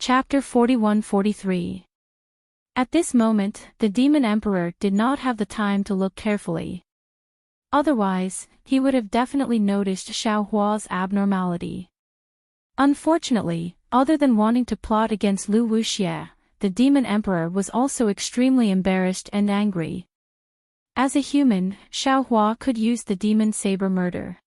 Chapter 41-43. At this moment, the Demon Emperor did not have the time to look carefully. Otherwise, he would have definitely noticed Xiao Hua's abnormality. Unfortunately, other than wanting to plot against Lu Wuxie, the Demon Emperor was also extremely embarrassed and angry. As a human, Xiao Hua could use the Demon Saber murder.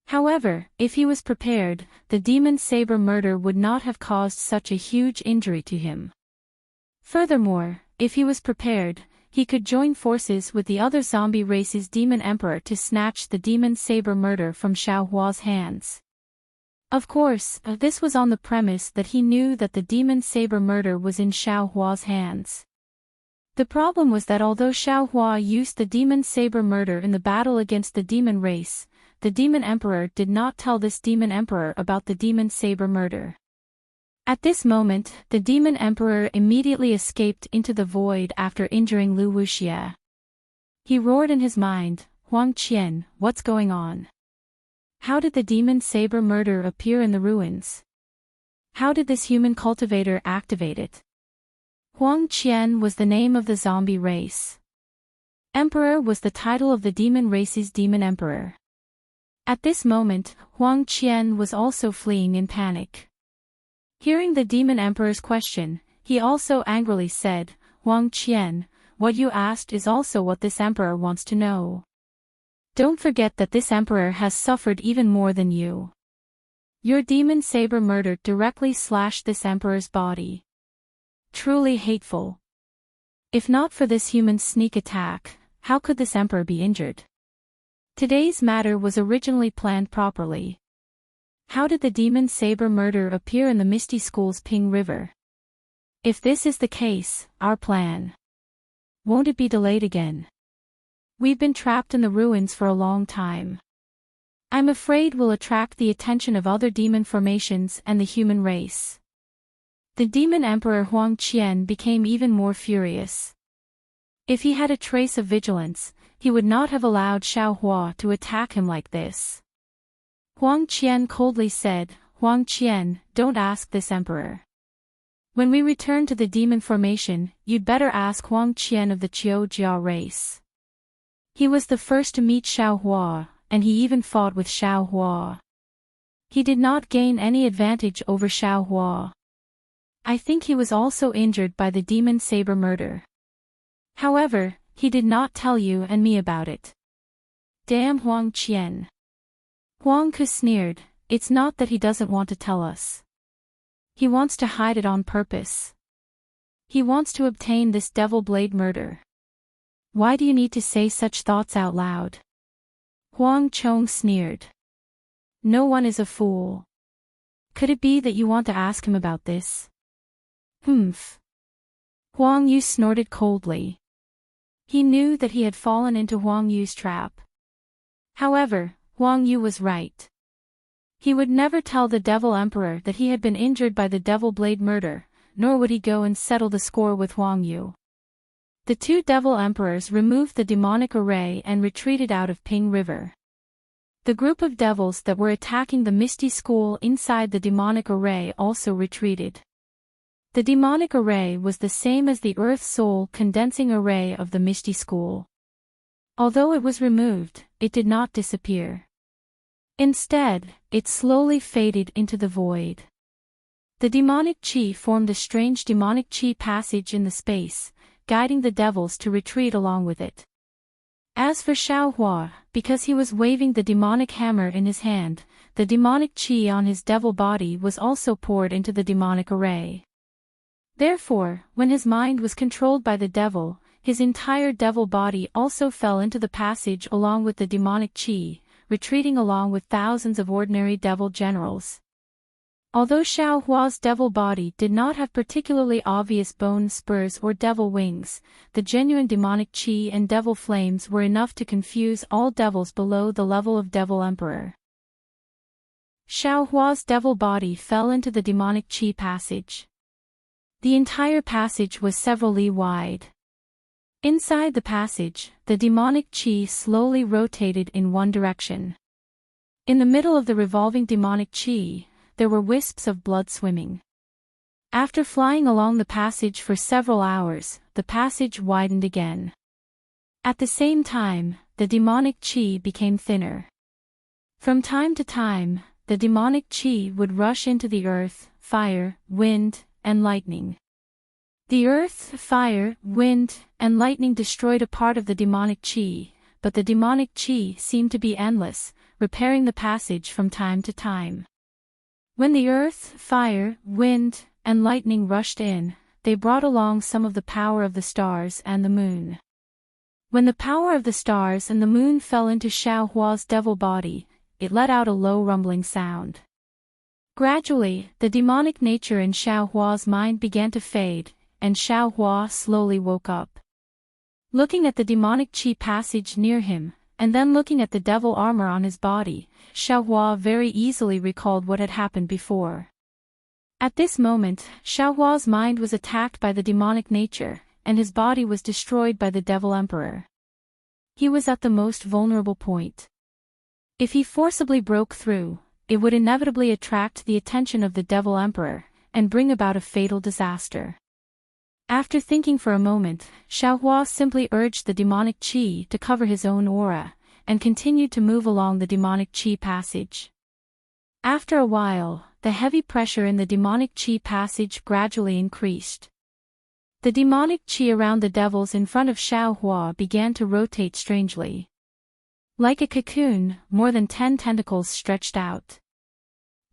However, if he was prepared, the Demon Saber murder would not have caused such a huge injury to him. Furthermore, if he was prepared, he could join forces with the other zombie race's Demon Emperor to snatch the Demon Saber murder from Xiao Hua's hands. Of course, this was on the premise that he knew that the Demon Saber murder was in Xiao Hua's hands. The problem was that although Xiao Hua used the Demon Saber murder in the battle against the Demon race, the Demon Emperor did not tell this Demon Emperor about the Demon Saber murder. At this moment, the Demon Emperor immediately escaped into the void after injuring Lu Wuxie. He roared in his mind, "Huang Qian, what's going on? How did the Demon Saber murder appear in the ruins? How did this human cultivator activate it?" Huang Qian was the name of the zombie race. Emperor was the title of the demon race's Demon Emperor. At this moment, Huang Qian was also fleeing in panic. Hearing the Demon Emperor's question, he also angrily said, "Huang Qian, what you asked is also what this emperor wants to know. Don't forget that this emperor has suffered even more than you. Your Demon Saber murder directly slashed this emperor's body. Truly hateful. If not for this human sneak attack, how could this emperor be injured? Today's matter was originally planned properly. How did the Demon Saber murder appear in the Misty School's Ping River? If this is the case, our plan. Won't it be delayed again? We've been trapped in the ruins for a long time. I'm afraid we'll attract the attention of other demon formations and the human race." The Demon Emperor Huang Qian became even more furious. If he had a trace of vigilance, he would not have allowed Xiao Hua to attack him like this. Huang Qian coldly said, "Huang Qian, don't ask this emperor. When we return to the demon formation, you'd better ask Huang Qian of the Qiu Jia race. He was the first to meet Xiao Hua, and he even fought with Xiao Hua. He did not gain any advantage over Xiao Hua. I think he was also injured by the Demon Saber murder. However, he did not tell you and me about it." Damn Huang Qian. Huang Ke sneered, "It's not that he doesn't want to tell us. He wants to hide it on purpose. He wants to obtain this Devil Blade murder. Why do you need to say such thoughts out loud?" Huang Chong sneered. "No one is a fool. Could it be that you want to ask him about this?" "Humph." Huang Yu snorted coldly. He knew that he had fallen into Huang Yu's trap. However, Huang Yu was right. He would never tell the Devil Emperor that he had been injured by the Devil Blade murder, nor would he go and settle the score with Huang Yu. The two Devil Emperors removed the demonic array and retreated out of Ping River. The group of devils that were attacking the Misty School inside the demonic array also retreated. The demonic array was the same as the Earth Soul condensing array of the Misty School. Although it was removed, it did not disappear. Instead, it slowly faded into the void. The demonic chi formed a strange demonic chi passage in the space, guiding the devils to retreat along with it. As for Xiao Hua, because he was waving the demonic hammer in his hand, the demonic chi on his devil body was also poured into the demonic array. Therefore, when his mind was controlled by the devil, his entire devil body also fell into the passage along with the demonic chi, retreating along with thousands of ordinary devil generals. Although Xiao Hua's devil body did not have particularly obvious bone spurs or devil wings, the genuine demonic chi and devil flames were enough to confuse all devils below the level of Devil Emperor. Xiao Hua's devil body fell into the demonic chi passage. The entire passage was several li wide. Inside the passage, the demonic chi slowly rotated in one direction. In the middle of the revolving demonic chi, there were wisps of blood swimming. After flying along the passage for several hours, the passage widened again. At the same time, the demonic chi became thinner. From time to time, the demonic chi would rush into the earth, fire, wind, and lightning. The earth, fire, wind, and lightning destroyed a part of the demonic chi, but the demonic chi seemed to be endless, repairing the passage from time to time. When the earth, fire, wind, and lightning rushed in, they brought along some of the power of the stars and the moon. When the power of the stars and the moon fell into Xiao Hua's devil body, it let out a low rumbling sound. Gradually, the demonic nature in Xiao Hua's mind began to fade, and Xiao Hua slowly woke up. Looking at the demonic chi passage near him, and then looking at the devil armor on his body, Xiao Hua very easily recalled what had happened before. At this moment, Xiao Hua's mind was attacked by the demonic nature, and his body was destroyed by the devil emperor. He was at the most vulnerable point. If he forcibly broke through, it would inevitably attract the attention of the devil emperor, and bring about a fatal disaster. After thinking for a moment, Xiao Hua simply urged the demonic chi to cover his own aura, and continued to move along the demonic chi passage. After a while, the heavy pressure in the demonic chi passage gradually increased. The demonic chi around the devils in front of Xiao Hua began to rotate strangely. Like a cocoon, more than 10 tentacles stretched out.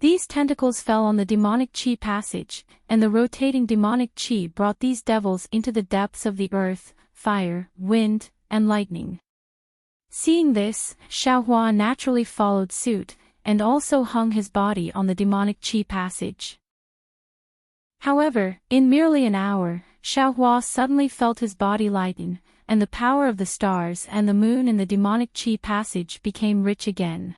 These tentacles fell on the demonic chi passage, and the rotating demonic chi brought these devils into the depths of the earth, fire, wind, and lightning. Seeing this, Xiao Hua naturally followed suit, and also hung his body on the demonic chi passage. However, in merely an hour, Xiao Hua suddenly felt his body lighten, and the power of the stars and the moon in the demonic chi passage became rich again.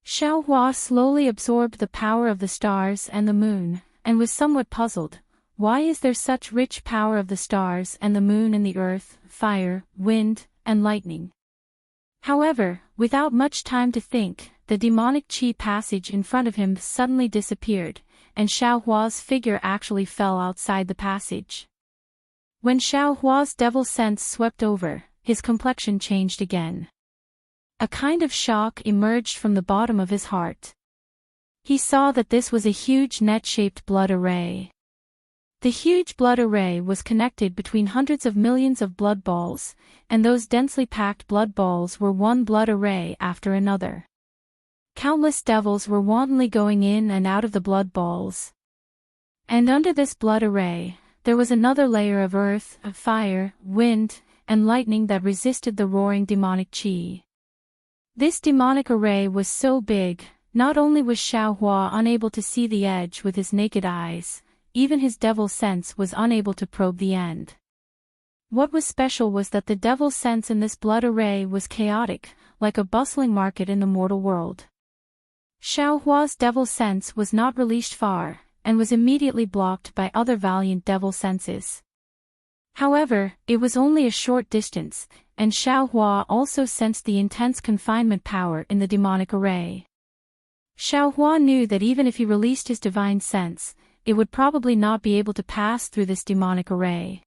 Xiao Hua slowly absorbed the power of the stars and the moon, and was somewhat puzzled. Why is there such rich power of the stars and the moon in the earth, fire, wind, and lightning? However, without much time to think, the demonic chi passage in front of him suddenly disappeared, and Xiao Hua's figure actually fell outside the passage. When Xiao Hua's devil sense swept over, his complexion changed again. A kind of shock emerged from the bottom of his heart. He saw that this was a huge net-shaped blood array. The huge blood array was connected between hundreds of millions of blood balls, and those densely packed blood balls were one blood array after another. Countless devils were wantonly going in and out of the blood balls. And under this blood array, there was another layer of earth, of fire, wind, and lightning that resisted the roaring demonic chi. This demonic array was so big, not only was Xiao Hua unable to see the edge with his naked eyes, even his devil sense was unable to probe the end. What was special was that the devil sense in this blood array was chaotic, like a bustling market in the mortal world. Xiao Hua's devil sense was not released far, and was immediately blocked by other valiant devil senses. However, it was only a short distance, and Xiao Hua also sensed the intense confinement power in the demonic array. Xiao Hua knew that even if he released his divine sense, it would probably not be able to pass through this demonic array.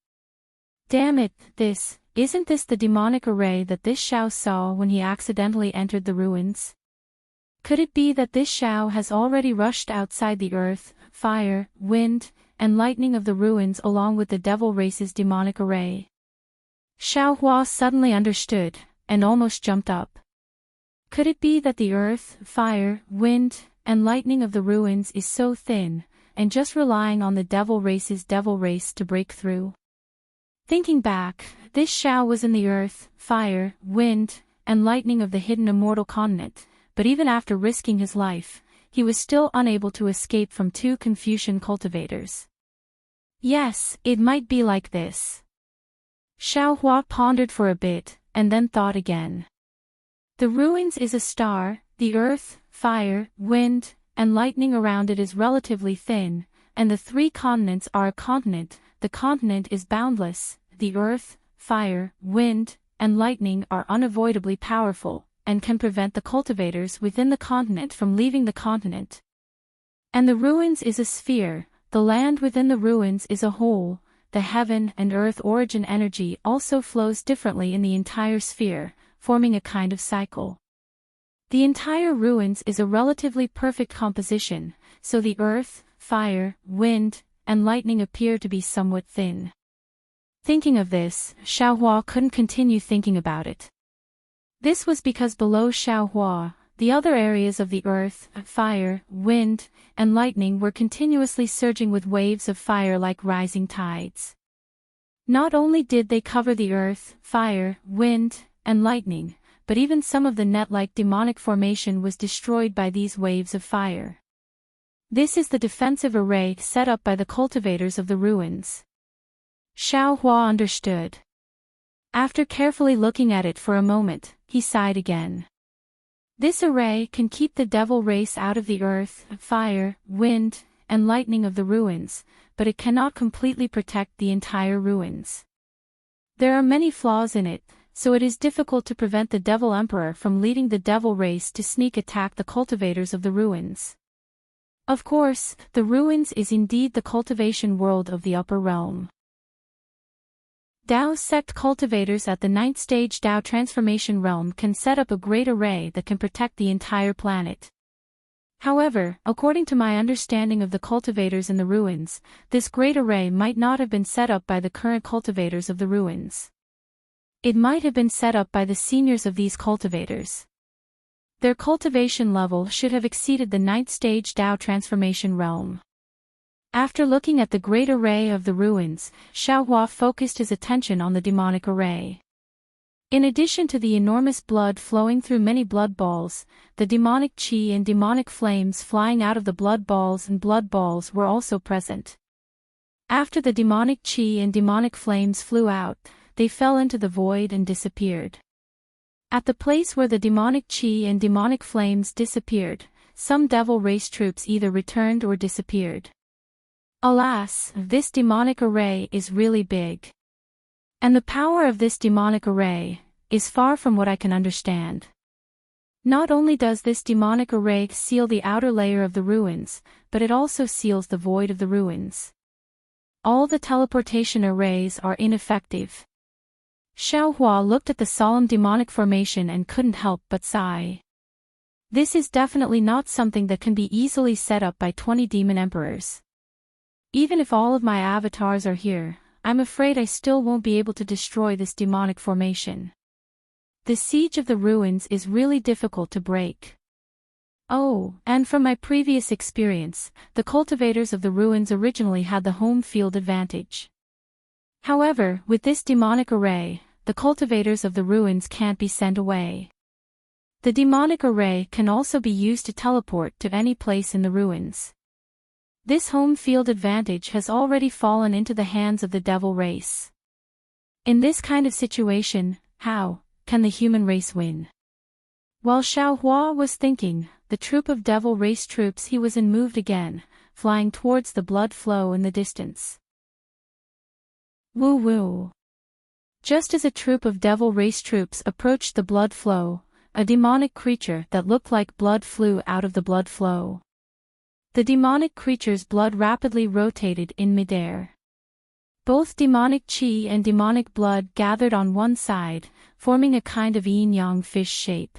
Damn it, isn't this the demonic array that this Xiao saw when he accidentally entered the ruins? Could it be that this Xiao has already rushed outside the earth, fire, wind, and lightning of the ruins along with the devil race's demonic array? Xiao Hua suddenly understood, and almost jumped up. Could it be that the earth, fire, wind, and lightning of the ruins is so thin, and just relying on the devil race's devil race to break through? Thinking back, this Xiao was in the earth, fire, wind, and lightning of the hidden immortal continent, but even after risking his life, he was still unable to escape from 2 Confucian cultivators. Yes, it might be like this. Xiao Hua pondered for a bit, and then thought again. The ruins is a star, the earth, fire, wind, and lightning around it is relatively thin, and the 3 continents are a continent. The continent is boundless, the earth, fire, wind, and lightning are unavoidably powerful, and can prevent the cultivators within the continent from leaving the continent. And the ruins is a sphere, the land within the ruins is a whole. The heaven and earth origin energy also flows differently in the entire sphere, forming a kind of cycle. The entire ruins is a relatively perfect composition, so the earth, fire, wind, and lightning appear to be somewhat thin. Thinking of this, Xiaohua couldn't continue thinking about it. This was because below Xiaohua, the other areas of the earth, fire, wind, and lightning were continuously surging with waves of fire like rising tides. Not only did they cover the earth, fire, wind, and lightning, but even some of the net-like demonic formation was destroyed by these waves of fire. This is the defensive array set up by the cultivators of the ruins. Xiaohua understood. After carefully looking at it for a moment, he sighed again. This array can keep the devil race out of the earth, fire, wind, and lightning of the ruins, but it cannot completely protect the entire ruins. There are many flaws in it, so it is difficult to prevent the Devil Emperor from leading the devil race to sneak attack the cultivators of the ruins. Of course, the ruins is indeed the cultivation world of the upper realm. Dao sect cultivators at the 9th stage Dao transformation realm can set up a great array that can protect the entire planet. However, according to my understanding of the cultivators in the ruins, this great array might not have been set up by the current cultivators of the ruins. It might have been set up by the seniors of these cultivators. Their cultivation level should have exceeded the 9th stage Dao transformation realm. After looking at the great array of the ruins, Xiaohua focused his attention on the demonic array. In addition to the enormous blood flowing through many blood balls, the demonic qi and demonic flames flying out of the blood balls and blood balls were also present. After the demonic qi and demonic flames flew out, they fell into the void and disappeared. At the place where the demonic qi and demonic flames disappeared, some devil race troops either returned or disappeared. Alas, this demonic array is really big. And the power of this demonic array is far from what I can understand. Not only does this demonic array seal the outer layer of the ruins, but it also seals the void of the ruins. All the teleportation arrays are ineffective. Xiaohua looked at the solemn demonic formation and couldn't help but sigh. This is definitely not something that can be easily set up by 20 demon emperors. Even if all of my avatars are here, I'm afraid I still won't be able to destroy this demonic formation. The siege of the ruins is really difficult to break. Oh, and from my previous experience, the cultivators of the ruins originally had the home field advantage. However, with this demonic array, the cultivators of the ruins can't be sent away. The demonic array can also be used to teleport to any place in the ruins. This home field advantage has already fallen into the hands of the devil race. In this kind of situation, how can the human race win? While Xiaohua was thinking, the troop of devil race troops he was in moved again, flying towards the blood flow in the distance. Woo woo. Just as a troop of devil race troops approached the blood flow, a demonic creature that looked like blood flew out of the blood flow. The demonic creature's blood rapidly rotated in midair. Both demonic qi and demonic blood gathered on one side, forming a kind of yin-yang fish shape.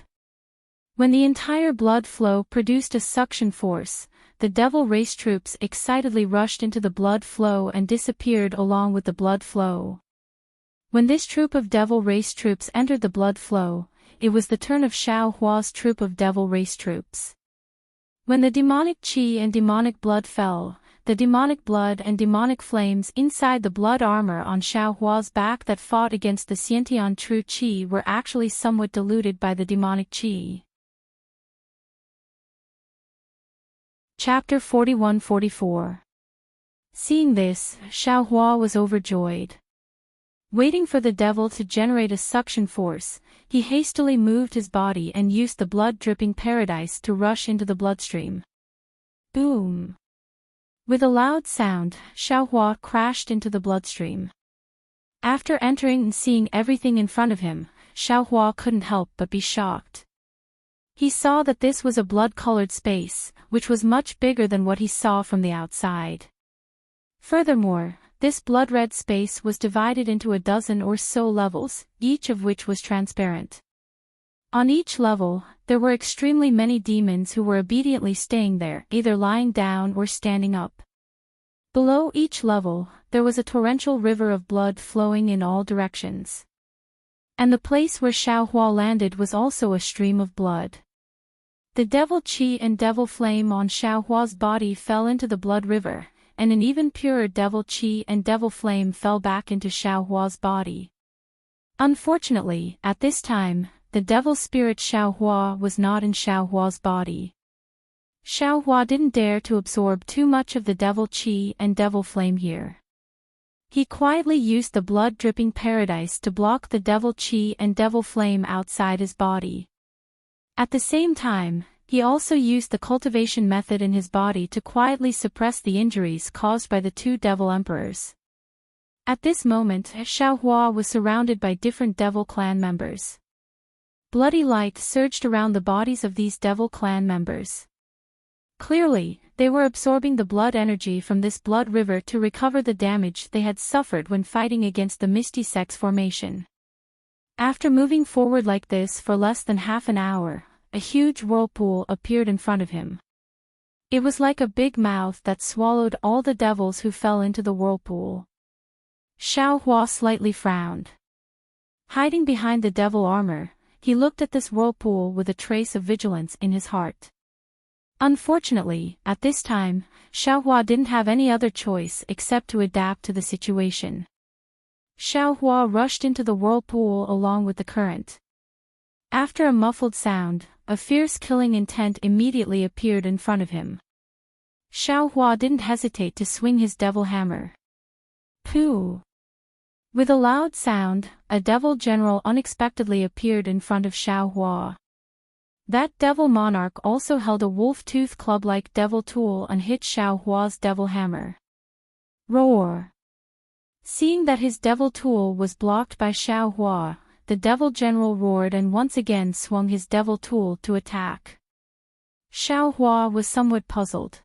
When the entire blood flow produced a suction force, the devil race troops excitedly rushed into the blood flow and disappeared along with the blood flow. When this troop of devil race troops entered the blood flow, it was the turn of Xiaohua's troop of devil race troops. When the demonic qi and demonic blood fell, the demonic blood and demonic flames inside the blood armor on Xiaohua's back that fought against the Xiantian true qi were actually somewhat diluted by the demonic qi. Chapter 41-44. Seeing this, Xiaohua was overjoyed. Waiting for the devil to generate a suction force, he hastily moved his body and used the blood-dripping paradise to rush into the bloodstream. Boom! With a loud sound, Xiaohua crashed into the bloodstream. After entering and seeing everything in front of him, Xiaohua couldn't help but be shocked. He saw that this was a blood-colored space, which was much bigger than what he saw from the outside. Furthermore, this blood-red space was divided into a dozen or so levels, each of which was transparent. On each level, there were extremely many demons who were obediently staying there, either lying down or standing up. Below each level, there was a torrential river of blood flowing in all directions. And the place where Xiaohua landed was also a stream of blood. The devil chi and devil flame on Xiaohua's body fell into the blood river, and an even purer devil chi and devil flame fell back into Xiaohua's body. Unfortunately, at this time, the devil spirit Xiaohua was not in Xiaohua's body. Xiaohua didn't dare to absorb too much of the devil chi and devil flame here. He quietly used the blood-dripping paradise to block the devil chi and devil flame outside his body. At the same time, he also used the cultivation method in his body to quietly suppress the injuries caused by the two devil emperors. At this moment, Xiaohua was surrounded by different devil clan members. Bloody light surged around the bodies of these devil clan members. Clearly, they were absorbing the blood energy from this blood river to recover the damage they had suffered when fighting against the Misty Sex formation. After moving forward like this for less than half an hour, a huge whirlpool appeared in front of him. It was like a big mouth that swallowed all the devils who fell into the whirlpool. Xiaohua slightly frowned. Hiding behind the devil armor, he looked at this whirlpool with a trace of vigilance in his heart. Unfortunately, at this time, Xiaohua didn't have any other choice except to adapt to the situation. Xiaohua rushed into the whirlpool along with the current. After a muffled sound, a fierce killing intent immediately appeared in front of him. Xiaohua didn't hesitate to swing his devil hammer. Pooh! With a loud sound, a devil general unexpectedly appeared in front of Xiaohua. That devil monarch also held a wolf-tooth club-like devil tool and hit Xiaohua's devil hammer. Roar! Seeing that his devil tool was blocked by Xiaohua, the devil general roared and once again swung his devil tool to attack. Xiaohua was somewhat puzzled.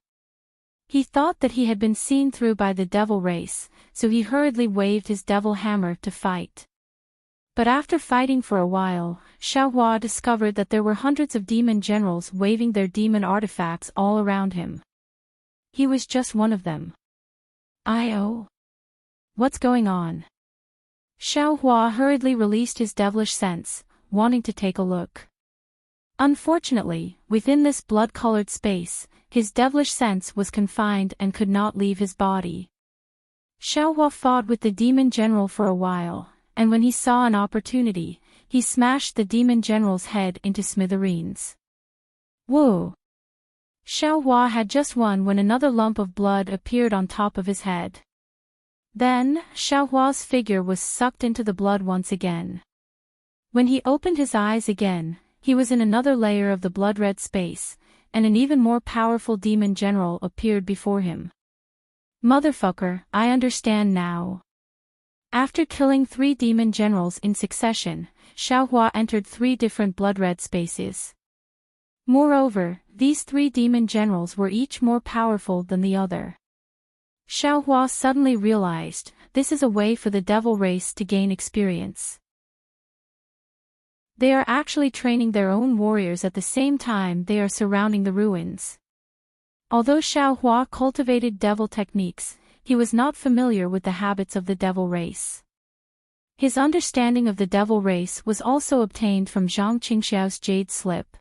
He thought that he had been seen through by the devil race, so he hurriedly waved his devil hammer to fight. But after fighting for a while, Xiaohua discovered that there were hundreds of demon generals waving their demon artifacts all around him. He was just one of them. "Oh. What's going on?" Xiaohua hurriedly released his devilish sense, wanting to take a look. Unfortunately, within this blood-colored space, his devilish sense was confined and could not leave his body. Xiaohua fought with the demon general for a while, and when he saw an opportunity, he smashed the demon general's head into smithereens. Whoa! Xiaohua had just won when another lump of blood appeared on top of his head. Then, Xiaohua's figure was sucked into the blood once again. When he opened his eyes again, he was in another layer of the blood-red space, and an even more powerful demon general appeared before him. Motherfucker, I understand now. After killing 3 demon generals in succession, Xiaohua entered 3 different blood-red spaces. Moreover, these 3 demon generals were each more powerful than the other. Xiaohua suddenly realized, this is a way for the devil race to gain experience. They are actually training their own warriors at the same time they are surrounding the ruins. Although Xiaohua cultivated devil techniques, he was not familiar with the habits of the devil race. His understanding of the devil race was also obtained from Zhang Qingxiao's jade slip.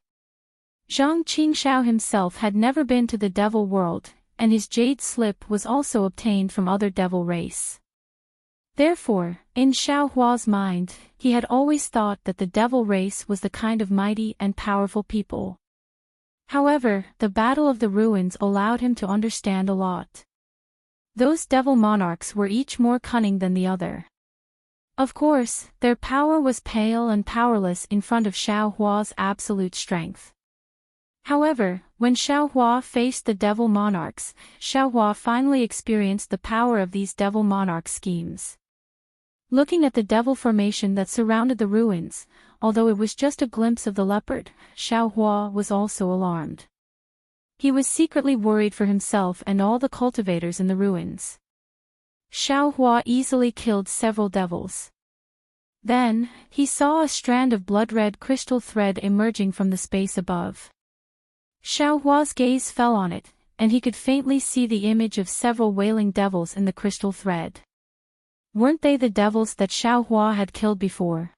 Zhang Qingxiao himself had never been to the devil world, and his jade slip was also obtained from other devil race. Therefore, in Xiaohua's mind, he had always thought that the devil race was the kind of mighty and powerful people. However, the Battle of the Ruins allowed him to understand a lot. Those devil monarchs were each more cunning than the other. Of course, their power was pale and powerless in front of Xiaohua's absolute strength. However, when Xiaohua faced the devil monarchs, Xiaohua finally experienced the power of these devil monarch schemes. Looking at the devil formation that surrounded the ruins, although it was just a glimpse of the leopard, Xiaohua was also alarmed. He was secretly worried for himself and all the cultivators in the ruins. Xiaohua easily killed several devils. Then, he saw a strand of blood-red crystal thread emerging from the space above. Xiaohua's gaze fell on it, and he could faintly see the image of several wailing devils in the crystal thread. Weren't they the devils that Xiaohua had killed before?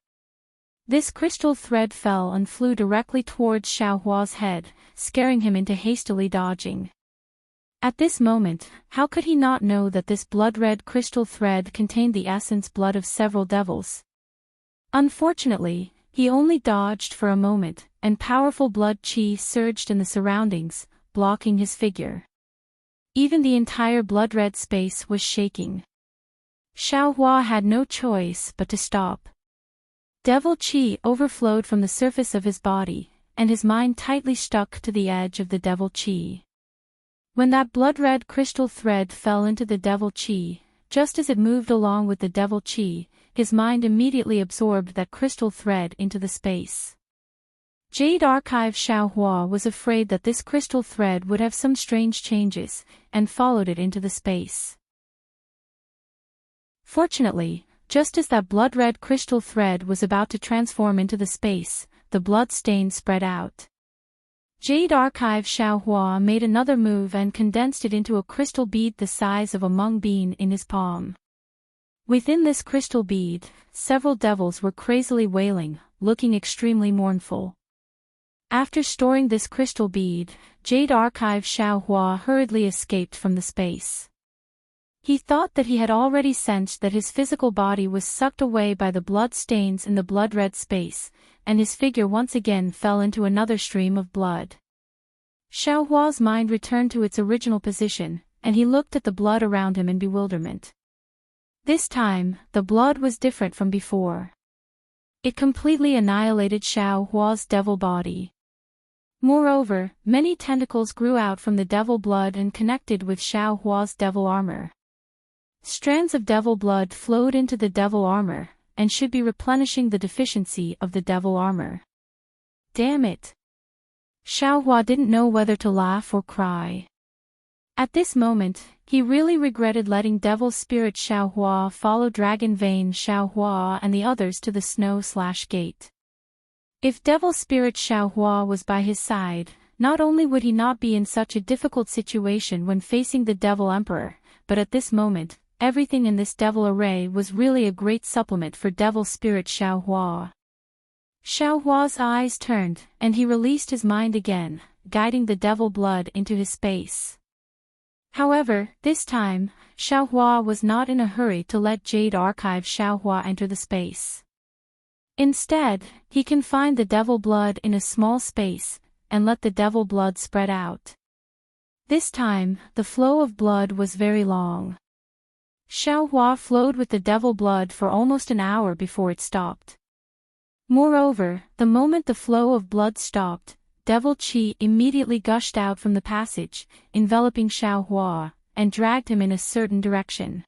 This crystal thread fell and flew directly towards Xiaohua's head, scaring him into hastily dodging. At this moment, how could he not know that this blood-red crystal thread contained the essence blood of several devils? Unfortunately, he only dodged for a moment, and powerful blood chi surged in the surroundings, blocking his figure. Even the entire blood-red space was shaking. Xiaohua had no choice but to stop. Devil chi overflowed from the surface of his body, and his mind tightly stuck to the edge of the devil chi. When that blood-red crystal thread fell into the devil chi, just as it moved along with the devil chi, his mind immediately absorbed that crystal thread into the space. Jade Archive Xiaohua was afraid that this crystal thread would have some strange changes, and followed it into the space. Fortunately, just as that blood-red crystal thread was about to transform into the space, the blood stain spread out. Jade Archive Xiaohua made another move and condensed it into a crystal bead the size of a mung bean in his palm. Within this crystal bead, several devils were crazily wailing, looking extremely mournful. After storing this crystal bead, Jade Archive Xiaohua hurriedly escaped from the space. He thought that he had already sensed that his physical body was sucked away by the blood stains in the blood-red space, and his figure once again fell into another stream of blood. Xiaohua's mind returned to its original position, and he looked at the blood around him in bewilderment. This time, the blood was different from before. It completely annihilated Xiaohua's devil body. Moreover, many tentacles grew out from the devil blood and connected with Xiaohua's devil armor. Strands of devil blood flowed into the devil armor, and should be replenishing the deficiency of the devil armor. Damn it! Xiaohua didn't know whether to laugh or cry. At this moment, he really regretted letting Devil Spirit Xiaohua follow Dragon Vein Xiaohua and the others to the snow/gate. If Devil Spirit Xiaohua was by his side, not only would he not be in such a difficult situation when facing the Devil Emperor, but at this moment, everything in this devil array was really a great supplement for Devil Spirit Xiaohua. Xiaohua's eyes turned, and he released his mind again, guiding the devil blood into his space. However, this time, Xiaohua was not in a hurry to let Jade Archive Xiaohua enter the space. Instead, he confined the devil blood in a small space, and let the devil blood spread out. This time, the flow of blood was very long. Xiaohua flowed with the devil blood for almost an hour before it stopped. Moreover, the moment the flow of blood stopped, devil chi immediately gushed out from the passage, enveloping Xiaohua, and dragged him in a certain direction.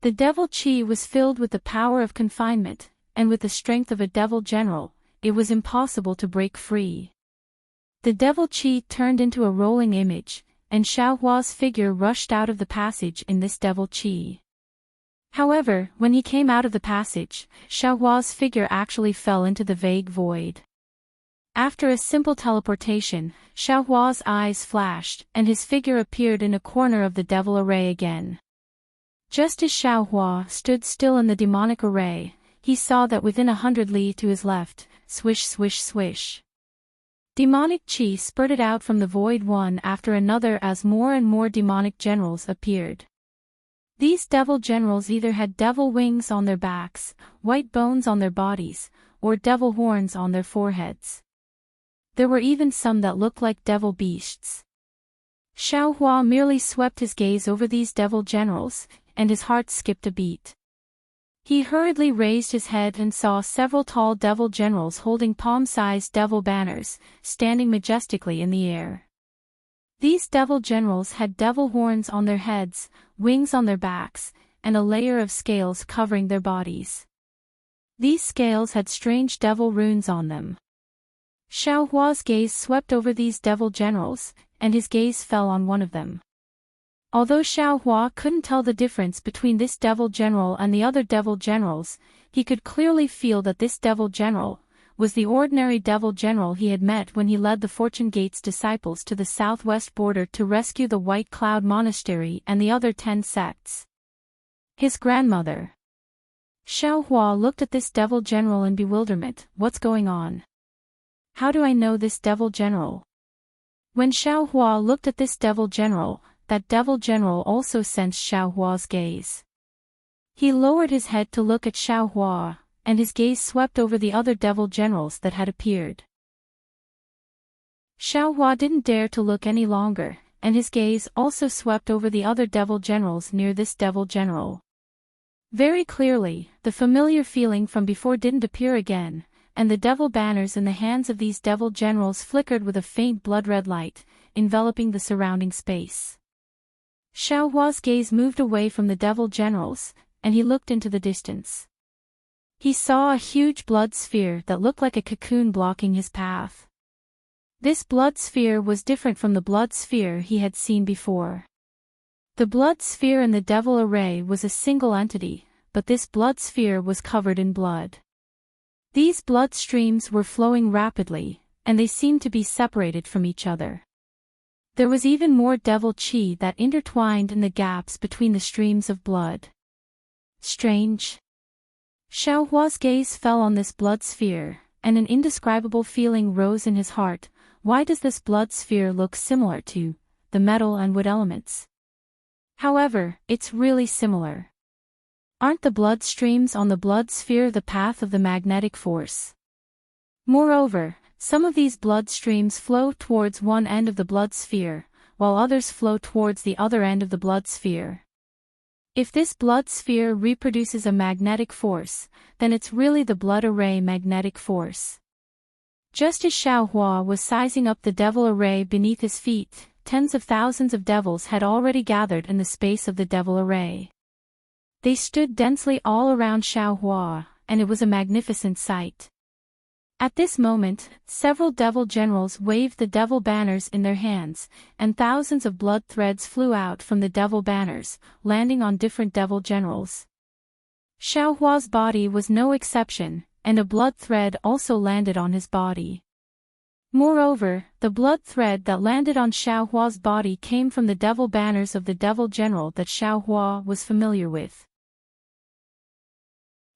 The devil chi was filled with the power of confinement, and with the strength of a devil general, it was impossible to break free. The devil chi turned into a rolling image, and Xiaohua's figure rushed out of the passage in this devil chi. However, when he came out of the passage, Xiaohua's figure actually fell into the vague void. After a simple teleportation, Xiaohua's eyes flashed, and his figure appeared in a corner of the devil array again. Just as Xiaohua stood still in the demonic array, he saw that within 100 li to his left, swish swish swish. Demonic chi spurted out from the void one after another as more and more demonic generals appeared. These devil generals either had devil wings on their backs, white bones on their bodies, or devil horns on their foreheads. There were even some that looked like devil beasts. Xiaohua merely swept his gaze over these devil generals, and his heart skipped a beat. He hurriedly raised his head and saw several tall devil generals holding palm-sized devil banners, standing majestically in the air. These devil generals had devil horns on their heads, wings on their backs, and a layer of scales covering their bodies. These scales had strange devil runes on them. Xiaohua's gaze swept over these devil generals, and his gaze fell on one of them. Although Xiao Hua couldn't tell the difference between this devil general and the other devil generals, he could clearly feel that this devil general was the ordinary devil general he had met when he led the Fortune Gate's disciples to the southwest border to rescue the White Cloud Monastery and the other 10 sects. His grandmother. Xiao Hua looked at this devil general in bewilderment. What's going on? How do I know this devil general? When Xiao Hua looked at this devil general, that devil general also sensed Xiao Hua's gaze. He lowered his head to look at Xiao Hua, and his gaze swept over the other devil generals that had appeared. Xiao Hua didn't dare to look any longer, and his gaze also swept over the other devil generals near this devil general. Very clearly, the familiar feeling from before didn't appear again, and the devil banners in the hands of these devil generals flickered with a faint blood-red light, enveloping the surrounding space. Xiao Hua's gaze moved away from the devil generals, and he looked into the distance. He saw a huge blood sphere that looked like a cocoon blocking his path. This blood sphere was different from the blood sphere he had seen before. The blood sphere in the devil array was a single entity, but this blood sphere was covered in blood. These blood streams were flowing rapidly, and they seemed to be separated from each other. There was even more devil chi that intertwined in the gaps between the streams of blood. Strange. Xiao Hua's gaze fell on this blood sphere, and an indescribable feeling rose in his heart. Why does this blood sphere look similar to the metal and wood elements? However, it's really similar. Aren't the blood streams on the blood sphere the path of the magnetic force? Moreover, some of these blood streams flow towards one end of the blood sphere, while others flow towards the other end of the blood sphere. If this blood sphere reproduces a magnetic force, then it's really the blood array magnetic force. Just as Xiao Hua was sizing up the devil array beneath his feet, tens of thousands of devils had already gathered in the space of the devil array. They stood densely all around Xiao Hua, and it was a magnificent sight. At this moment, several devil generals waved the devil banners in their hands, and thousands of blood threads flew out from the devil banners, landing on different devil generals. Xiao Hua's body was no exception, and a blood thread also landed on his body. Moreover, the blood thread that landed on Xiao Hua's body came from the devil banners of the devil general that Xiao Hua was familiar with.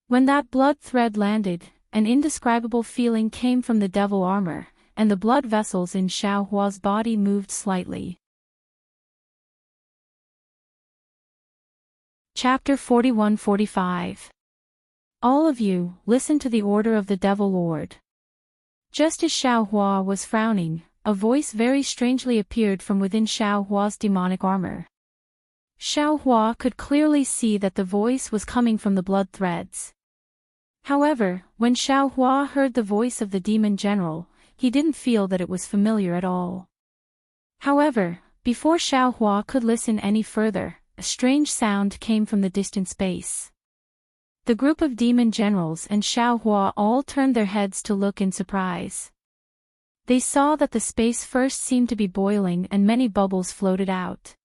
When that blood thread landed, an indescribable feeling came from the devil armor, and the blood vessels in Xiao Hua's body moved slightly. Chapter 41-45. All of you, listen to the order of the Devil Lord. Just as Xiao Hua was frowning, a voice very strangely appeared from within Xiao Hua's demonic armor. Xiao Hua could clearly see that the voice was coming from the blood threads. However, when Xiao Hua heard the voice of the demon general, he didn't feel that it was familiar at all. However, before Xiao Hua could listen any further, a strange sound came from the distant space. The group of demon generals and Xiao Hua all turned their heads to look in surprise. They saw that the space first seemed to be boiling and many bubbles floated out.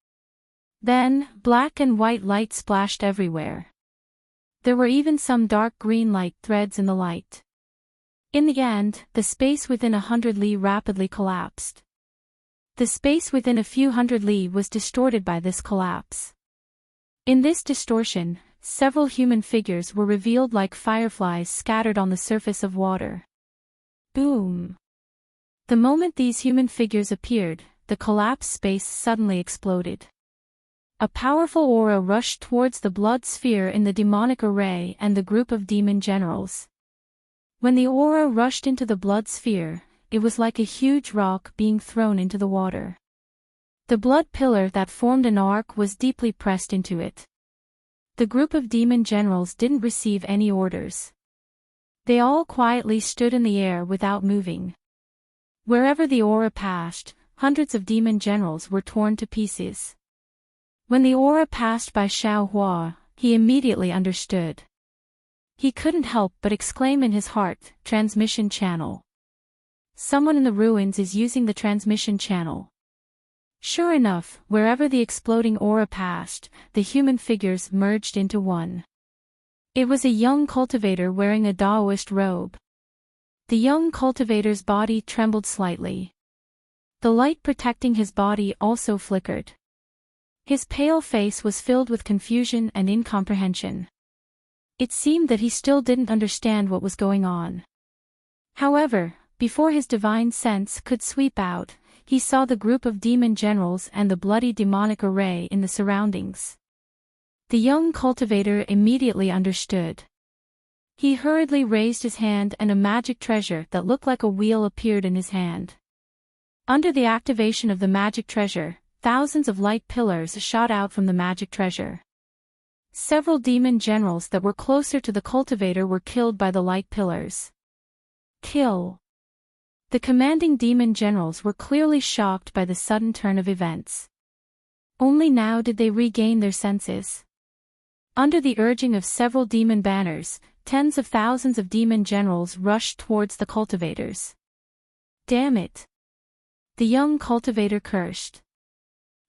Then, black and white light splashed everywhere. There were even some dark green light threads in the light. In the end, the space within 100 li rapidly collapsed. The space within a few hundred li was distorted by this collapse. In this distortion, several human figures were revealed like fireflies scattered on the surface of water. Boom! The moment these human figures appeared, the collapsed space suddenly exploded. A powerful aura rushed towards the blood sphere in the demonic array and the group of demon generals. When the aura rushed into the blood sphere, it was like a huge rock being thrown into the water. The blood pillar that formed an arc was deeply pressed into it. The group of demon generals didn't receive any orders. They all quietly stood in the air without moving. Wherever the aura passed, hundreds of demon generals were torn to pieces. When the aura passed by Xiao Hua, he immediately understood. He couldn't help but exclaim in his heart, "Transmission channel. Someone in the ruins is using the transmission channel." Sure enough, wherever the exploding aura passed, the human figures merged into one. It was a young cultivator wearing a Taoist robe. The young cultivator's body trembled slightly. The light protecting his body also flickered. His pale face was filled with confusion and incomprehension. It seemed that he still didn't understand what was going on. However, before his divine sense could sweep out, he saw the group of demon generals and the bloody demonic array in the surroundings. The young cultivator immediately understood. He hurriedly raised his hand and a magic treasure that looked like a wheel appeared in his hand. Under the activation of the magic treasure, thousands of light pillars shot out from the magic treasure. Several demon generals that were closer to the cultivator were killed by the light pillars. Kill. The commanding demon generals were clearly shocked by the sudden turn of events. Only now did they regain their senses. Under the urging of several demon banners, tens of thousands of demon generals rushed towards the cultivators. Damn it! The young cultivator cursed.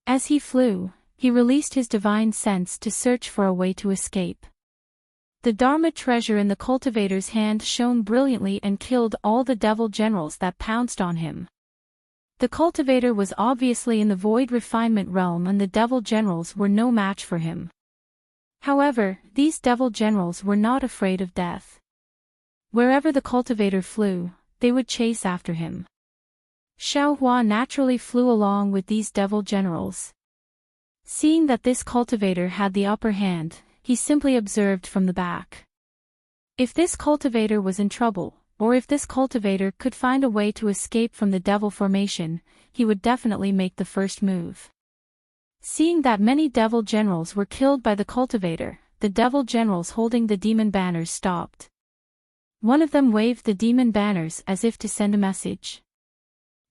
As he flew, he released his divine sense to search for a way to escape. The Dharma treasure in the cultivator's hand shone brilliantly and killed all the devil generals that pounced on him. The cultivator was obviously in the void refinement realm and the devil generals were no match for him. However, these devil generals were not afraid of death. Wherever the cultivator flew, they would chase after him. Xiaohua naturally flew along with these devil generals. Seeing that this cultivator had the upper hand, he simply observed from the back. If this cultivator was in trouble, or if this cultivator could find a way to escape from the devil formation, he would definitely make the first move. Seeing that many devil generals were killed by the cultivator, the devil generals holding the demon banners stopped. One of them waved the demon banners as if to send a message.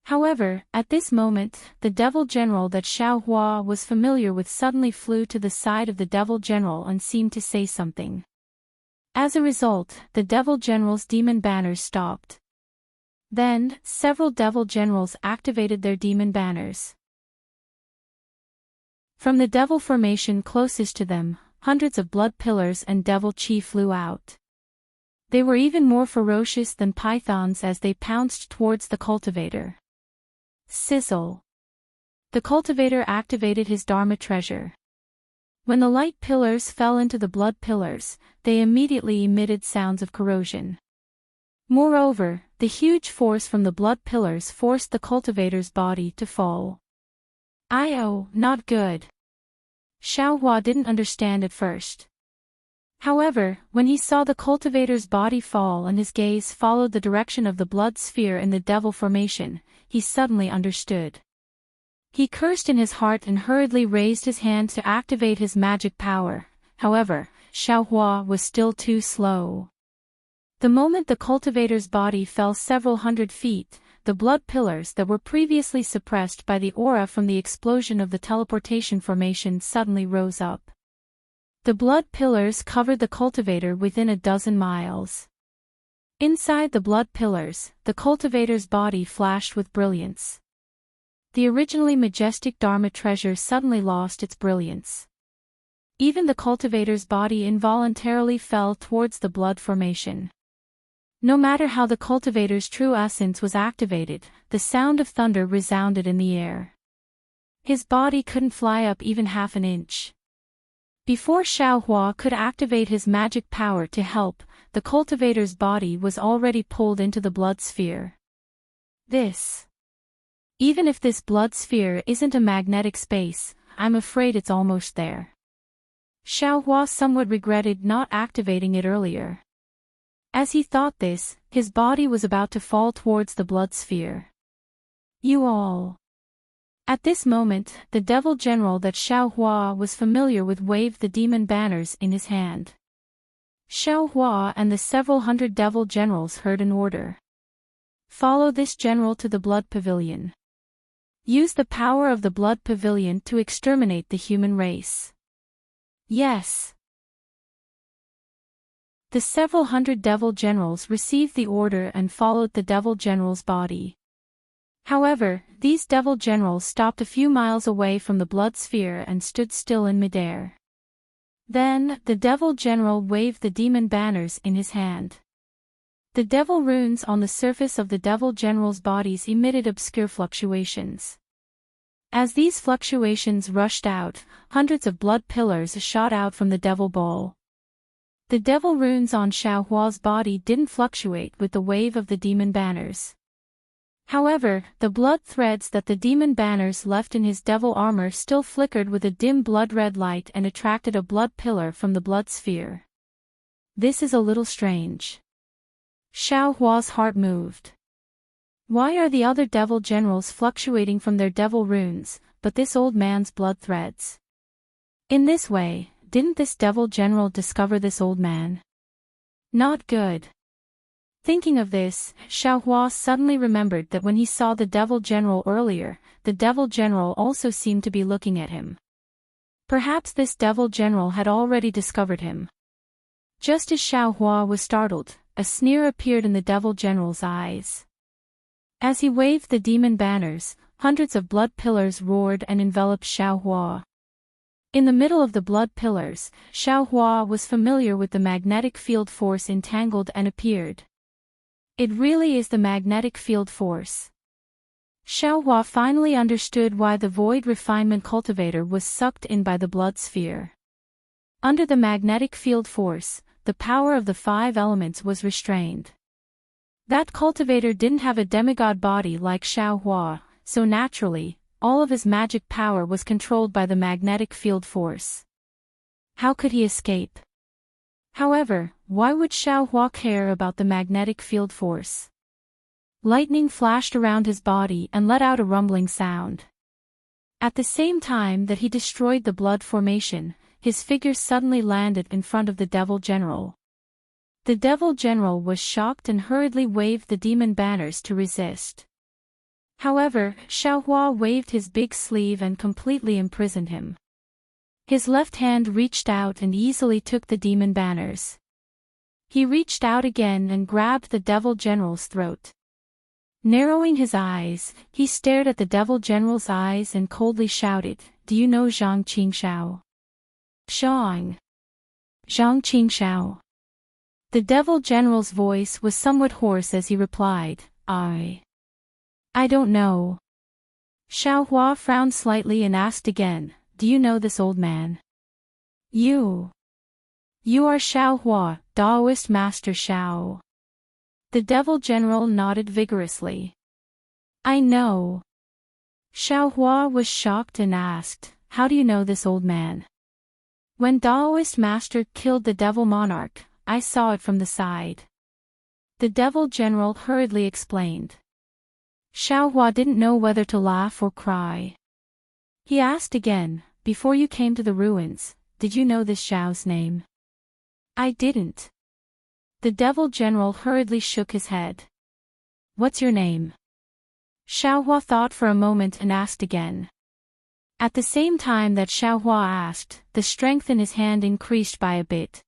However, at this moment, the devil general that Xiaohua was familiar with suddenly flew to the side of the devil general and seemed to say something. As a result, the devil general's demon banners stopped. Then, several devil generals activated their demon banners. From the devil formation closest to them, hundreds of blood pillars and devil chi flew out. They were even more ferocious than pythons as they pounced towards the cultivator. Sizzle. The cultivator activated his Dharma treasure. When the light pillars fell into the blood pillars, they immediately emitted sounds of corrosion. Moreover, the huge force from the blood pillars forced the cultivator's body to fall. Oh, not good. Xiaohua didn't understand at first. However, when he saw the cultivator's body fall and his gaze followed the direction of the blood sphere in the devil formation, he suddenly understood. He cursed in his heart and hurriedly raised his hand to activate his magic power. However, Xiaohua was still too slow. The moment the cultivator's body fell several hundred feet, the blood pillars that were previously suppressed by the aura from the explosion of the teleportation formation suddenly rose up. The blood pillars covered the cultivator within a dozen miles. Inside the blood pillars, the cultivator's body flashed with brilliance. The originally majestic Dharma treasure suddenly lost its brilliance. Even the cultivator's body involuntarily fell towards the blood formation. No matter how the cultivator's true essence was activated, the sound of thunder resounded in the air. His body couldn't fly up even half an inch. Before Xiaohua could activate his magic power to help, the cultivator's body was already pulled into the blood sphere. Even if this blood sphere isn't a magnetic space, I'm afraid it's almost there. Xiaohua somewhat regretted not activating it earlier. As he thought this, his body was about to fall towards the blood sphere. You all. At this moment, the devil general that Xiaohua was familiar with waved the demon banners in his hand. Xiaohua and the several hundred devil generals heard an order. Follow this general to the blood pavilion. Use the power of the blood pavilion to exterminate the human race. Yes. The several hundred devil generals received the order and followed the devil general's body. However, these devil generals stopped a few miles away from the blood sphere and stood still in midair. Then, the devil general waved the demon banners in his hand. The devil runes on the surface of the devil general's bodies emitted obscure fluctuations. As these fluctuations rushed out, hundreds of blood pillars shot out from the devil ball. The devil runes on Xiao Hua's body didn't fluctuate with the wave of the demon banners. However, the blood threads that the demon banners left in his devil armor still flickered with a dim blood-red light and attracted a blood pillar from the blood sphere. This is a little strange. Xiao Hua's heart moved. Why are the other devil generals fluctuating from their devil runes, but this old man's blood threads? In this way, didn't this devil general discover this old man? Not good. Thinking of this, Xiao Hua suddenly remembered that when he saw the devil general earlier, the devil general also seemed to be looking at him. Perhaps this devil general had already discovered him. Just as Xiao Hua was startled, a sneer appeared in the devil general's eyes. As he waved the demon banners, hundreds of blood pillars roared and enveloped Xiao Hua. In the middle of the blood pillars, Xiao Hua was familiar with the magnetic field force entangled and appeared. It really is the magnetic field force. Xiao Hua finally understood why the void refinement cultivator was sucked in by the blood sphere. Under the magnetic field force, the power of the 5 elements was restrained. That cultivator didn't have a demigod body like Xiao Hua, so naturally, all of his magic power was controlled by the magnetic field force. How could he escape? However, why would Xiao Hua care about the magnetic field force? Lightning flashed around his body and let out a rumbling sound. At the same time that he destroyed the blood formation, his figure suddenly landed in front of the devil general. The devil general was shocked and hurriedly waved the demon banners to resist. However, Xiao Hua waved his big sleeve and completely imprisoned him. His left hand reached out and easily took the demon banners. He reached out again and grabbed the devil general's throat. Narrowing his eyes, he stared at the devil general's eyes and coldly shouted, "Do you know Zhang Qingshao?" Zhang Qingshao. The devil general's voice was somewhat hoarse as he replied, I don't know." Xiao Hua frowned slightly and asked again, "Do you know this old man?" You are Xiao Hua, Taoist Master Xiao." The devil general nodded vigorously. "I know." Xiao Hua was shocked and asked, "How do you know this old man?" "When Taoist Master killed the devil monarch, I saw it from the side." The devil general hurriedly explained. Xiao Hua didn't know whether to laugh or cry. He asked again, "Before you came to the ruins, did you know this Xiao's name?" "I didn't." The devil general hurriedly shook his head. "What's your name?" Xiao Hua thought for a moment and asked again. At the same time that Xiao Hua asked, the strength in his hand increased by a bit.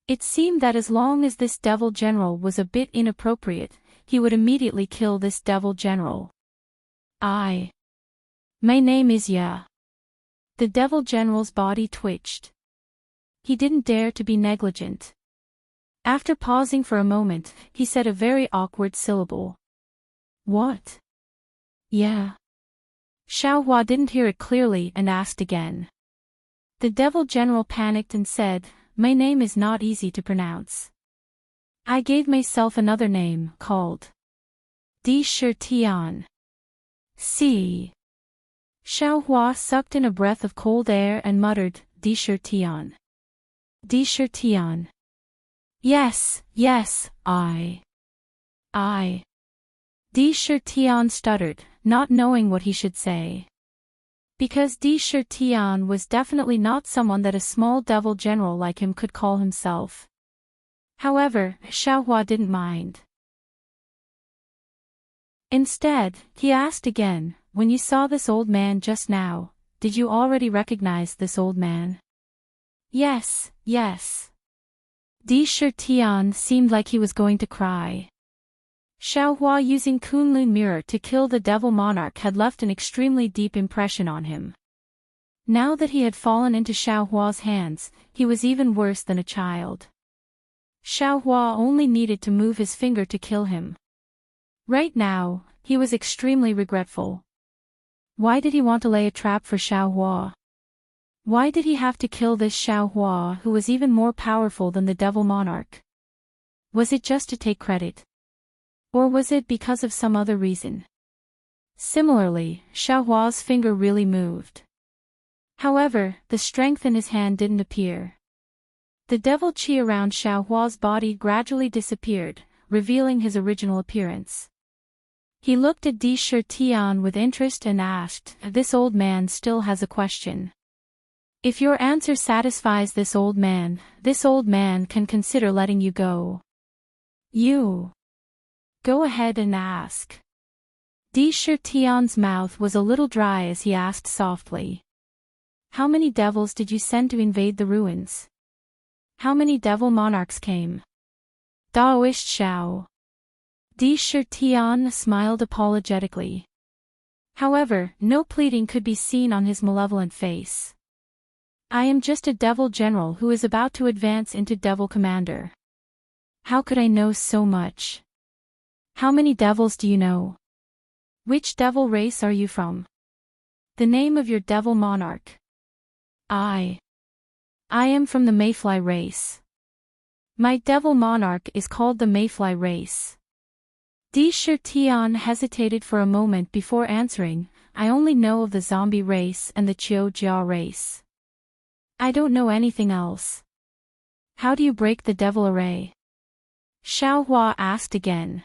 It seemed that as long as this devil general was a bit inappropriate, he would immediately kill this devil general. My name is Ya." The devil general's body twitched. He didn't dare to be negligent. After pausing for a moment, he said a very awkward syllable. "What?" "Yeah." Xiao Hua didn't hear it clearly and asked again. The devil general panicked and said, "My name is not easy to pronounce. I gave myself another name, called Di Shi Tian." See. Xiao Hua sucked in a breath of cold air and muttered, "Di Shi Tian. Di Shi Tian. Yes, I. Di Shi Tian stuttered, not knowing what he should say. Because Di Shi Tian was definitely not someone that a small devil general like him could call himself. However, Xiao Hua didn't mind. Instead, he asked again, "When you saw this old man just now, did you already recognize this old man?" Yes. Di Shi Tian seemed like he was going to cry. Xiaohua using Kunlun mirror to kill the devil monarch had left an extremely deep impression on him. Now that he had fallen into Xiaohua's hands, he was even worse than a child. Xiaohua only needed to move his finger to kill him. Right now, he was extremely regretful. Why did he want to lay a trap for Xiaohua? Why did he have to kill this Xiaohua who was even more powerful than the devil monarch? Was it just to take credit? Or was it because of some other reason? Similarly, Xiaohua's finger really moved. However, the strength in his hand didn't appear. The devil qi around Xiaohua's body gradually disappeared, revealing his original appearance. He looked at Di Shitian with interest and asked, "This old man still has a question. If your answer satisfies this old man can consider letting you go. You go ahead and ask." Di Shitian's mouth was a little dry as he asked softly. "How many devils did you send to invade the ruins? How many devil monarchs came?" Daoist Xiao. Di Shitian smiled apologetically. However, no pleading could be seen on his malevolent face. "I am just a devil general who is about to advance into devil commander. How could I know so much? How many devils do you know? Which devil race are you from? The name of your devil monarch?" I am from the Mayfly race. My devil monarch is called the Mayfly race." Di Shitian hesitated for a moment before answering, "I only know of the zombie race and the Qiu Jia race. I don't know anything else." "How do you break the devil array?" Xiaohua asked again.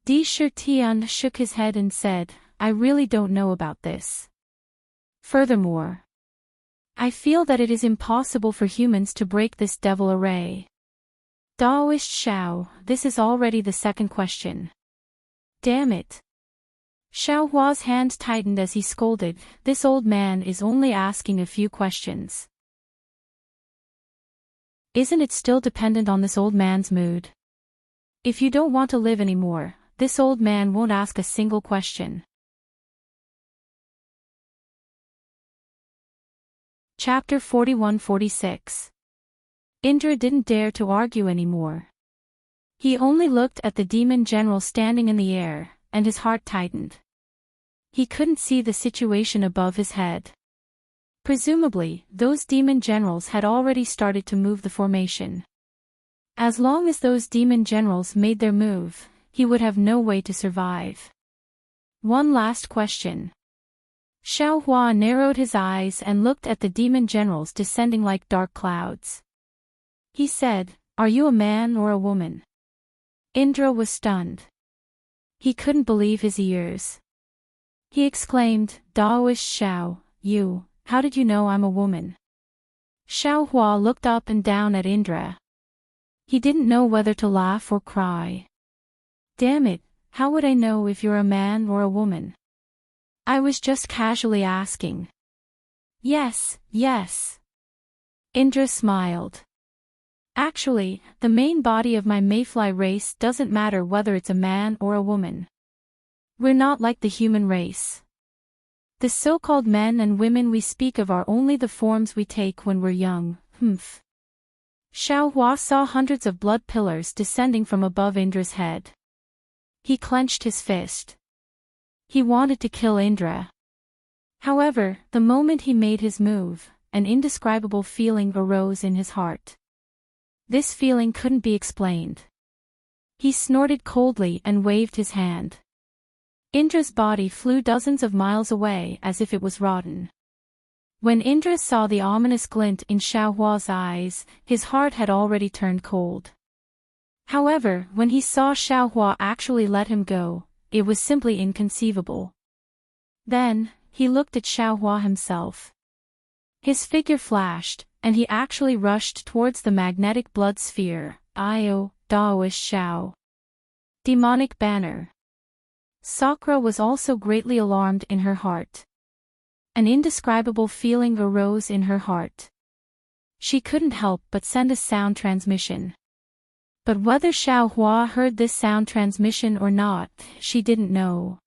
Di Shitian shook his head and said, "I really don't know about this. Furthermore, I feel that it is impossible for humans to break this devil array." Daoist Xiao, this is already the second question. Damn it. Xiaohua's hand tightened as he scolded, "This old man is only asking a few questions. Isn't it still dependent on this old man's mood? If you don't want to live anymore, this old man won't ask a single question." Chapter 41-46. Indra didn't dare to argue anymore. He only looked at the demon general standing in the air, and his heart tightened. He couldn't see the situation above his head. Presumably, those demon generals had already started to move the formation. As long as those demon generals made their move, he would have no way to survive. One last question. Xiaohua narrowed his eyes and looked at the demon generals descending like dark clouds. He said, "Are you a man or a woman?" Indra was stunned. He couldn't believe his ears. He exclaimed, "Daoist Xiao, how did you know I'm a woman?" Xiaohua looked up and down at Indra. He didn't know whether to laugh or cry. "Damn it, how would I know if you're a man or a woman? I was just casually asking." Yes. Indra smiled. "Actually, the main body of my Mayfly race doesn't matter whether it's a man or a woman. We're not like the human race. The so-called men and women we speak of are only the forms we take when we're young." Xiaohua saw hundreds of blood pillars descending from above Indra's head. He clenched his fist. He wanted to kill Indra. However, the moment he made his move, an indescribable feeling arose in his heart. This feeling couldn't be explained. He snorted coldly and waved his hand. Indra's body flew dozens of miles away as if it was rotten. When Indra saw the ominous glint in Xiaohua's eyes, his heart had already turned cold. However, when he saw Xiaohua actually let him go, it was simply inconceivable. Then, he looked at Xiaohua himself. His figure flashed, and he actually rushed towards the magnetic blood sphere. Daoist Xiao. Demonic banner. Sakura was also greatly alarmed in her heart. An indescribable feeling arose in her heart. She couldn't help but send a sound transmission. But whether Xiaohua heard this sound transmission or not, she didn't know.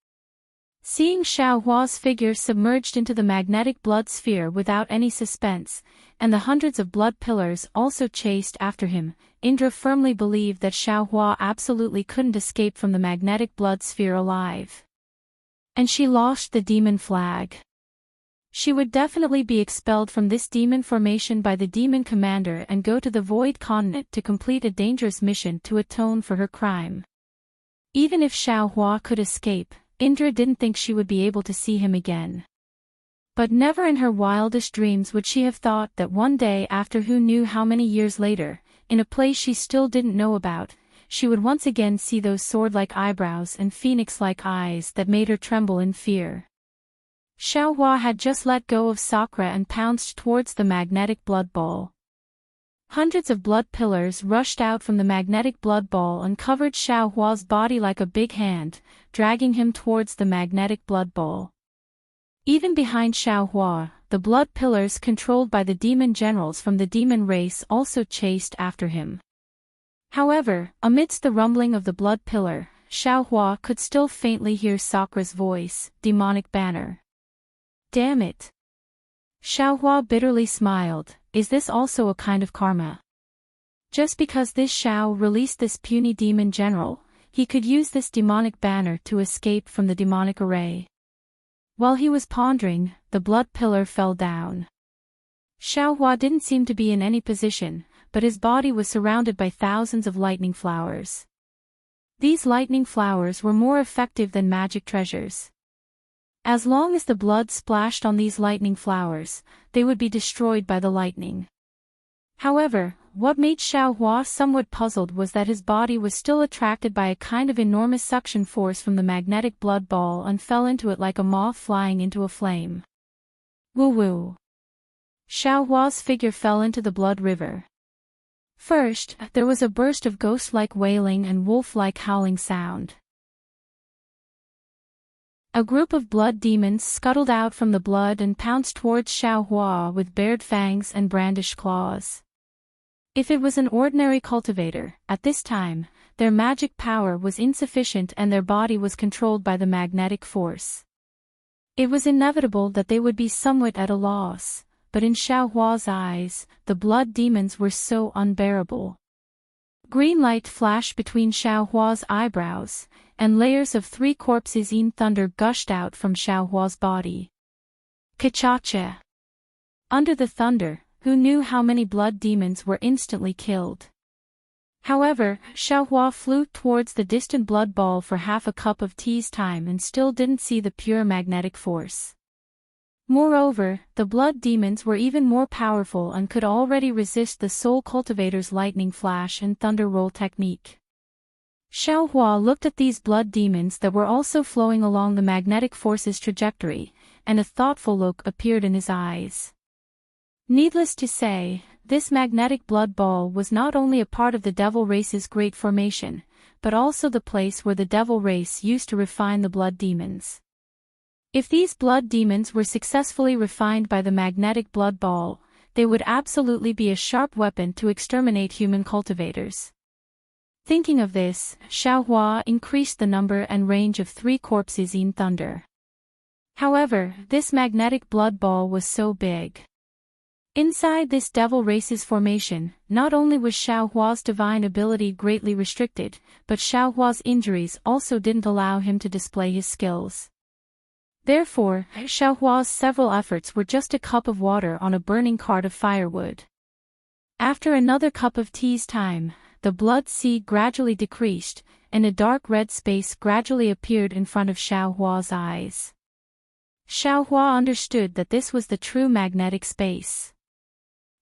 Seeing Xiaohua's figure submerged into the magnetic blood sphere without any suspense, and the hundreds of blood pillars also chased after him, Indra firmly believed that Xiaohua absolutely couldn't escape from the magnetic blood sphere alive. And she lost the demon flag. She would definitely be expelled from this demon formation by the demon commander and go to the Void Continent to complete a dangerous mission to atone for her crime. Even if Xiaohua could escape, Indra didn't think she would be able to see him again. But never in her wildest dreams would she have thought that one day, after who knew how many years later, in a place she still didn't know about, she would once again see those sword-like eyebrows and phoenix-like eyes that made her tremble in fear. Xiaohua had just let go of Sakura and pounced towards the magnetic blood ball. Hundreds of blood pillars rushed out from the magnetic blood ball and covered Xiaohua's body like a big hand, dragging him towards the magnetic blood ball. Even behind Xiaohua, the blood pillars controlled by the demon generals from the demon race also chased after him. However, amidst the rumbling of the blood pillar, Xiaohua could still faintly hear Sakura's voice, demonic banner. Damn it! Xiaohua bitterly smiled. Is this also a kind of karma? Just because this Xiao released this puny demon general, he could use this demonic banner to escape from the demonic array. While he was pondering, the blood pillar fell down. Xiaohua didn't seem to be in any position, but his body was surrounded by thousands of lightning flowers. These lightning flowers were more effective than magic treasures. As long as the blood splashed on these lightning flowers, they would be destroyed by the lightning. However, what made Xiaohua somewhat puzzled was that his body was still attracted by a kind of enormous suction force from the magnetic blood ball and fell into it like a moth flying into a flame. Woo-woo. Xiaohua's figure fell into the blood river. First, there was a burst of ghost-like wailing and wolf-like howling sound. A group of blood demons scuttled out from the blood and pounced towards Xiaohua with bared fangs and brandished claws. If it was an ordinary cultivator, at this time, their magic power was insufficient and their body was controlled by the magnetic force. It was inevitable that they would be somewhat at a loss, but in Xiaohua's eyes, the blood demons were so unbearable. Green light flashed between Xiaohua's eyebrows, and layers of 3 corpses in thunder gushed out from Xiaohua's body. Ka-cha-cha! Under the thunder, who knew how many blood demons were instantly killed? However, Xiaohua flew towards the distant blood ball for half a cup of tea's time and still didn't see the pure magnetic force. Moreover, the blood demons were even more powerful and could already resist the soul cultivator's lightning flash and thunder roll technique. Xiaohua looked at these blood demons that were also flowing along the magnetic force's trajectory, and a thoughtful look appeared in his eyes. Needless to say, this magnetic blood ball was not only a part of the devil race's great formation, but also the place where the devil race used to refine the blood demons. If these blood demons were successfully refined by the magnetic blood ball, they would absolutely be a sharp weapon to exterminate human cultivators. Thinking of this, Xiaohua increased the number and range of 3 corpses in thunder. However, this magnetic blood ball was so big. Inside this devil race's formation, not only was Xiaohua's divine ability greatly restricted, but Xiaohua's injuries also didn't allow him to display his skills. Therefore, Xiaohua's several efforts were just a cup of water on a burning cart of firewood. After another cup of tea's time, the blood sea gradually decreased, and a dark red space gradually appeared in front of Xiaohua's eyes. Xiaohua understood that this was the true magnetic space.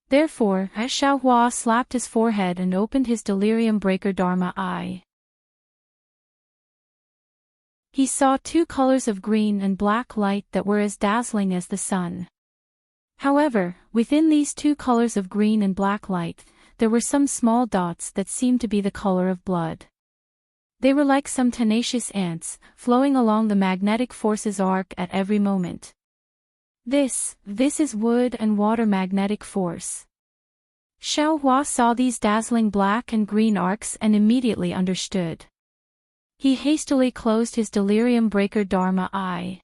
Therefore, Xiaohua slapped his forehead and opened his delirium breaker Dharma eye. He saw 2 colors of green and black light that were as dazzling as the sun. However, within these 2 colors of green and black light, there were some small dots that seemed to be the color of blood. They were like some tenacious ants, flowing along the magnetic force's arc at every moment. This is wood and water magnetic force. Xiaohua saw these dazzling black and green arcs and immediately understood. He hastily closed his delirium breaker Dharma eye.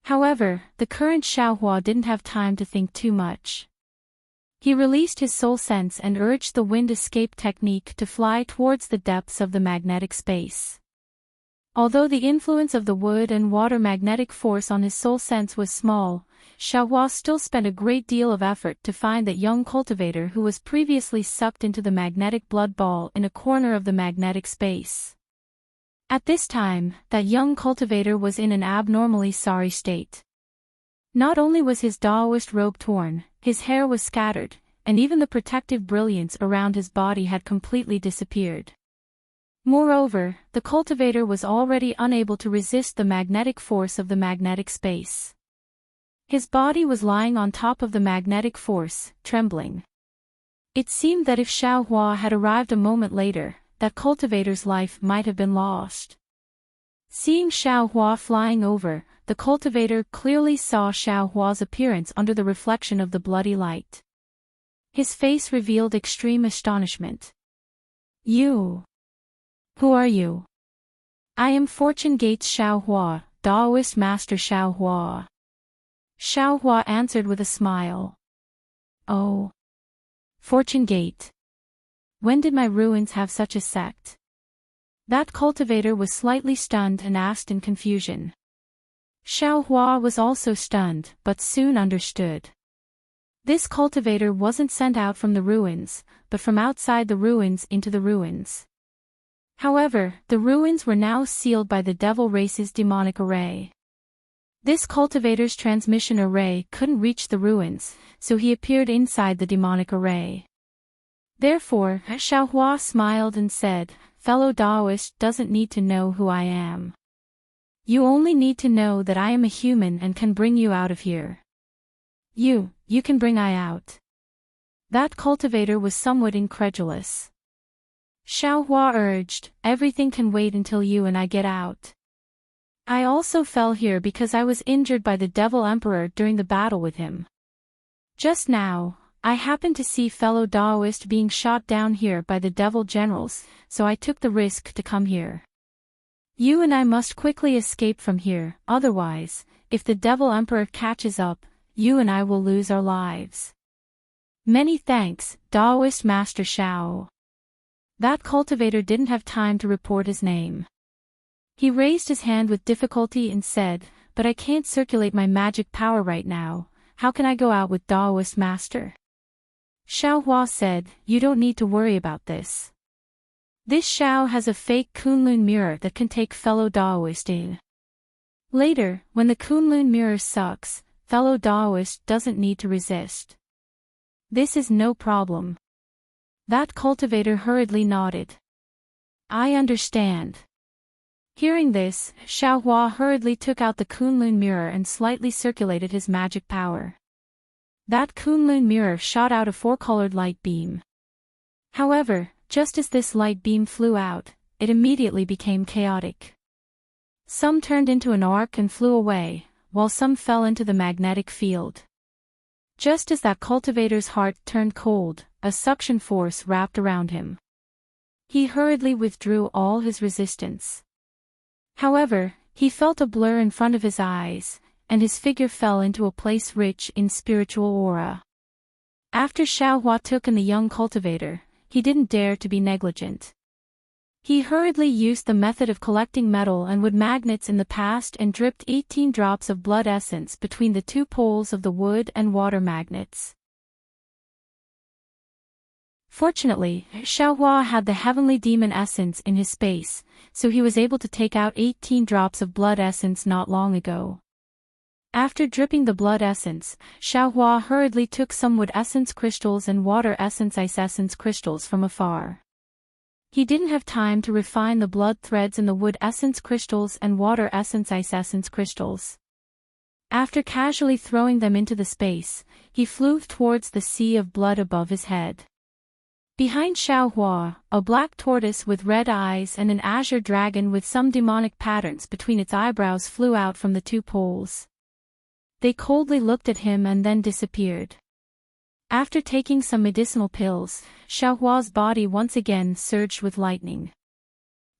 However, the current Xiaohua didn't have time to think too much. He released his soul sense and urged the wind escape technique to fly towards the depths of the magnetic space. Although the influence of the wood and water magnetic force on his soul sense was small, Xiaohua still spent a great deal of effort to find that young cultivator who was previously sucked into the magnetic blood ball in a corner of the magnetic space. At this time, that young cultivator was in an abnormally sorry state. Not only was his Daoist robe torn, his hair was scattered, and even the protective brilliance around his body had completely disappeared. Moreover, the cultivator was already unable to resist the magnetic force of the magnetic space. His body was lying on top of the magnetic force, trembling. It seemed that if Xiaohua had arrived a moment later, that cultivator's life might have been lost. Seeing Xiaohua flying over, the cultivator clearly saw Xiaohua's appearance under the reflection of the bloody light. His face revealed extreme astonishment. "You? Who are you?" "I am Fortune Gate's Xiaohua, Daoist Master Xiaohua." Xiaohua answered with a smile. "Oh. Fortune Gate. When did my ruins have such a sect?" That cultivator was slightly stunned and asked in confusion. Xiaohua was also stunned, but soon understood. This cultivator wasn't sent out from the ruins, but from outside the ruins into the ruins. However, the ruins were now sealed by the devil race's demonic array. This cultivator's transmission array couldn't reach the ruins, so he appeared inside the demonic array. Therefore, Xiaohua smiled and said, "Fellow Daoist doesn't need to know who I am. You only need to know that I am a human and can bring you out of here." You can bring I out." That cultivator was somewhat incredulous. Xiaohua urged, "Everything can wait until you and I get out. I also fell here because I was injured by the Devil Emperor during the battle with him. Just now, I happened to see fellow Daoist being shot down here by the Devil Generals, so I took the risk to come here. You and I must quickly escape from here, otherwise, if the Devil Emperor catches up, you and I will lose our lives." "Many thanks, Daoist Master Xiao." That cultivator didn't have time to report his name. He raised his hand with difficulty and said, "But I can't circulate my magic power right now. How can I go out with Daoist Master?" Xiaohua said, "You don't need to worry about this. This Xiao has a fake Kunlun mirror that can take fellow Daoist in. Later, when the Kunlun mirror sucks, fellow Daoist doesn't need to resist. This is no problem." That cultivator hurriedly nodded. "I understand." Hearing this, Xiaohua hurriedly took out the Kunlun mirror and slightly circulated his magic power. That Kunlun mirror shot out a four-colored light beam. However, just as this light beam flew out, it immediately became chaotic. Some turned into an arc and flew away, while some fell into the magnetic field. Just as that cultivator's heart turned cold, a suction force wrapped around him. He hurriedly withdrew all his resistance. However, he felt a blur in front of his eyes, and his figure fell into a place rich in spiritual aura. After Xiaohua took in the young cultivator, he didn't dare to be negligent. He hurriedly used the method of collecting metal and wood magnets in the past and dripped 18 drops of blood essence between the two poles of the wood and water magnets. Fortunately, Xiaohua had the heavenly demon essence in his space, so he was able to take out 18 drops of blood essence not long ago. After dripping the blood essence, Xiaohua hurriedly took some wood essence crystals and water essence ice essence crystals from afar. He didn't have time to refine the blood threads in the wood essence crystals and water essence ice essence crystals. After casually throwing them into the space, he flew towards the sea of blood above his head. Behind Xiaohua, a black tortoise with red eyes and an azure dragon with some demonic patterns between its eyebrows flew out from the two poles. They coldly looked at him and then disappeared. After taking some medicinal pills, Xiaohua's body once again surged with lightning.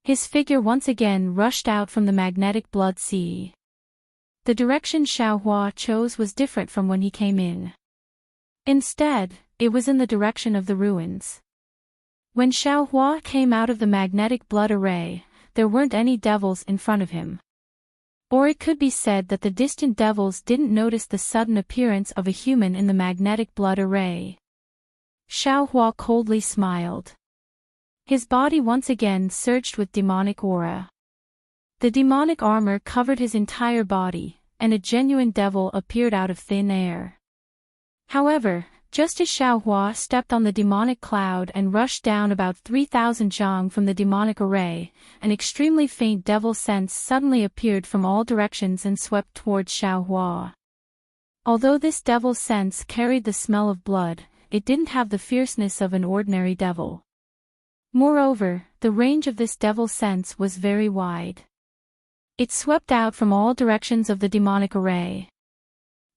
His figure once again rushed out from the magnetic blood sea. The direction Xiaohua chose was different from when he came in. Instead, it was in the direction of the ruins. When Xiaohua came out of the magnetic blood array, there weren't any devils in front of him. Or it could be said that the distant devils didn't notice the sudden appearance of a human in the magnetic blood array. Xiaohua coldly smiled. His body once again surged with demonic aura. The demonic armor covered his entire body, and a genuine devil appeared out of thin air. However, just as Xiaohua stepped on the demonic cloud and rushed down about 3,000 zhang from the demonic array, an extremely faint devil sense suddenly appeared from all directions and swept towards Xiaohua. Although this devil sense carried the smell of blood, it didn't have the fierceness of an ordinary devil. Moreover, the range of this devil sense was very wide. It swept out from all directions of the demonic array.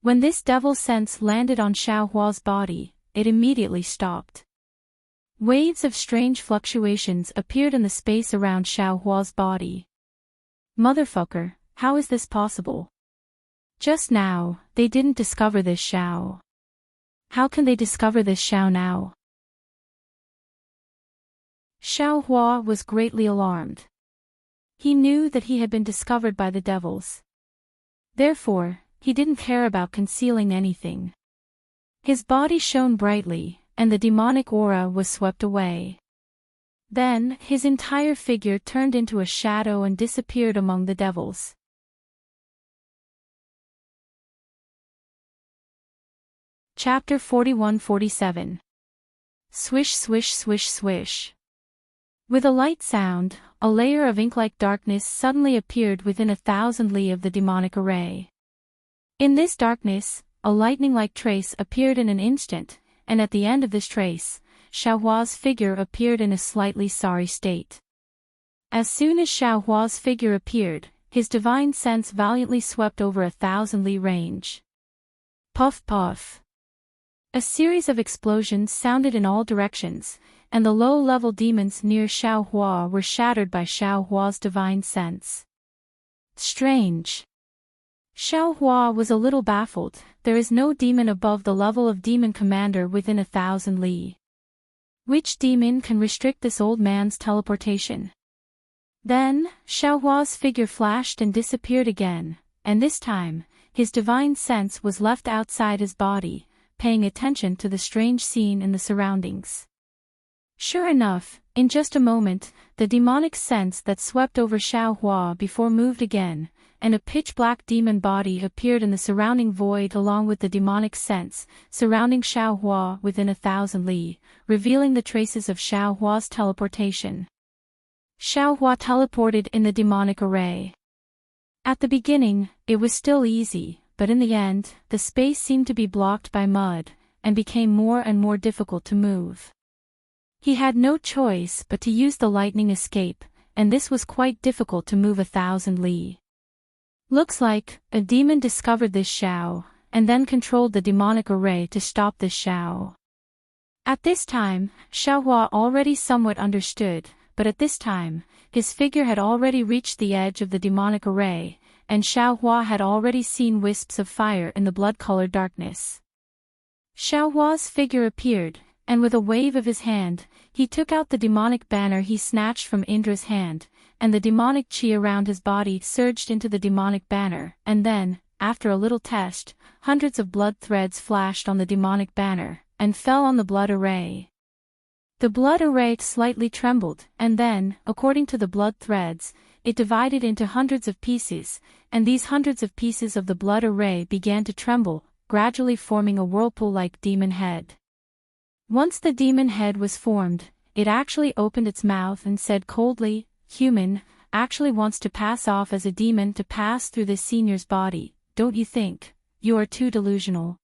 When this devil sense landed on Xiaohua's body, it immediately stopped. Waves of strange fluctuations appeared in the space around Xiaohua's body. Motherfucker, how is this possible? Just now, they didn't discover this Xiao. How can they discover this Xiao now? Xiaohua was greatly alarmed. He knew that he had been discovered by the devils. Therefore, he didn't care about concealing anything. His body shone brightly, and the demonic aura was swept away. Then, his entire figure turned into a shadow and disappeared among the devils. Chapter 41-47. Swish swish swish swish. With a light sound, a layer of ink-like darkness suddenly appeared within 1,000 li of the demonic array. In this darkness, a lightning-like trace appeared in an instant, and at the end of this trace, Xiaohua's figure appeared in a slightly sorry state. As soon as Xiaohua's figure appeared, his divine sense valiantly swept over 1,000 li range. Puff puff. A series of explosions sounded in all directions, and the low-level demons near Xiaohua were shattered by Xiaohua's divine sense. Strange. Xiaohua was a little baffled. There is no demon above the level of demon commander within 1,000 li. Which demon can restrict this old man's teleportation? Then, Xiaohua's figure flashed and disappeared again, and this time, his divine sense was left outside his body, paying attention to the strange scene in the surroundings. Sure enough, in just a moment, the demonic sense that swept over Xiaohua before moved again, and a pitch-black demon body appeared in the surrounding void along with the demonic sense, surrounding Xiaohua within 1,000 li, revealing the traces of Xiaohua's teleportation. Xiaohua teleported in the demonic array. At the beginning, it was still easy, but in the end, the space seemed to be blocked by mud, and became more and more difficult to move. He had no choice but to use the lightning escape, and this was quite difficult to move 1,000 li. Looks like a demon discovered this Xiao, and then controlled the demonic array to stop this Xiao. At this time, Xiaohua already somewhat understood, but at this time, his figure had already reached the edge of the demonic array, and Xiaohua had already seen wisps of fire in the blood-colored darkness. Xiaohua's figure appeared, and with a wave of his hand, he took out the demonic banner he snatched from Indra's hand, and the demonic chi around his body surged into the demonic banner, and then, after a little test, hundreds of blood threads flashed on the demonic banner, and fell on the blood array. The blood array slightly trembled, and then, according to the blood threads, it divided into hundreds of pieces, and these hundreds of pieces of the blood array began to tremble, gradually forming a whirlpool-like demon head. Once the demon head was formed, it actually opened its mouth and said coldly, "Human, actually wants to pass off as a demon to pass through this senior's body, don't you think? You are too delusional."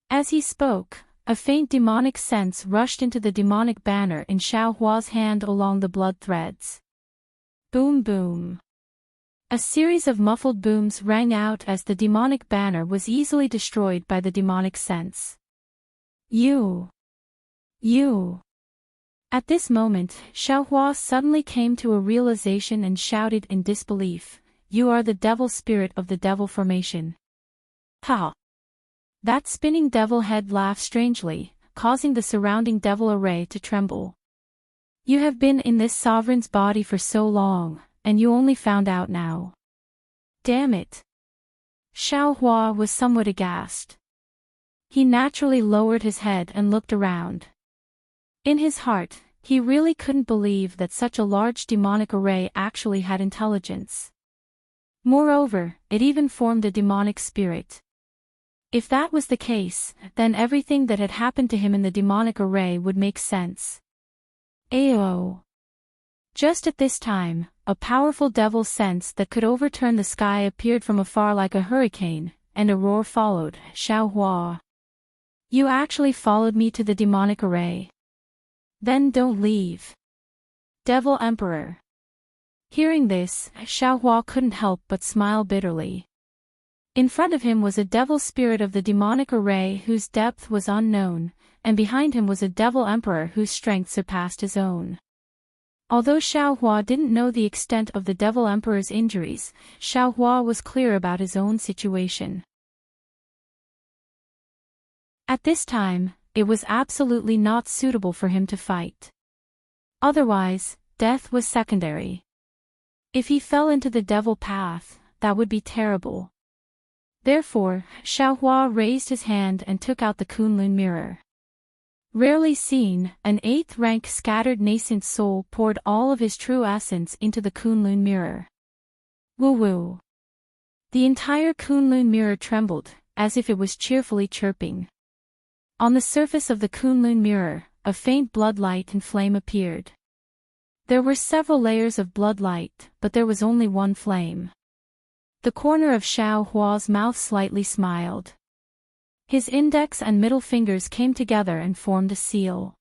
As he spoke, a faint demonic sense rushed into the demonic banner in Xiaohua's hand along the blood threads. Boom boom. A series of muffled booms rang out as the demonic banner was easily destroyed by the demonic sense. You. You. At this moment, Xiaohua suddenly came to a realization and shouted in disbelief, "You are the devil spirit of the devil formation." Ha! That spinning devil head laughed strangely, causing the surrounding devil array to tremble. You have been in this sovereign's body for so long, and you only found out now. Damn it! Xiaohua was somewhat aghast. He naturally lowered his head and looked around. In his heart, he really couldn't believe that such a large demonic array actually had intelligence. Moreover, it even formed a demonic spirit. If that was the case, then everything that had happened to him in the demonic array would make sense. Ayo. Just at this time, a powerful devil sense that could overturn the sky appeared from afar like a hurricane, and a roar followed. Xiaohua. You actually followed me to the demonic array. Then don't leave. Devil Emperor. Hearing this, Xiaohua couldn't help but smile bitterly. In front of him was a devil spirit of the demonic array whose depth was unknown, and behind him was a devil emperor whose strength surpassed his own. Although Xiaohua didn't know the extent of the devil emperor's injuries, Xiaohua was clear about his own situation. At this time, it was absolutely not suitable for him to fight. Otherwise, death was secondary. If he fell into the devil path, that would be terrible. Therefore, Xiaohua raised his hand and took out the Kunlun mirror. Rarely seen, an 8th-rank scattered nascent soul poured all of his true essence into the Kunlun mirror. Woo-woo. The entire Kunlun mirror trembled, as if it was cheerfully chirping. On the surface of the Kunlun mirror, a faint blood light and flame appeared. There were several layers of blood light, but there was only one flame. The corner of Xiaohua's mouth slightly smiled. His index and middle fingers came together and formed a seal.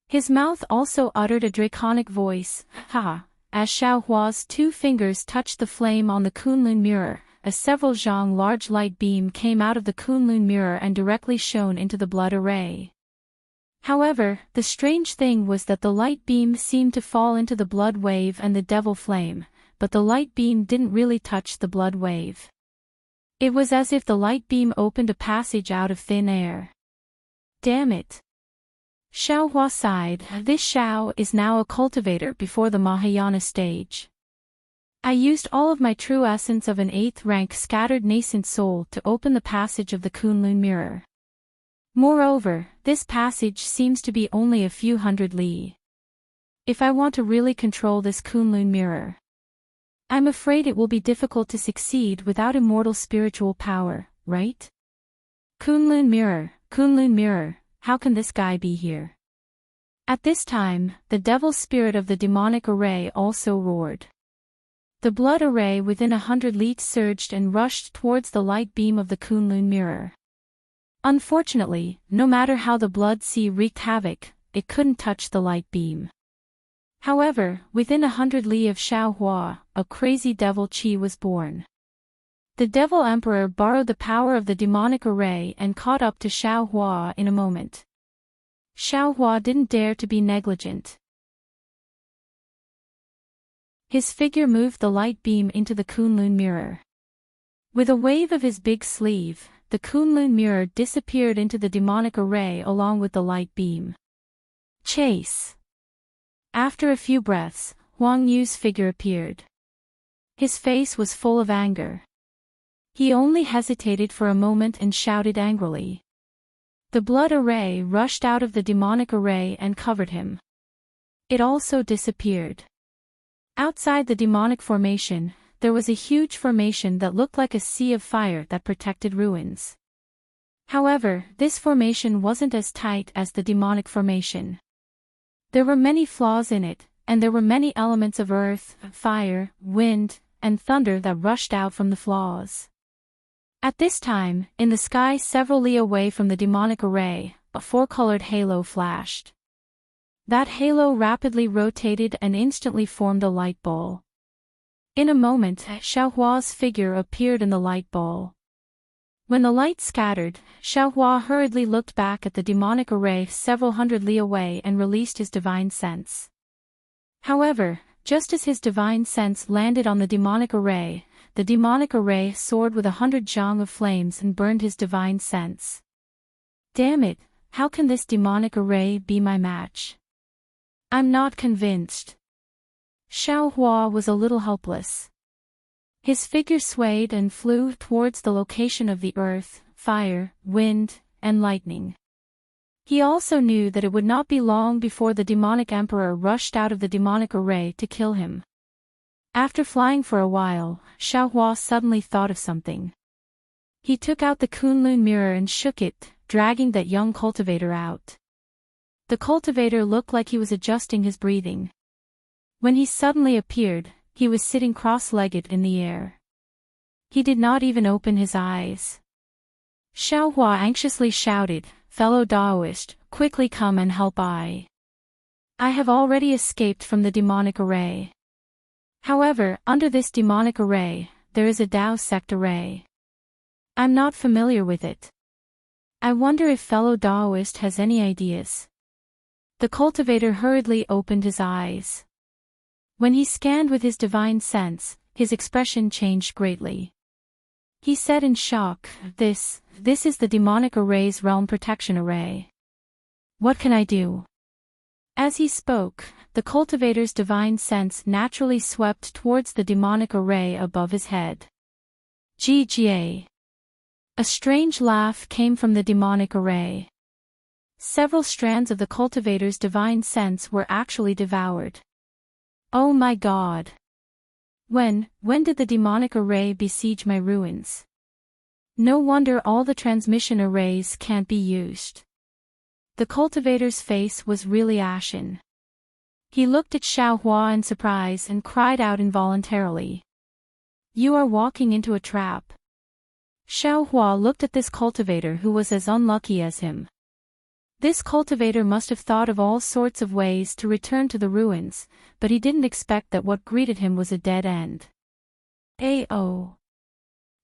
His mouth also uttered a draconic voice, "Ha!" As Xiaohua's 2 fingers touched the flame on the Kunlun mirror, a several zhang large light beam came out of the Kunlun mirror and directly shone into the blood array. However, the strange thing was that the light beam seemed to fall into the blood wave and the devil flame, but the light beam didn't really touch the blood wave. It was as if the light beam opened a passage out of thin air. Damn it. Xiaohua sighed. This Xiao is now a cultivator before the Mahayana stage. I used all of my true essence of an 8th-rank scattered nascent soul to open the passage of the Kunlun mirror. Moreover, this passage seems to be only a few hundred li. If I want to really control this Kunlun mirror, I'm afraid it will be difficult to succeed without immortal spiritual power, right? Kunlun mirror, how can this guy be here? At this time, the devil spirit of the demonic array also roared. The blood array within 100 li surged and rushed towards the light beam of the Kunlun mirror. Unfortunately, no matter how the blood sea wreaked havoc, it couldn't touch the light beam. However, within 100 li of Xiaohua, a crazy devil chi was born. The devil emperor borrowed the power of the demonic array and caught up to Xiaohua in a moment. Xiaohua didn't dare to be negligent. His figure moved the light beam into the Kunlun mirror. With a wave of his big sleeve, the Kunlun mirror disappeared into the demonic array along with the light beam. Chase! After a few breaths, Huang Yu's figure appeared. His face was full of anger. He only hesitated for a moment and shouted angrily. The blood array rushed out of the demonic array and covered him. It also disappeared. Outside the demonic formation, there was a huge formation that looked like a sea of fire that protected ruins. However, this formation wasn't as tight as the demonic formation. There were many flaws in it, and there were many elements of earth, fire, wind, and thunder that rushed out from the flaws. At this time, in the sky several li away from the demonic array, a 4-colored halo flashed. That halo rapidly rotated and instantly formed a light ball. In a moment, Xiaohua's figure appeared in the light ball. When the light scattered, Xiaohua hurriedly looked back at the demonic array several hundred li away and released his divine sense. However, just as his divine sense landed on the demonic array soared with 100 zhang of flames and burned his divine sense. Damn it, how can this demonic array be my match? I'm not convinced. Xiaohua was a little helpless. His figure swayed and flew towards the location of the earth, fire, wind, and lightning. He also knew that it would not be long before the demonic emperor rushed out of the demonic array to kill him. After flying for a while, Xiaohua suddenly thought of something. He took out the Kunlun mirror and shook it, dragging that young cultivator out. The cultivator looked like he was adjusting his breathing. When he suddenly appeared, he was sitting cross-legged in the air. He did not even open his eyes. Xiaohua anxiously shouted, "Fellow Daoist, quickly come and help I have already escaped from the demonic array. However, under this demonic array, there is a Dao sect array. I'm not familiar with it. I wonder if fellow Daoist has any ideas." The cultivator hurriedly opened his eyes. When he scanned with his divine sense, his expression changed greatly. He said in shock, This is the demonic array's realm protection array. What can I do?" As he spoke, the cultivator's divine sense naturally swept towards the demonic array above his head. GGA. A strange laugh came from the demonic array. Several strands of the cultivator's divine sense were actually devoured. Oh my God! When did the demonic array besiege my ruins? No wonder all the transmission arrays can't be used. The cultivator's face was really ashen. He looked at Xiaohua in surprise and cried out involuntarily. "You are walking into a trap." Xiaohua looked at this cultivator who was as unlucky as him. This cultivator must have thought of all sorts of ways to return to the ruins, but he didn't expect that what greeted him was a dead end. Ao.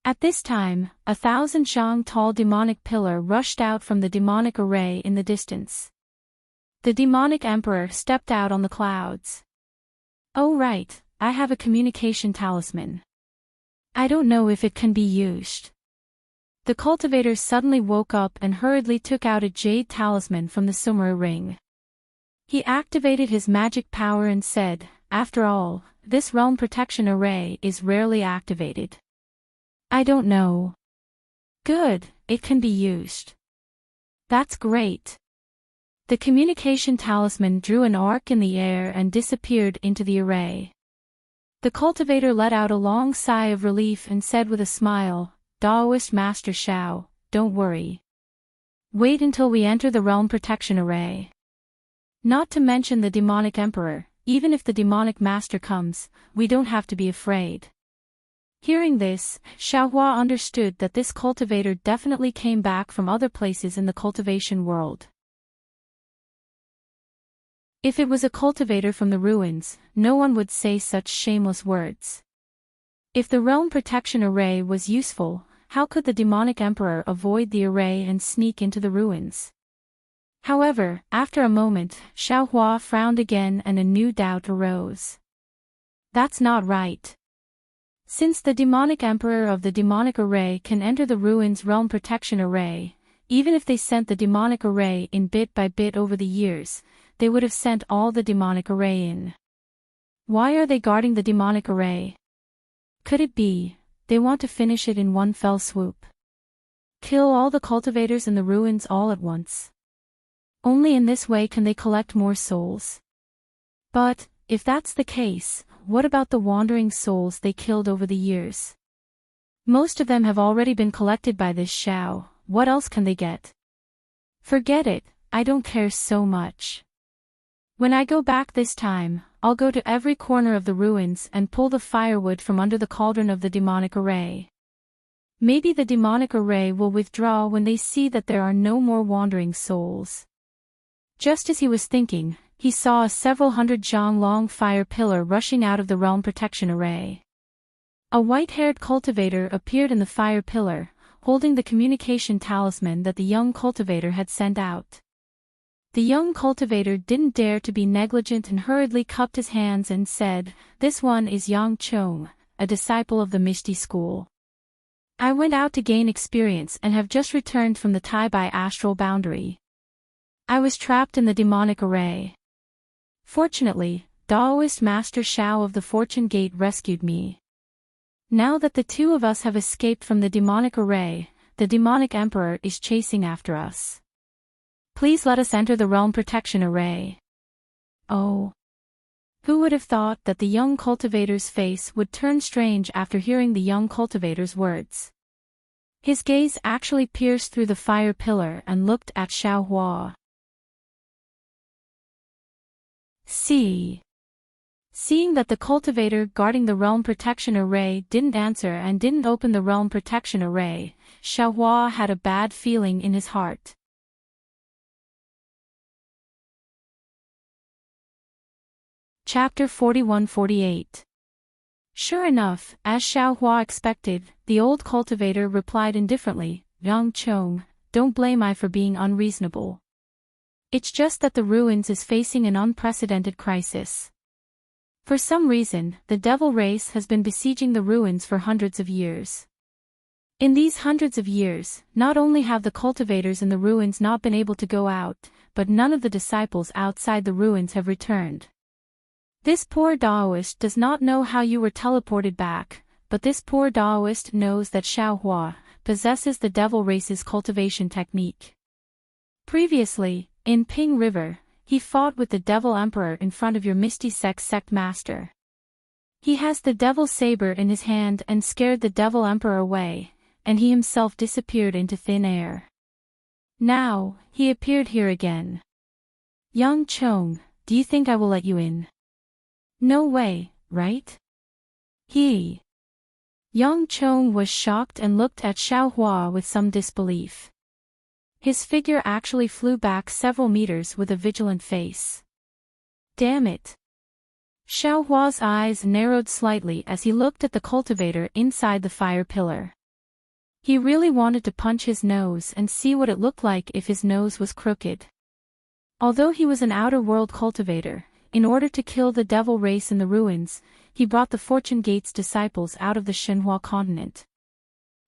At this time, 1,000 zhang tall demonic pillar rushed out from the demonic array in the distance. The demonic emperor stepped out on the clouds. "Oh right, I have a communication talisman. I don't know if it can be used." The cultivator suddenly woke up and hurriedly took out a jade talisman from the Sumera ring. He activated his magic power and said, "After all, this realm protection array is rarely activated. I don't know." "Good, it can be used." "That's great." The communication talisman drew an arc in the air and disappeared into the array. The cultivator let out a long sigh of relief and said with a smile, "Daoist Master Xiao, don't worry. Wait until we enter the realm protection array. Not to mention the demonic emperor, even if the demonic master comes, we don't have to be afraid." Hearing this, Xiaohua understood that this cultivator definitely came back from other places in the cultivation world. If it was a cultivator from the ruins, no one would say such shameless words. If the realm protection array was useful, how could the demonic emperor avoid the array and sneak into the ruins? However, after a moment, Xiaohua frowned again and a new doubt arose. That's not right. Since the demonic emperor of the demonic array can enter the ruins realm protection array, even if they sent the demonic array in bit by bit over the years, they would have sent all the demonic array in. Why are they guarding the demonic array? Could it be they want to finish it in one fell swoop? Kill all the cultivators in the ruins all at once. Only in this way can they collect more souls. But, if that's the case, what about the wandering souls they killed over the years? Most of them have already been collected by this Xiao, what else can they get? Forget it, I don't care so much. When I go back this time, I'll go to every corner of the ruins and pull the firewood from under the cauldron of the demonic array. Maybe the demonic array will withdraw when they see that there are no more wandering souls. Just as he was thinking, he saw a several hundred zhang long fire pillar rushing out of the realm protection array. A white-haired cultivator appeared in the fire pillar, holding the communication talisman that the young cultivator had sent out. The young cultivator didn't dare to be negligent and hurriedly cupped his hands and said, "This one is Yang Chong, a disciple of the Misty School. I went out to gain experience and have just returned from the Tai Bai astral boundary. I was trapped in the demonic array. Fortunately, Daoist Master Shao of the Fortune Gate rescued me. Now that the two of us have escaped from the demonic array, the demonic emperor is chasing after us. Please let us enter the realm protection array." Oh. Who would have thought that the young cultivator's face would turn strange after hearing the young cultivator's words? His gaze actually pierced through the fire pillar and looked at Xiao Hua. Seeing that the cultivator guarding the realm protection array didn't answer and didn't open the realm protection array, Xiao Hua had a bad feeling in his heart. Chapter 41-48. Sure enough, as Xiao Hua expected, the old cultivator replied indifferently, "Yang Chong, don't blame I for being unreasonable. It's just that the ruins is facing an unprecedented crisis. For some reason, the devil race has been besieging the ruins for hundreds of years. In these hundreds of years, not only have the cultivators in the ruins not been able to go out, but none of the disciples outside the ruins have returned. This poor Daoist does not know how you were teleported back, but this poor Daoist knows that Xiao Hua possesses the devil race's cultivation technique. Previously, in Ping River, he fought with the devil emperor in front of your Misty sect master. He has the devil saber in his hand and scared the devil emperor away, and he himself disappeared into thin air. Now, he appeared here again. Yang Chong, do you think I will let you in? No way, right? Yang Chong was shocked and looked at Xiao Hua with some disbelief. His figure actually flew back several meters with a vigilant face. Damn it. Xiao Hua's eyes narrowed slightly as he looked at the cultivator inside the fire pillar. He really wanted to punch his nose and see what it looked like if his nose was crooked. Although he was an outer world cultivator, in order to kill the devil race in the ruins, he brought the Fortune Gate's disciples out of the Shenhua continent.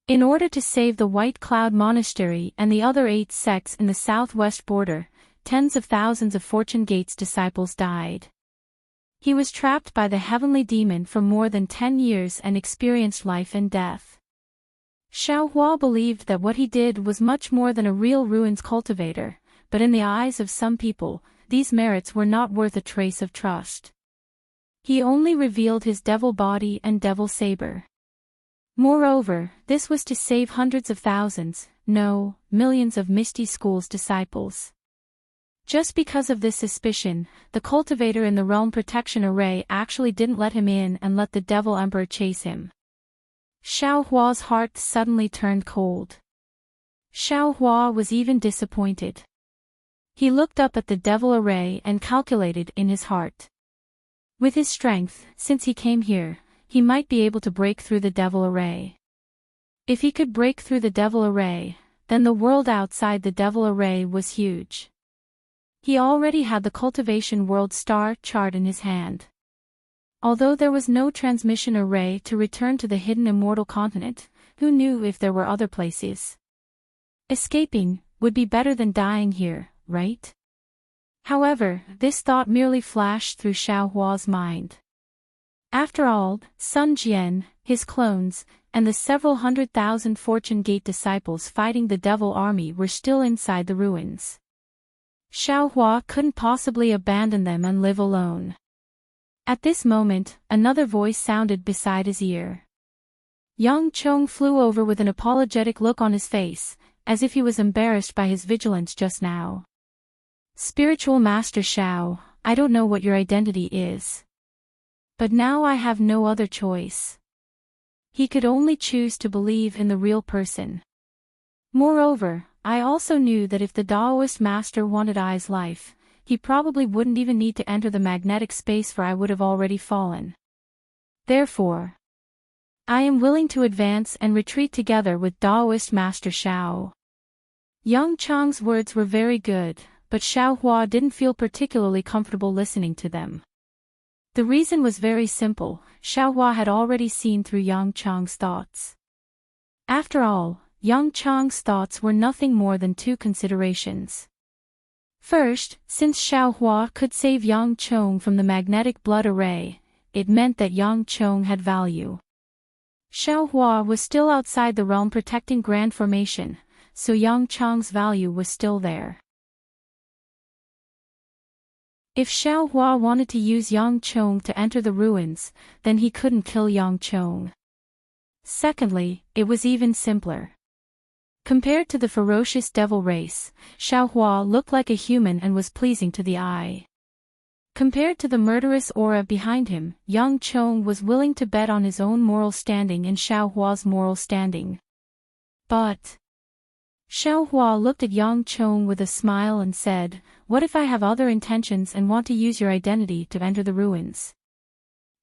In order to save the White Cloud Monastery and the other 8 sects in the southwest border, tens of thousands of Fortune Gate's disciples died. He was trapped by the heavenly demon for more than 10 years and experienced life and death. Xiao Hua believed that what he did was much more than a real ruins cultivator, but in the eyes of some people, these merits were not worth a trace of trust. He only revealed his devil body and devil saber. Moreover, this was to save hundreds of thousands, no, millions of Misty School's disciples. Just because of this suspicion, the cultivator in the realm protection array actually didn't let him in and let the devil emperor chase him. Xiao Hua's heart suddenly turned cold. Xiao Hua was even disappointed. He looked up at the devil array and calculated in his heart. With his strength, since he came here, he might be able to break through the devil array. If he could break through the devil array, then the world outside the devil array was huge. He already had the cultivation world star chart in his hand. Although there was no transmission array to return to the hidden immortal continent, who knew if there were other places? Escaping would be better than dying here, right? However, this thought merely flashed through Xiao Hua's mind. After all, Sun Jian, his clones, and the several 100,000 Fortune Gate disciples fighting the devil army were still inside the ruins. Xiao Hua couldn't possibly abandon them and live alone. At this moment, another voice sounded beside his ear. Yang Chong flew over with an apologetic look on his face, as if he was embarrassed by his vigilance just now. Spiritual Master Xiao, I don't know what your identity is. But now I have no other choice. He could only choose to believe in the real person. Moreover, I also knew that if the Daoist master wanted I's life, he probably wouldn't even need to enter the magnetic space, for I would have already fallen. Therefore, I am willing to advance and retreat together with Daoist Master Xiao. Yang Chang's words were very good, but Xiao Hua didn't feel particularly comfortable listening to them. The reason was very simple: Xiao Hua had already seen through Yang Chang's thoughts. After all, Yang Chang's thoughts were nothing more than two considerations. First, since Xiao Hua could save Yang Chong from the magnetic blood array, it meant that Yang Chong had value. Xiao Hua was still outside the realm protecting Grand Formation, so Yang Chong's value was still there. If Xiao Hua wanted to use Yang Chong to enter the ruins, then he couldn't kill Yang Chong. Secondly, it was even simpler. Compared to the ferocious devil race, Xiao Hua looked like a human and was pleasing to the eye. Compared to the murderous aura behind him, Yang Chong was willing to bet on his own moral standing and Xiao Hua's moral standing. But Xiao Hua looked at Yang Chong with a smile and said, "What if I have other intentions and want to use your identity to enter the ruins?"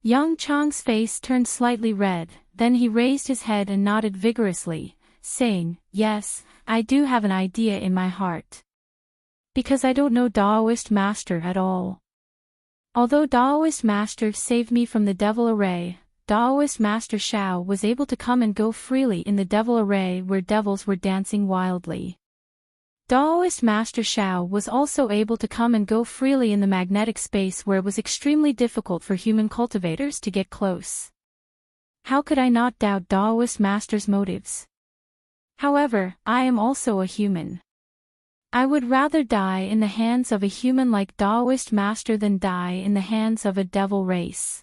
Yang Chong's face turned slightly red, then he raised his head and nodded vigorously, saying, "Yes, I do have an idea in my heart. Because I don't know Daoist Master at all. Although Daoist Master saved me from the devil array, Daoist Master Xiao was able to come and go freely in the devil array where devils were dancing wildly. Daoist Master Xiao was also able to come and go freely in the magnetic space where it was extremely difficult for human cultivators to get close. How could I not doubt Daoist Master's motives? However, I am also a human. I would rather die in the hands of a human like Daoist Master than die in the hands of a devil race."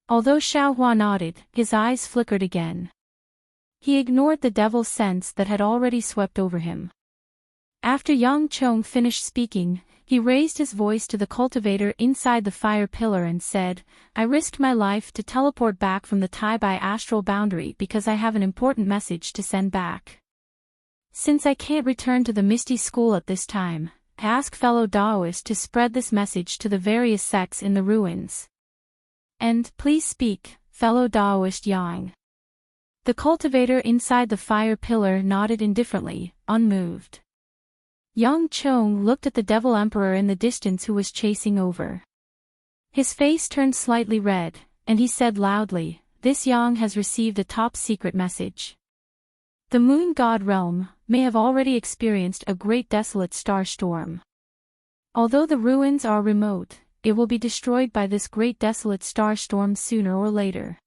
Although Xiao Hua nodded, his eyes flickered again. He ignored the devil sense that had already swept over him. After Yang Chong finished speaking, he raised his voice to the cultivator inside the fire pillar and said, "I risked my life to teleport back from the Tai Bai astral boundary because I have an important message to send back. Since I can't return to the Misty School at this time, I ask fellow Daoists to spread this message to the various sects in the ruins. And please speak, fellow Daoist Yang." The cultivator inside the fire pillar nodded indifferently, unmoved. Yang Chong looked at the Devil Emperor in the distance who was chasing over. His face turned slightly red, and he said loudly, "This Yang has received a top-secret message. The Moon God realm may have already experienced a great desolate star storm. Although the ruins are remote, it will be destroyed by this great desolate star storm sooner or later.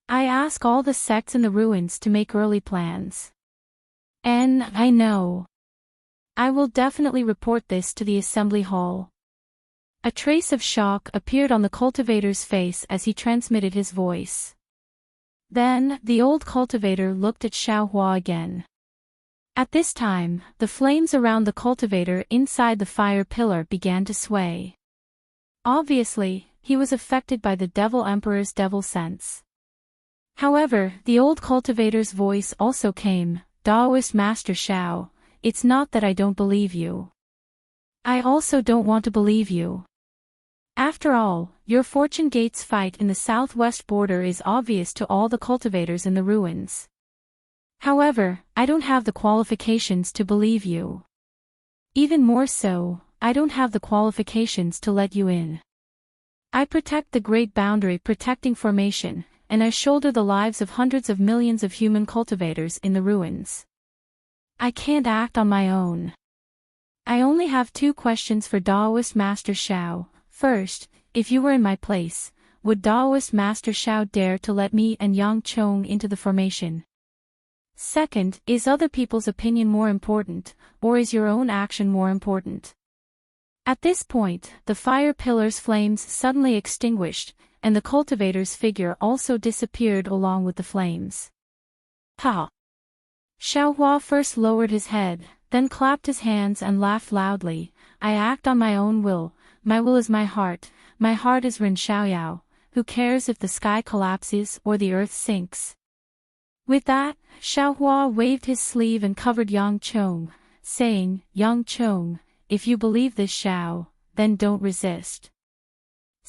I ask all the sects in the ruins to make early plans. And I know. I will definitely report this to the assembly hall." A trace of shock appeared on the cultivator's face as he transmitted his voice. Then, the old cultivator looked at Xiao Hua again. At this time, the flames around the cultivator inside the fire pillar began to sway. Obviously, he was affected by the Devil Emperor's devil sense. However, the old cultivator's voice also came, "Daoist Master Xiao, it's not that I don't believe you. I also don't want to believe you. After all, your Fortune Gates fight in the southwest border is obvious to all the cultivators in the ruins. However, I don't have the qualifications to believe you. Even more so, I don't have the qualifications to let you in. I protect the Great Boundary Protecting Formation, and I shoulder the lives of hundreds of millions of human cultivators in the ruins. I can't act on my own. I only have two questions for Daoist Master Xiao. First, if you were in my place, would Daoist Master Xiao dare to let me and Yang Chong into the formation? Second, is other people's opinion more important, or is your own action more important?" At this point, the fire pillar's flames suddenly extinguished, and the cultivator's figure also disappeared along with the flames. Ha! Xiao Hua first lowered his head, then clapped his hands and laughed loudly. "I act on my own will. My will is my heart is Ren Xiaoyao, who cares if the sky collapses or the earth sinks." With that, Xiao Hua waved his sleeve and covered Yang Chong, saying, "Yang Chong, if you believe this Xiao, then don't resist.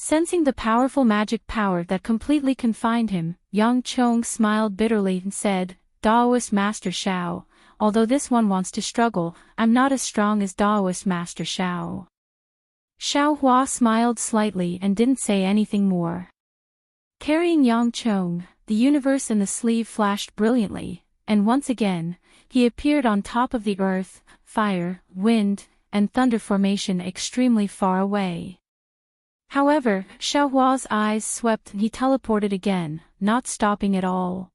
Sensing the powerful magic power that completely confined him, Yang Chong smiled bitterly and said, Daoist Master Shao, although this one wants to struggle, I'm not as strong as Daoist Master Shao. Xiao Hua smiled slightly and didn't say anything more. Carrying Yang Chong, the universe in the sleeve flashed brilliantly, and once again, he appeared on top of the earth, fire, wind, and thunder formation extremely far away. However, Xiao Hua's eyes swept and he teleported again, not stopping at all.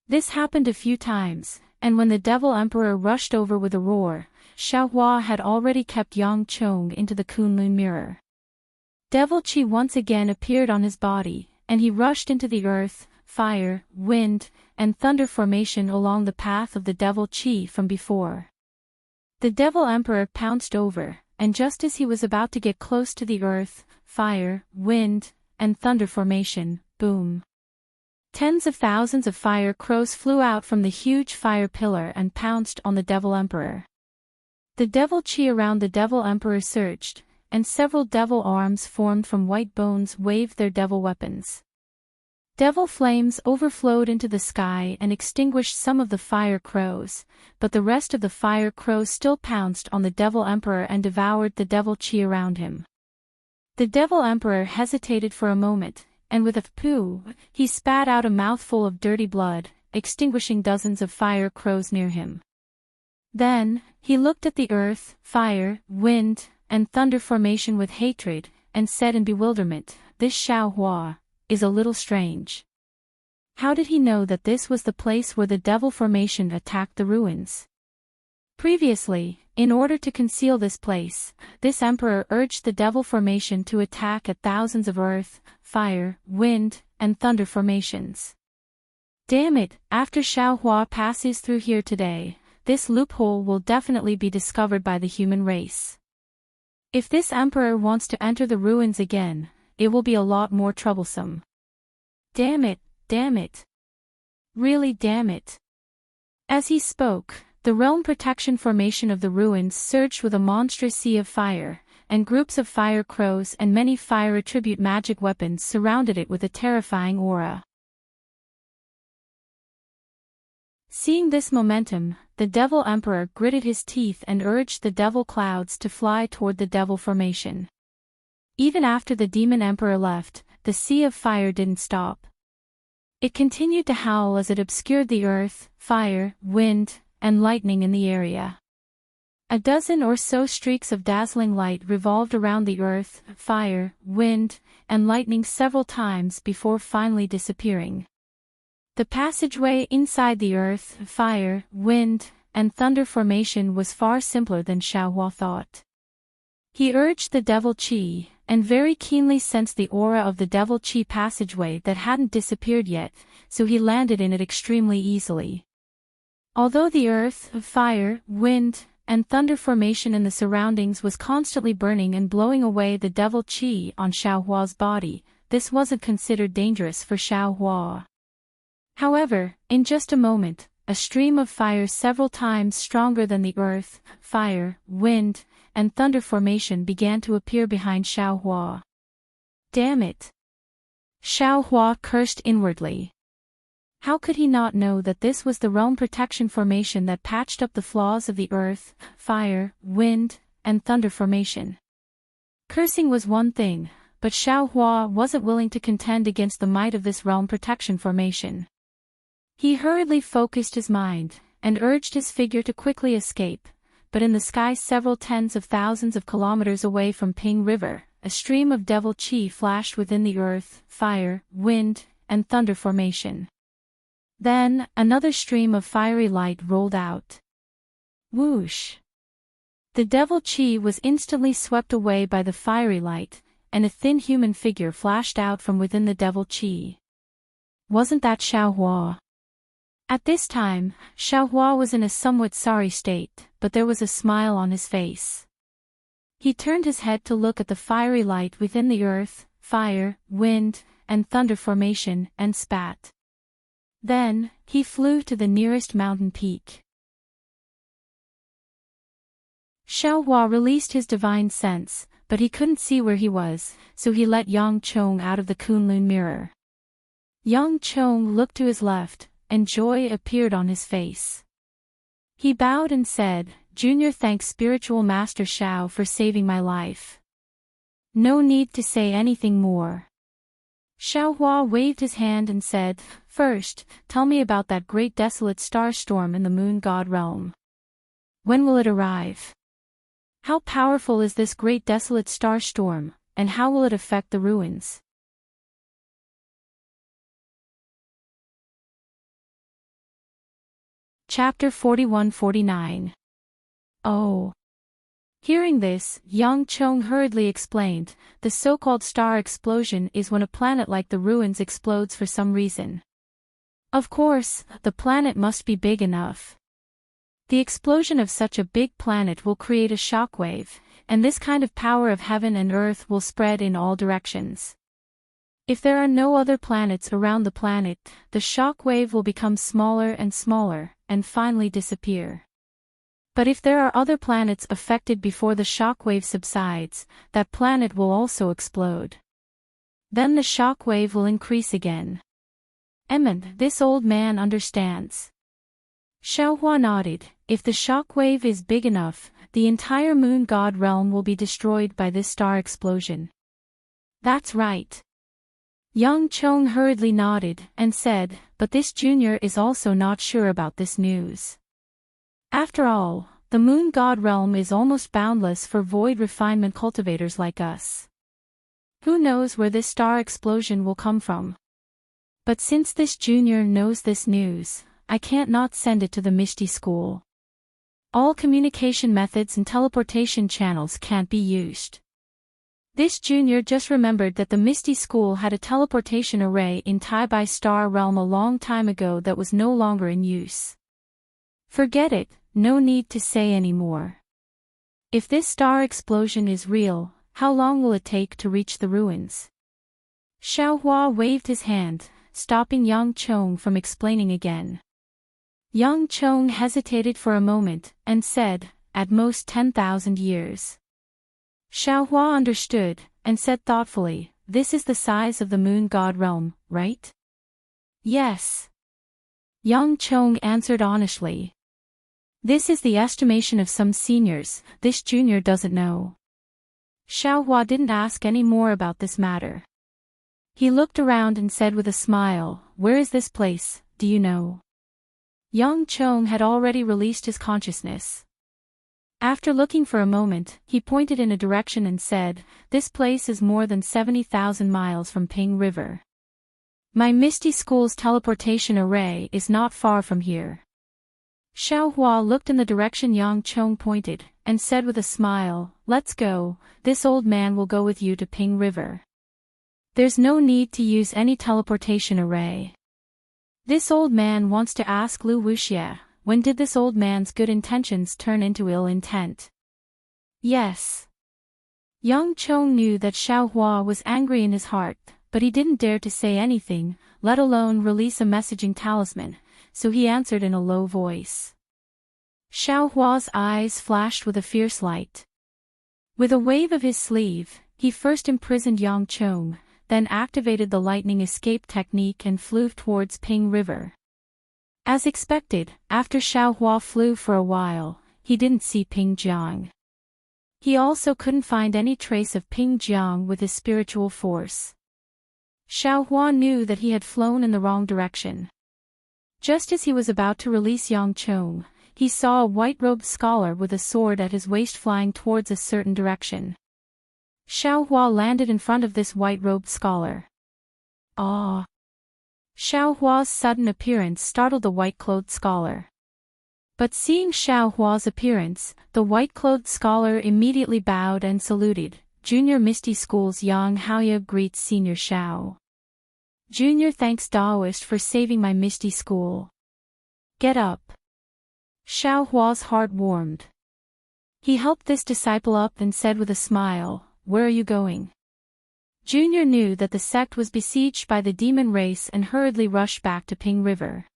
This happened a few times, and when the Devil Emperor rushed over with a roar, Xiao Hua had already kept Yang Chong into the Kunlun mirror. Devil Qi once again appeared on his body, and he rushed into the earth, fire, wind, and thunder formation along the path of the Devil Qi from before. The Devil Emperor pounced over, and just as he was about to get close to the earth, fire, wind, and thunder formation, boom. Tens of thousands of fire crows flew out from the huge fire pillar and pounced on the Devil Emperor. The Devil Qi around the Devil Emperor surged, and several devil arms formed from white bones waved their devil weapons. Devil flames overflowed into the sky and extinguished some of the fire crows, but the rest of the fire crows still pounced on the Devil Emperor and devoured the Devil Qi around him. The Devil Emperor hesitated for a moment, and with a poo, he spat out a mouthful of dirty blood, extinguishing dozens of fire crows near him. Then, he looked at the earth, fire, wind, and thunder formation with hatred, and said in bewilderment, "This Xiao Hua is a little strange. How did he know that this was the place where the devil formation attacked the ruins?" Previously, in order to conceal this place, this emperor urged the devil formation to attack at thousands of earth, fire, wind, and thunder formations. Damn it, after Xiao Hua passes through here today, this loophole will definitely be discovered by the human race. If this emperor wants to enter the ruins again, it will be a lot more troublesome. Damn it, damn it. Really damn it. As he spoke, the realm protection formation of the ruins surged with a monstrous sea of fire, and groups of fire crows and many fire attribute magic weapons surrounded it with a terrifying aura. Seeing this momentum, the Devil Emperor gritted his teeth and urged the devil clouds to fly toward the devil formation. Even after the Demon Emperor left, the sea of fire didn't stop. It continued to howl as it obscured the earth, fire, wind, and lightning in the area. A dozen or so streaks of dazzling light revolved around the earth, fire, wind, and lightning several times before finally disappearing. The passageway inside the earth, fire, wind, and thunder formation was far simpler than Xiao Hua thought. He urged the Devil Qi, and very keenly sensed the aura of the Devil Qi passageway that hadn't disappeared yet, so he landed in it extremely easily. Although the earth, fire, wind, and thunder formation in the surroundings was constantly burning and blowing away the Devil Qi on Xiao Hua's body, this wasn't considered dangerous for Xiao Hua. However, in just a moment, a stream of fire several times stronger than the earth, fire, wind, and thunder formation began to appear behind Xiao Hua. Damn it! Xiao Hua cursed inwardly. How could he not know that this was the realm protection formation that patched up the flaws of the earth, fire, wind, and thunder formation? Cursing was one thing, but Xiao Hua wasn't willing to contend against the might of this realm protection formation. He hurriedly focused his mind, and urged his figure to quickly escape, but in the sky several tens of thousands of kilometers away from Ping River, a stream of Devil Qi flashed within the earth, fire, wind, and thunder formation. Then, another stream of fiery light rolled out. Whoosh! The Devil Qi was instantly swept away by the fiery light, and a thin human figure flashed out from within the Devil Qi. Wasn't that Xiao Hua? At this time, Xiao Hua was in a somewhat sorry state, but there was a smile on his face. He turned his head to look at the fiery light within the earth, fire, wind, and thunder formation, and spat. Then, he flew to the nearest mountain peak. Xiao Hua released his divine sense, but he couldn't see where he was, so he let Yang Chong out of the Kunlun mirror. Yang Chong looked to his left, and joy appeared on his face. He bowed and said, "Junior, thanks Spiritual Master Shao for saving my life. No need to say anything more." Xiaohua waved his hand and said, "First, tell me about that great desolate star storm in the Moon God realm. When will it arrive? How powerful is this great desolate star storm, and how will it affect the ruins?" Chapter 41-49. Oh. Hearing this, Yang Chong hurriedly explained, "The so-called star explosion is when a planet like the ruins explodes for some reason. Of course, the planet must be big enough. The explosion of such a big planet will create a shockwave, and this kind of power of heaven and earth will spread in all directions. If there are no other planets around the planet, the shockwave will become smaller and smaller, and finally disappear. But if there are other planets affected before the shockwave subsides, that planet will also explode. Then the shockwave will increase again." This old man understands." Xiaohua nodded. "If the shockwave is big enough, the entire Moon God realm will be destroyed by this star explosion." "That's right." Yang Chong hurriedly nodded, and said, "But this junior is also not sure about this news. After all, the Moon God realm is almost boundless for void refinement cultivators like us. Who knows where this star explosion will come from? But since this junior knows this news, I can't not send it to the Misty School. All communication methods and teleportation channels can't be used." This junior just remembered that the Misty School had a teleportation array in Taibai Star Realm a long time ago that was no longer in use. Forget it, no need to say any more. If this star explosion is real, how long will it take to reach the ruins? Xiaohua waved his hand, stopping Yang Chong from explaining again. Yang Chong hesitated for a moment, and said, "At most 10,000 years. Xiaohua understood, and said thoughtfully, "This is the size of the Moon God realm, right?" "Yes." Yang Chong answered honestly. "This is the estimation of some seniors, this junior doesn't know." Xiaohua didn't ask any more about this matter. He looked around and said with a smile, "Where is this place, do you know?" Yang Chong had already released his consciousness. After looking for a moment, he pointed in a direction and said, "This place is more than 70,000 miles from Ping River. My Misty School's teleportation array is not far from here." Xiaohua looked in the direction Yang Chong pointed, and said with a smile, "Let's go, this old man will go with you to Ping River. There's no need to use any teleportation array." This old man wants to ask Lu Wuxia, when did this old man's good intentions turn into ill intent? Yes. Yang Chong knew that Xiaohua was angry in his heart, but he didn't dare to say anything, let alone release a messaging talisman, so he answered in a low voice. Xiaohua's eyes flashed with a fierce light. With a wave of his sleeve, he first imprisoned Yang Chong, then activated the lightning escape technique and flew towards Ping River. As expected, after Xiaohua flew for a while, he didn't see Ping Jiang. He also couldn't find any trace of Ping Jiang with his spiritual force. Xiaohua knew that he had flown in the wrong direction. Just as he was about to release Yang Chong, he saw a white-robed scholar with a sword at his waist flying towards a certain direction. Xiaohua landed in front of this white-robed scholar. Ah! Xiaohua's sudden appearance startled the white-clothed scholar. But seeing Xiaohua's appearance, the white-clothed scholar immediately bowed and saluted. Junior Misty School's Yang Haoya greets Senior Xiao. Junior thanks Daoist for saving my Misty School. Get up. Xiaohua's heart warmed. He helped this disciple up and said with a smile, "Where are you going?" Junior knew that the sect was besieged by the demon race and hurriedly rushed back to Ping River.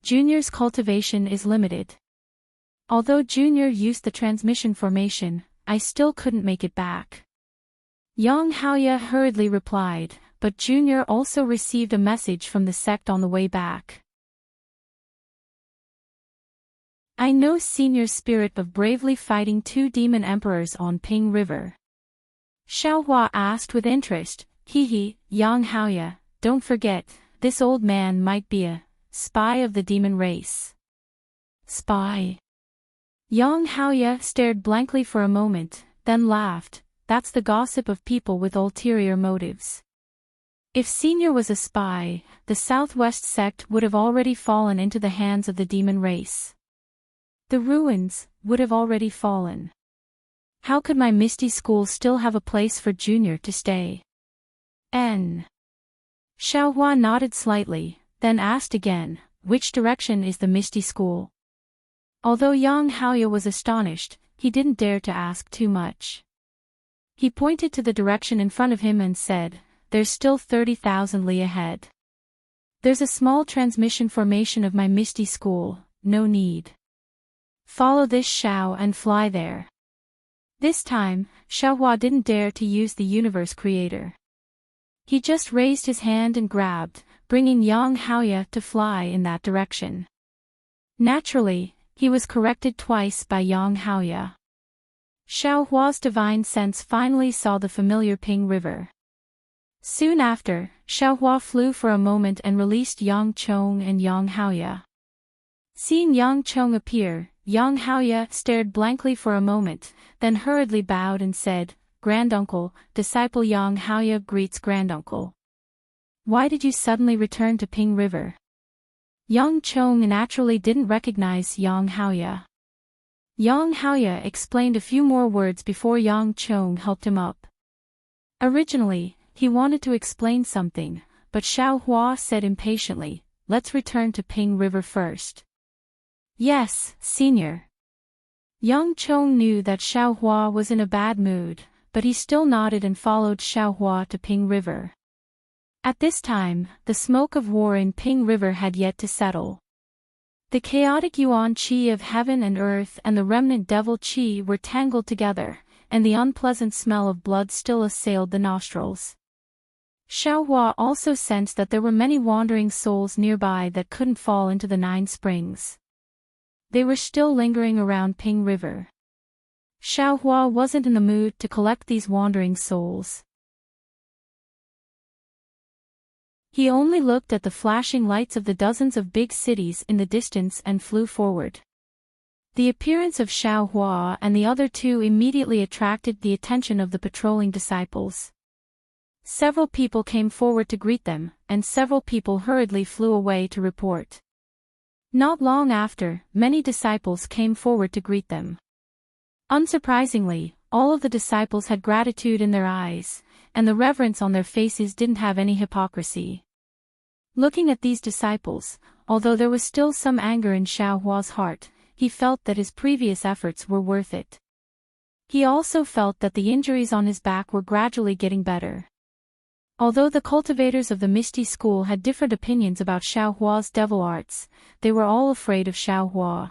Junior's cultivation is limited. Although Junior used the transmission formation, I still couldn't make it back. Yang Haoya hurriedly replied, but Junior also received a message from the sect on the way back. I know Senior's spirit of bravely fighting 2 demon emperors on Ping River. Xiaohua asked with interest. Yang Haoya, don't forget, this old man might be a spy of the demon race. Spy? Yang Haoya stared blankly for a moment, then laughed. That's the gossip of people with ulterior motives. If Senior was a spy, the Southwest sect would have already fallen into the hands of the demon race. The ruins would have already fallen. How could my Misty School still have a place for Junior to stay? Xiaohua nodded slightly, then asked again, which direction is the Misty School? Although Yang Haoya was astonished, he didn't dare to ask too much. He pointed to the direction in front of him and said, there's still 30,000 li ahead. There's a small transmission formation of my Misty School, no need. Follow this Xiao and fly there. This time, Xiaohua didn't dare to use the universe creator. He just raised his hand and grabbed, bringing Yang Haoya to fly in that direction. Naturally, he was corrected twice by Yang Haoya. Xiaohua's divine sense finally saw the familiar Ping River. Soon after, Xiaohua flew for a moment and released Yang Chong and Yang Haoya. Seeing Yang Chong appear, Yang Haoya stared blankly for a moment, then hurriedly bowed and said, Granduncle, disciple Yang Haoya greets Granduncle. Why did you suddenly return to Ping River? Yang Chong naturally didn't recognize Yang Haoya. Yang Haoya explained a few more words before Yang Chong helped him up. Originally, he wanted to explain something, but Xiaohua said impatiently, let's return to Ping River first. Yes, Senior. Yang Chong knew that Xiaohua was in a bad mood, but he still nodded and followed Xiaohua to Ping River. At this time, the smoke of war in Ping River had yet to settle. The chaotic yuan qi of heaven and earth and the remnant devil qi were tangled together, and the unpleasant smell of blood still assailed the nostrils. Xiaohua also sensed that there were many wandering souls nearby that couldn't fall into the 9 springs. They were still lingering around Ping River. Xiaohua wasn't in the mood to collect these wandering souls. He only looked at the flashing lights of the dozens of big cities in the distance and flew forward. The appearance of Xiaohua and the other 2 immediately attracted the attention of the patrolling disciples. Several people came forward to greet them, and several people hurriedly flew away to report. Not long after, many disciples came forward to greet them. Unsurprisingly, all of the disciples had gratitude in their eyes, and the reverence on their faces didn't have any hypocrisy. Looking at these disciples, although there was still some anger in Xiaohua's heart, he felt that his previous efforts were worth it. He also felt that the injuries on his back were gradually getting better. Although the cultivators of the Misty School had different opinions about Xiaohua's devil arts, they were all afraid of Xiaohua.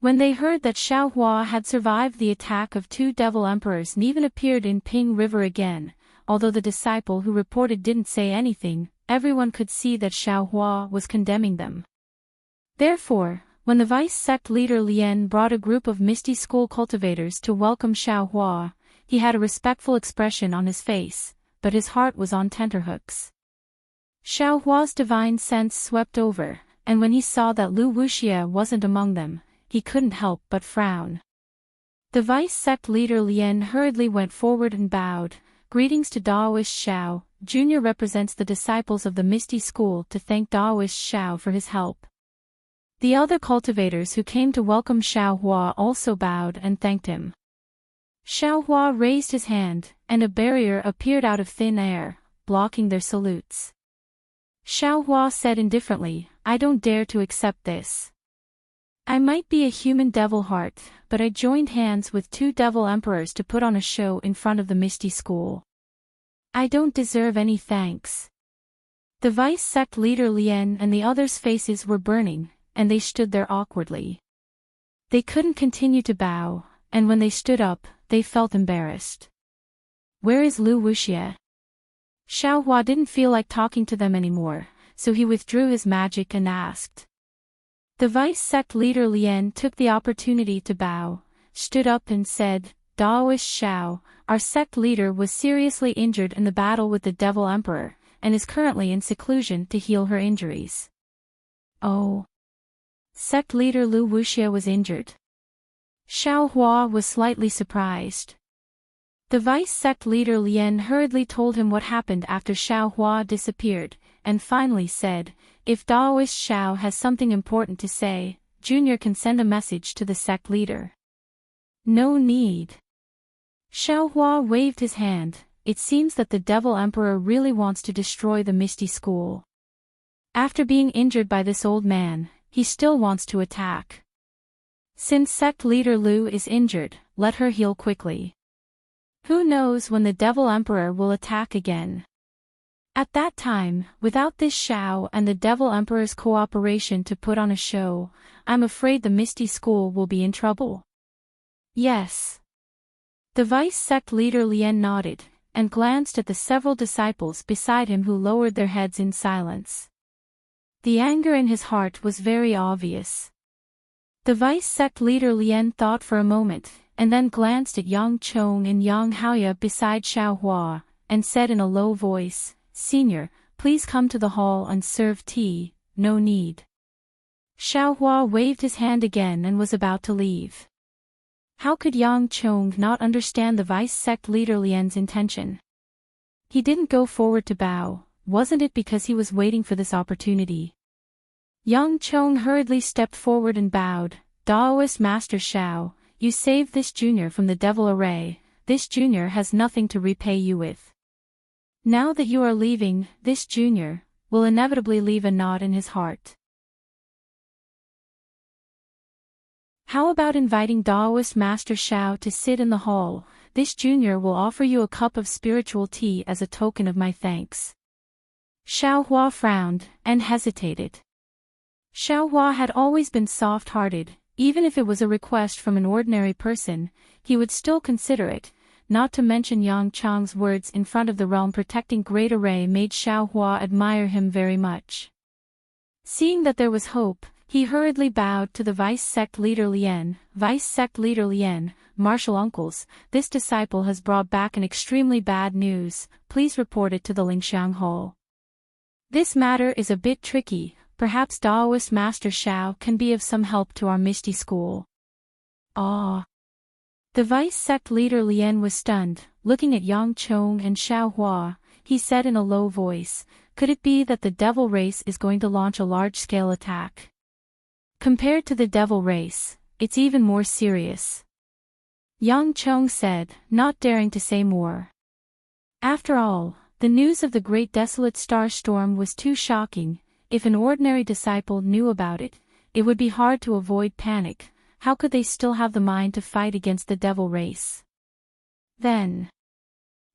When they heard that Xiaohua had survived the attack of 2 devil emperors and even appeared in Ping River again, although the disciple who reported didn't say anything, everyone could see that Xiaohua was condemning them. Therefore, when the vice sect leader Lian brought a group of Misty School cultivators to welcome Xiaohua, he had a respectful expression on his face, but his heart was on tenterhooks. Xiaohua's divine sense swept over, and when he saw that Lu Wuxia wasn't among them, he couldn't help but frown. The vice sect leader Lian hurriedly went forward and bowed. Greetings to Daoist Xiao, Junior represents the disciples of the Misty School to thank Daoist Xiao for his help. The other cultivators who came to welcome Xiaohua also bowed and thanked him. Xiaohua raised his hand, and a barrier appeared out of thin air, blocking their salutes. Xiaohua said indifferently, I don't dare to accept this. I might be a human devil heart, but I joined hands with 2 devil emperors to put on a show in front of the Misty School. I don't deserve any thanks. The vice sect leader Lian and the others' faces were burning, and they stood there awkwardly. They couldn't continue to bow, and when they stood up, they felt embarrassed. Where is Lu Wuxie? Xiaohua didn't feel like talking to them anymore, so he withdrew his magic and asked. The vice sect leader Lian took the opportunity to bow, stood up and said, Daoist Xiao, our sect leader was seriously injured in the battle with the Devil Emperor, and is currently in seclusion to heal her injuries. Oh. Sect leader Lu Wuxie was injured. Xiaohua was slightly surprised. The vice sect leader Lian hurriedly told him what happened after Xiaohua disappeared, and finally said, if Daoist Xiao has something important to say, Junior can send a message to the sect leader. No need. Xiaohua waved his hand. It seems that the Devil Emperor really wants to destroy the Misty School. After being injured by this old man, he still wants to attack. Since sect leader Lu is injured, let her heal quickly. Who knows when the Devil Emperor will attack again? At that time, without this Xiao and the Devil Emperor's cooperation to put on a show, I'm afraid the Misty School will be in trouble. Yes. The vice sect leader Lian nodded, and glanced at the several disciples beside him who lowered their heads in silence. The anger in his heart was very obvious. The vice sect leader Lian thought for a moment, and then glanced at Yang Chong and Yang Haoya beside Xiaohua, and said in a low voice, Senior, please come to the hall and serve tea, no need. Xiaohua waved his hand again and was about to leave. How could Yang Chong not understand the vice sect leader Lian's intention? He didn't go forward to bow, wasn't it because he was waiting for this opportunity? Yang Chong hurriedly stepped forward and bowed, Daoist Master Xiao, you saved this junior from the devil array, this junior has nothing to repay you with. Now that you are leaving, this junior will inevitably leave a knot in his heart. How about inviting Daoist Master Xiao to sit in the hall? This junior will offer you a cup of spiritual tea as a token of my thanks. Xiaohua frowned and hesitated. Xiaohua had always been soft-hearted. Even if it was a request from an ordinary person, he would still consider it. Not to mention Yang Chong's words in front of the realm-protecting Great Array made Xiaohua admire him very much. Seeing that there was hope, he hurriedly bowed to the vice sect leader Lian. Vice sect leader Lian, martial uncles, this disciple has brought back an extremely bad news, please report it to the Lingxiang Hall. This matter is a bit tricky, perhaps Daoist Master Xiao can be of some help to our Misty School. Ah. The vice sect leader Lian was stunned, looking at Yang Chong and Xiaohua. He said in a low voice, could it be that the devil race is going to launch a large-scale attack? Compared to the devil race, it's even more serious. Yang Chong said, not daring to say more. After all, the news of the great desolate star storm was too shocking. If an ordinary disciple knew about it, it would be hard to avoid panic. How could they still have the mind to fight against the devil race? Then,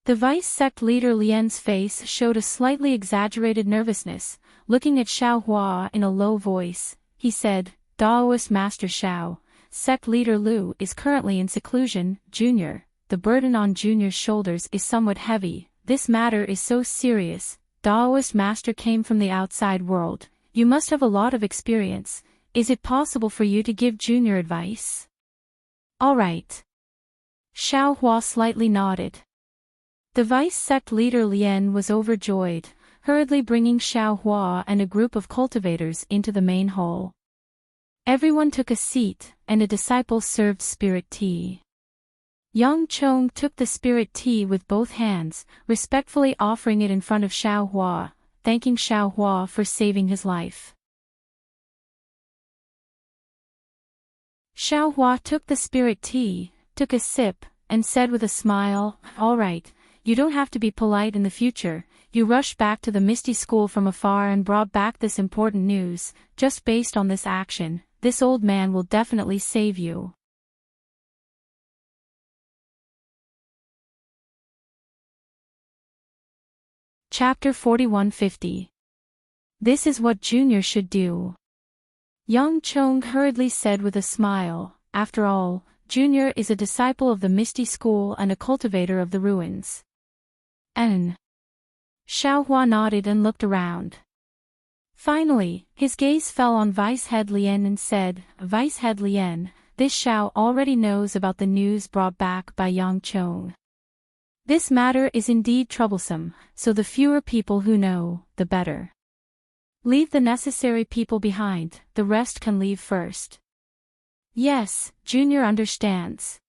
the vice sect leader Lian's face showed a slightly exaggerated nervousness. Looking at Xiaohua in a low voice, he said, Daoist Master Xiao, sect leader Lu is currently in seclusion. Junior, the burden on Junior's shoulders is somewhat heavy. This matter is so serious. Daoist Master came from the outside world. You must have a lot of experience. Is it possible for you to give Junior advice? All right. Xiaohua slightly nodded. The vice sect leader Lian was overjoyed, hurriedly bringing Xiaohua and a group of cultivators into the main hall. Everyone took a seat, and a disciple served spirit tea. Yang Chong took the spirit tea with both hands, respectfully offering it in front of Xiaohua, thanking Xiaohua for saving his life. Xiaohua took the spirit tea, took a sip, and said with a smile, all right, you don't have to be polite in the future. You rushed back to the Misty School from afar and brought back this important news. Just based on this action, this old man will definitely save you. Chapter 4150. This is what Junior should do. Yang Chong hurriedly said with a smile, after all, Junior is a disciple of the Misty School and a cultivator of the ruins. N. Xiaohua nodded and looked around. Finally, his gaze fell on Vice-Head Lien and said, Vice-Head Lien, this Xiao already knows about the news brought back by Yang Chong. This matter is indeed troublesome, so the fewer people who know, the better. Leave the necessary people behind, the rest can leave first. Yes, Junior understands.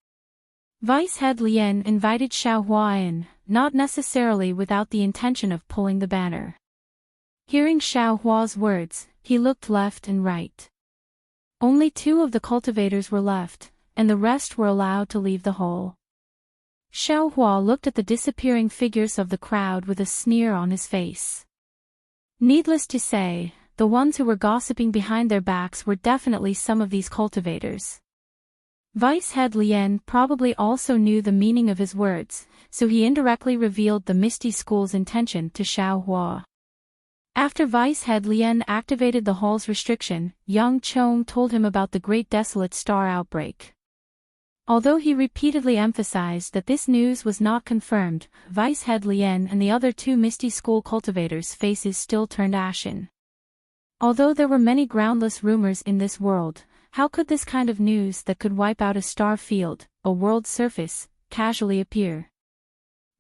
Vice-Head Lien invited Xiaohua in, not necessarily without the intention of pulling the banner. Hearing Xiaohua's words, he looked left and right. Only 2 of the cultivators were left, and the rest were allowed to leave the hall. Xiaohua looked at the disappearing figures of the crowd with a sneer on his face. Needless to say, the ones who were gossiping behind their backs were definitely some of these cultivators. Vice-Head Lien probably also knew the meaning of his words, so he indirectly revealed the Misty School's intention to Xiaohua. After Vice-Head Lien activated the hall's restriction, Yang Chong told him about the Great Desolate Star outbreak. Although he repeatedly emphasized that this news was not confirmed, Vice-Head Lien and the other 2 Misty School cultivators' faces still turned ashen. Although there were many groundless rumors in this world, how could this kind of news that could wipe out a star field, a world surface, casually appear?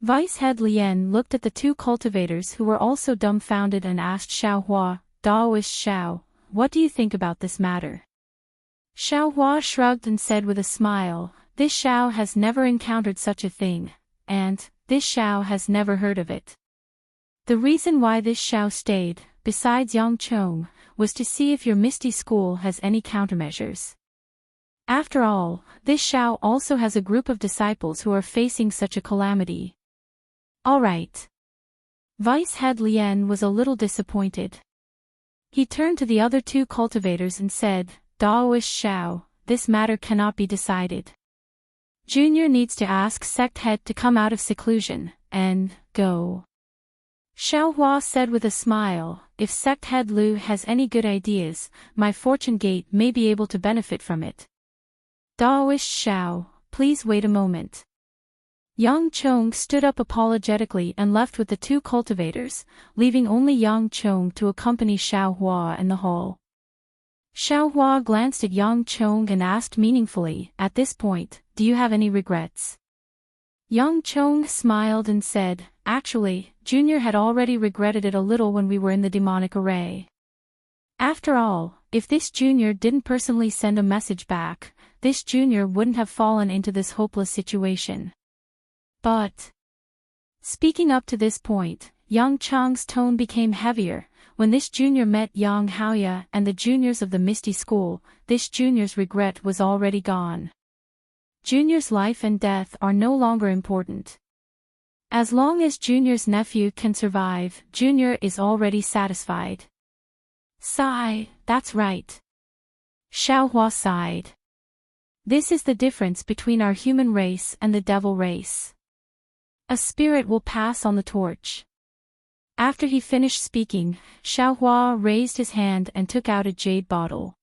Vice-Head Lien looked at the 2 cultivators who were also dumbfounded and asked Xiaohua, Daoist Xiao, what do you think about this matter? Xiaohua shrugged and said with a smile, this Xiao has never encountered such a thing, and, this Xiao has never heard of it. The reason why this Xiao stayed, besides Yang Chong, was to see if your Misty School has any countermeasures. After all, this Xiao also has a group of disciples who are facing such a calamity. All right. Vice-Head Lien was a little disappointed. He turned to the other 2 cultivators and said, Daoist Xiao, this matter cannot be decided. Junior needs to ask Sect Head to come out of seclusion, and, go. Xiaohua said with a smile, if Sect Head Lu has any good ideas, my Fortune Gate may be able to benefit from it. Daoist Xiao, please wait a moment. Yang Chong stood up apologetically and left with the 2 cultivators, leaving only Yang Chong to accompany Xiaohua in the hall. Xiaohua glanced at Yang Chong and asked meaningfully, at this point, do you have any regrets? Yang Chong smiled and said, actually, Junior had already regretted it a little when we were in the demonic array. After all, if this Junior didn't personally send a message back, this Junior wouldn't have fallen into this hopeless situation. But, speaking up to this point, Yang Chong's tone became heavier. When this Junior met Yang Haoya and the juniors of the Misty School, this Junior's regret was already gone. Junior's life and death are no longer important. As long as Junior's nephew can survive, Junior is already satisfied. Sigh, that's right. Xiaohua sighed. This is the difference between our human race and the devil race. A spirit will pass on the torch. After he finished speaking, Xiaohua raised his hand and took out a jade bottle.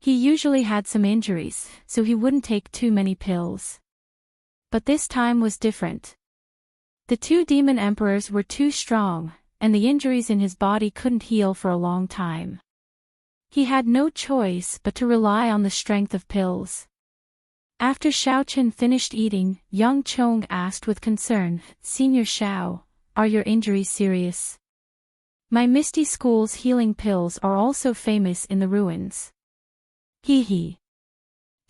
He usually had some injuries, so he wouldn't take too many pills. But this time was different. The 2 demon emperors were too strong, and the injuries in his body couldn't heal for a long time. He had no choice but to rely on the strength of pills. After Xiaochen finished eating, Yang Chong asked with concern, Senior Xiao, are your injuries serious? My Misty School's healing pills are also famous in the ruins. Hee hee.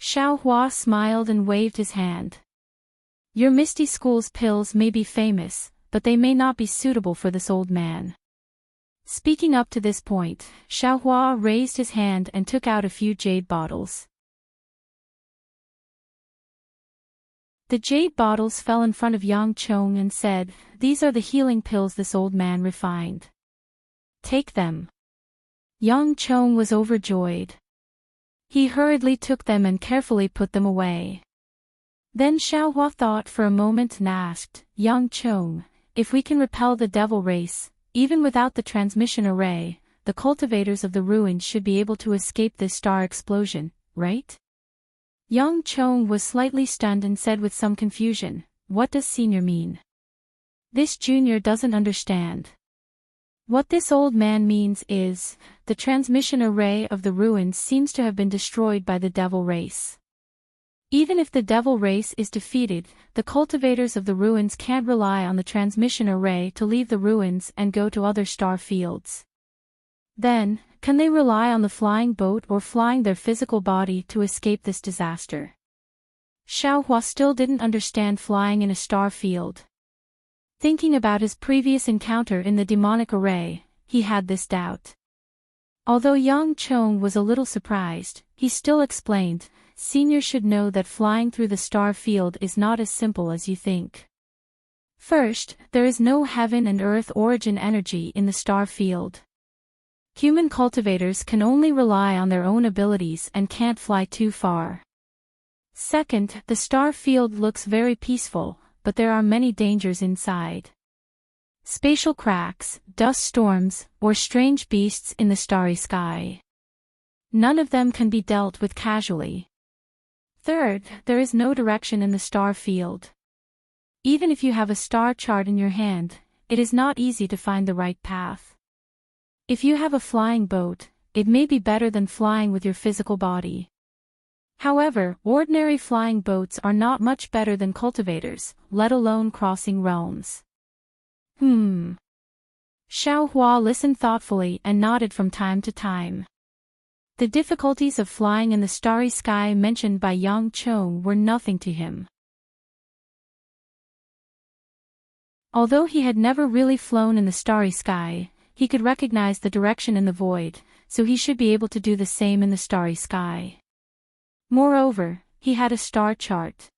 Xiaohua smiled and waved his hand. Your Misty School's pills may be famous, but they may not be suitable for this old man. Speaking up to this point, Xiaohua raised his hand and took out a few jade bottles. The jade bottles fell in front of Yang Chong and said, these are the healing pills this old man refined. Take them. Yang Chong was overjoyed. He hurriedly took them and carefully put them away. Then Xiaohua thought for a moment and asked, Yang Chong, if we can repel the devil race, even without the transmission array, the cultivators of the ruins should be able to escape this star explosion, right? Yang Chong was slightly stunned and said with some confusion, what does Senior mean? This junior doesn't understand. What this old man means is, the transmission array of the ruins seems to have been destroyed by the devil race. Even if the devil race is defeated, the cultivators of the ruins can't rely on the transmission array to leave the ruins and go to other star fields. Then, can they rely on the flying boat or flying their physical body to escape this disaster? Xiaohua still didn't understand flying in a star field. Thinking about his previous encounter in the demonic array, he had this doubt. Although Yang Chong was a little surprised, he still explained, "Senior should know that flying through the star field is not as simple as you think. First, there is no heaven and earth origin energy in the star field. Human cultivators can only rely on their own abilities and can't fly too far. Second, the star field looks very peaceful, but there are many dangers inside. Spatial cracks, dust storms, or strange beasts in the starry sky. None of them can be dealt with casually. Third, there is no direction in the star field. Even if you have a star chart in your hand, it is not easy to find the right path. If you have a flying boat, it may be better than flying with your physical body. However, ordinary flying boats are not much better than cultivators, let alone crossing realms." Xiaohua listened thoughtfully and nodded from time to time. The difficulties of flying in the starry sky mentioned by Yang Chong were nothing to him. Although he had never really flown in the starry sky, he could recognize the direction in the void, so he should be able to do the same in the starry sky. Moreover, he had a star chart.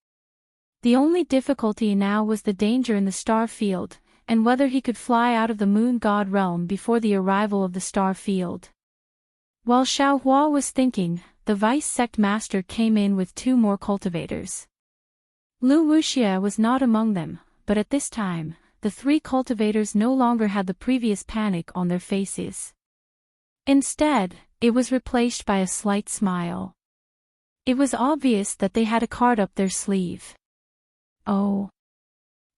The only difficulty now was the danger in the star field, and whether he could fly out of the moon god realm before the arrival of the star field. While Xiaohua was thinking, the vice sect master came in with 2 more cultivators. Lu Wuxia was not among them, but at this time, the 3 cultivators no longer had the previous panic on their faces. Instead, it was replaced by a slight smile. It was obvious that they had a card up their sleeve. "Oh."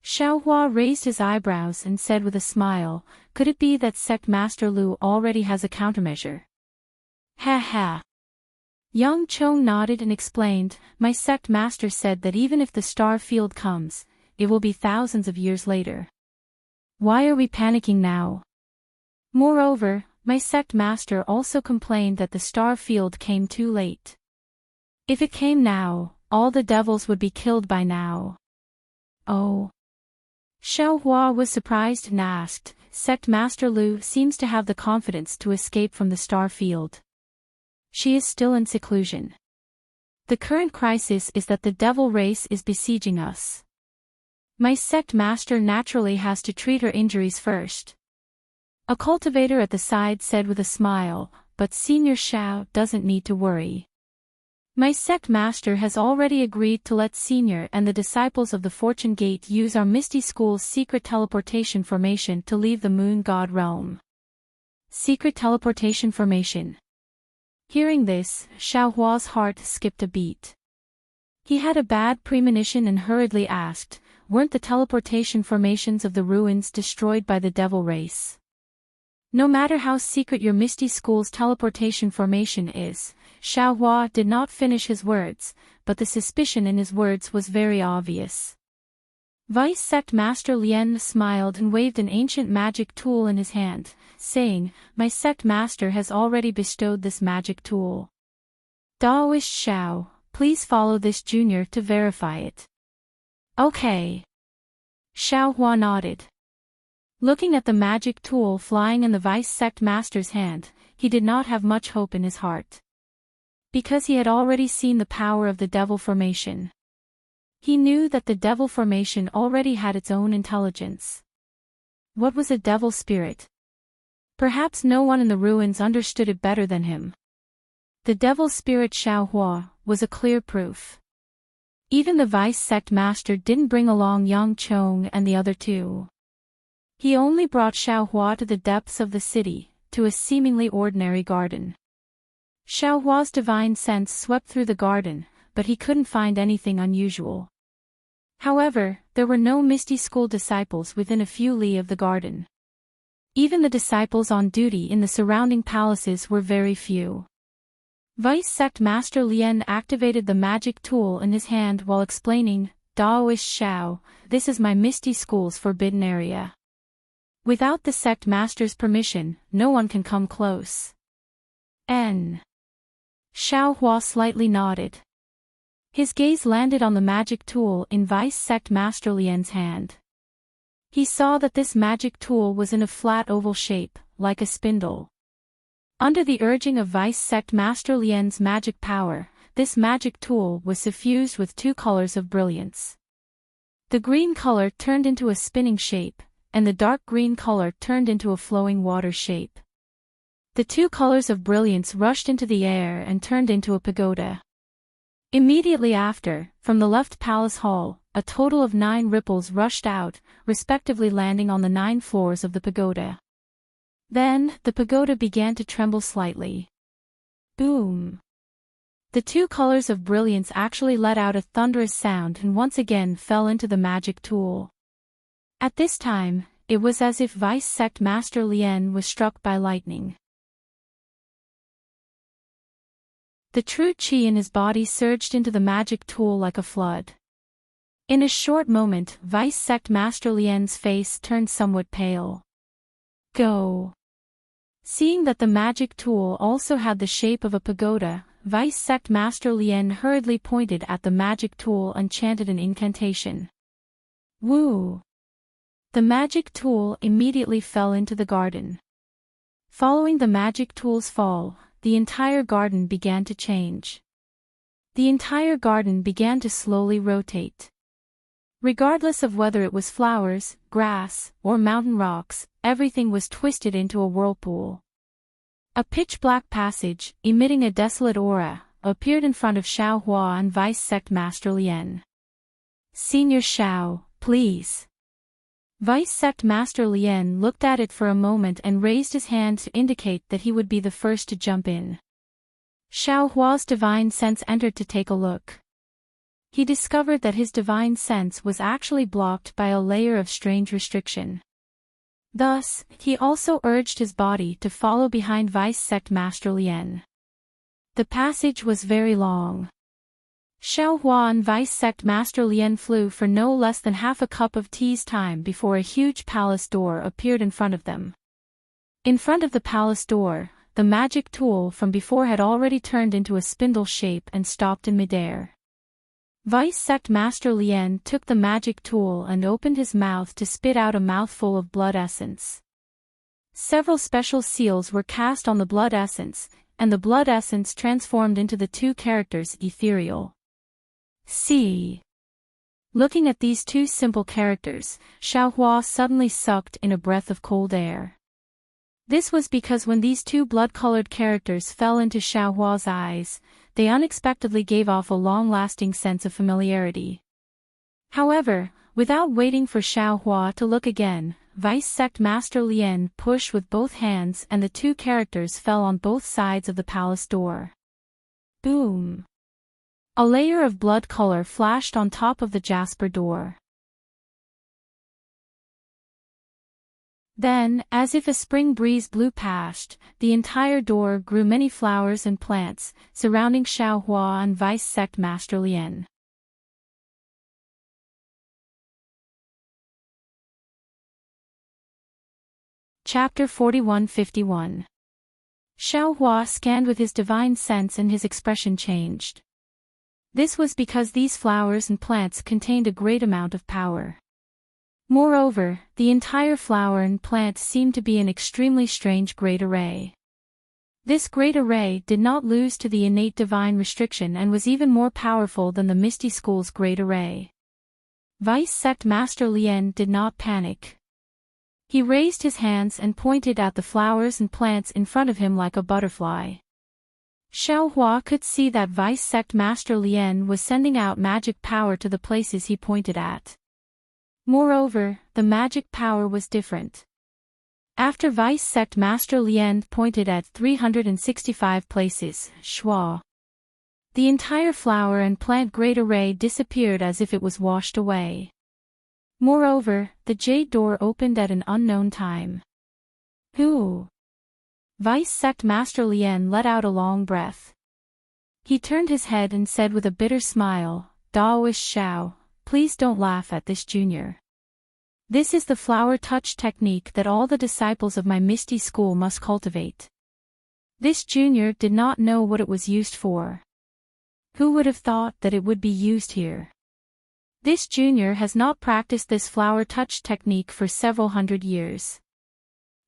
Xiaohua raised his eyebrows and said with a smile, "Could it be that Sect Master Lu already has a countermeasure?" "Ha ha." Yang Chong nodded and explained, "My sect master said that even if the star field comes, it will be thousands of years later. Why are we panicking now? Moreover, my sect master also complained that the star field came too late. If it came now, all the devils would be killed by now." "Oh." Xiaohua was surprised and asked, "Sect Master Lu seems to have the confidence to escape from the star field. She is still in seclusion. The current crisis is that the devil race is besieging us. My sect master naturally has to treat her injuries first." A cultivator at the side said with a smile, "But Senior Xiao doesn't need to worry. My sect master has already agreed to let Senior and the disciples of the Fortune Gate use our Misty School's secret teleportation formation to leave the Moon God realm." Secret teleportation formation. Hearing this, Xiaohua's heart skipped a beat. He had a bad premonition and hurriedly asked, "Weren't the teleportation formations of the ruins destroyed by the devil race?" No matter how secret your Misty School's teleportation formation is, Xiaohua did not finish his words, but the suspicion in his words was very obvious. Vice Sect Master Lien smiled and waved an ancient magic tool in his hand, saying, "My sect master has already bestowed this magic tool. Daoist Xiao, please follow this junior to verify it." "Okay." Xiaohua nodded. Looking at the magic tool flying in the vice sect master's hand, he did not have much hope in his heart. Because he had already seen the power of the devil formation. He knew that the devil formation already had its own intelligence. What was a devil spirit? Perhaps no one in the ruins understood it better than him. The devil spirit Xiaohua was a clear proof. Even the vice sect master didn't bring along Yang Chong and the other 2. He only brought Xiaohua to the depths of the city, to a seemingly ordinary garden. Xiaohua's divine sense swept through the garden, but he couldn't find anything unusual. However, there were no Misty School disciples within a few li of the garden. Even the disciples on duty in the surrounding palaces were very few. Vice Sect Master Lien activated the magic tool in his hand while explaining, Daoist Shao, this is my Misty School's forbidden area. Without the sect master's permission, no one can come close. Xiao Hua slightly nodded. His gaze landed on the magic tool in Vice Sect Master Lien's hand. He saw that this magic tool was in a flat oval shape, like a spindle. Under the urging of Vice Sect Master Lien's magic power, this magic tool was suffused with two colors of brilliance. The green color turned into a spinning shape, and the dark green color turned into a flowing water shape. The two colors of brilliance rushed into the air and turned into a pagoda. Immediately after, from the left palace hall, a total of 9 ripples rushed out, respectively landing on the 9 floors of the pagoda. Then, the pagoda began to tremble slightly. Boom! The two colors of brilliance actually let out a thunderous sound and once again fell into the magic tool. At this time, it was as if Vice Sect Master Lien was struck by lightning. The true qi in his body surged into the magic tool like a flood. In a short moment, Vice Sect Master Lien's face turned somewhat pale. Go! Seeing that the magic tool also had the shape of a pagoda, Vice Sect Master Lien hurriedly pointed at the magic tool and chanted an incantation. Woo! The magic tool immediately fell into the garden. Following the magic tool's fall, the entire garden began to change. The entire garden began to slowly rotate. Regardless of whether it was flowers, grass, or mountain rocks, everything was twisted into a whirlpool. A pitch-black passage, emitting a desolate aura, appeared in front of Xiao Hua and Vice Sect Master Lien. Senior Xiao, please. Vice Sect Master Lien looked at it for a moment and raised his hand to indicate that he would be the first to jump in. Xiao Hua's divine sense entered to take a look. He discovered that his divine sense was actually blocked by a layer of strange restriction. Thus, he also urged his body to follow behind Vice Sect Master Lien. The passage was very long. Xiao Hua and Vice Sect Master Lien flew for no less than half a cup of tea's time before a huge palace door appeared in front of them. In front of the palace door, the magic tool from before had already turned into a spindle shape and stopped in midair. Vice Sect Master Lien took the magic tool and opened his mouth to spit out a mouthful of blood essence. Several special seals were cast on the blood essence, and the blood essence transformed into the two characters ethereal. See. Looking at these two simple characters, Xiao Hua suddenly sucked in a breath of cold air. This was because when these two blood-colored characters fell into Xiao Hua's eyes, they unexpectedly gave off a long-lasting sense of familiarity. However, without waiting for Xiao Hua to look again, Vice Sect Master Lien pushed with both hands and the two characters fell on both sides of the palace door. Boom! A layer of blood color flashed on top of the jasper door. Then, as if a spring breeze blew past, the entire door grew many flowers and plants, surrounding Xiao Hua and Vice Sect Master Lien. Chapter 41-51. Xiao Hua scanned with his divine sense and his expression changed. This was because these flowers and plants contained a great amount of power. Moreover, the entire flower and plant seemed to be an extremely strange great array. This great array did not lose to the innate divine restriction and was even more powerful than the Misty School's great array. Vice Sect Master Lien did not panic. He raised his hands and pointed at the flowers and plants in front of him like a butterfly. Xiao Hua could see that Vice Sect Master Lien was sending out magic power to the places he pointed at. Moreover, the magic power was different. After Vice Sect Master Lien pointed at 365 places, Shua. The entire flower and plant grade array disappeared as if it was washed away. Moreover, the jade door opened at an unknown time. Who? Vice Sect Master Lien let out a long breath. He turned his head and said with a bitter smile, Daoist Shao, please don't laugh at this, Junior. This is the flower touch technique that all the disciples of my Misty School must cultivate. This Junior did not know what it was used for. Who would have thought that it would be used here? This Junior has not practiced this flower touch technique for several hundred years.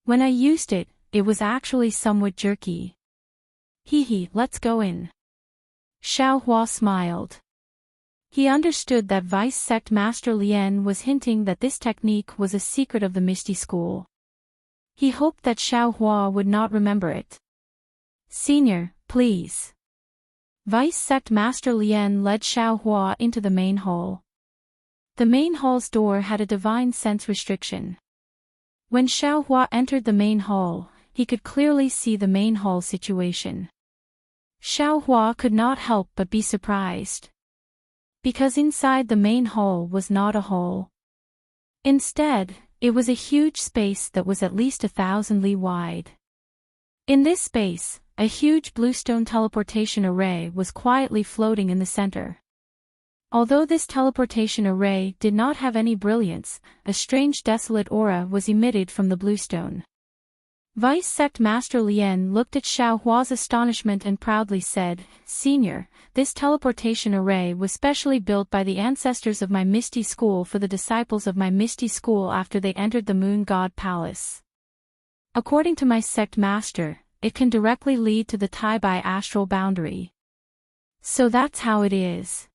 When I used it, it was actually somewhat jerky. Hee, let's go in. Xiao Hua smiled. He understood that Vice Sect Master Lien was hinting that this technique was a secret of the Misty School. He hoped that Xiao Hua would not remember it. Senior, please. Vice Sect Master Lien led Xiao Hua into the main hall. The main hall's door had a divine sense restriction. When Xiao Hua entered the main hall, he could clearly see the main hall situation. Xiao Hua could not help but be surprised. Because inside the main hall was not a hall. Instead, it was a huge space that was at least 1,000 li wide. In this space, a huge bluestone teleportation array was quietly floating in the center. Although this teleportation array did not have any brilliance, a strange desolate aura was emitted from the bluestone. Vice Sect Master Lien looked at Xiao Hua's astonishment and proudly said, Senior, this teleportation array was specially built by the ancestors of my Misty School for the disciples of my Misty School after they entered the Moon God Palace. According to my sect master, it can directly lead to the Tai Bai astral boundary. So that's how it is.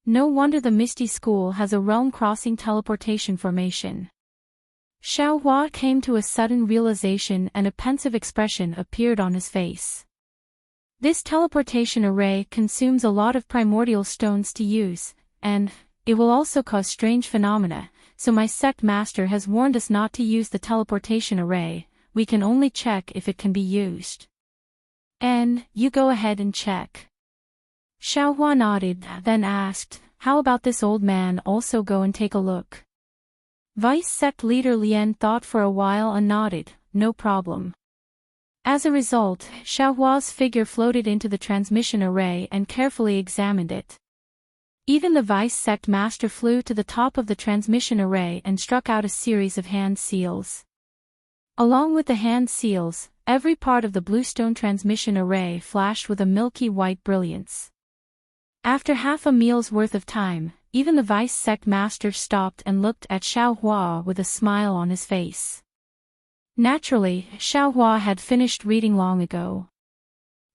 No wonder the Misty School has a realm-crossing teleportation formation. Xiao Hua came to a sudden realization and a pensive expression appeared on his face. This teleportation array consumes a lot of primordial stones to use, and it will also cause strange phenomena, so my sect master has warned us not to use the teleportation array. We can only check if it can be used. And you go ahead and check. Xiao Hua nodded, then asked, how about this old man also go and take a look? Vice Sect Leader Lien thought for a while and nodded, no problem. As a result, Xiao Hua's figure floated into the transmission array and carefully examined it. Even the Vice Sect Master flew to the top of the transmission array and struck out a series of hand seals. Along with the hand seals, every part of the bluestone transmission array flashed with a milky white brilliance. After half a meal's worth of time, even the Vice Sect Master stopped and looked at Xiao Hua with a smile on his face. Naturally, Xiao Hua had finished reading long ago.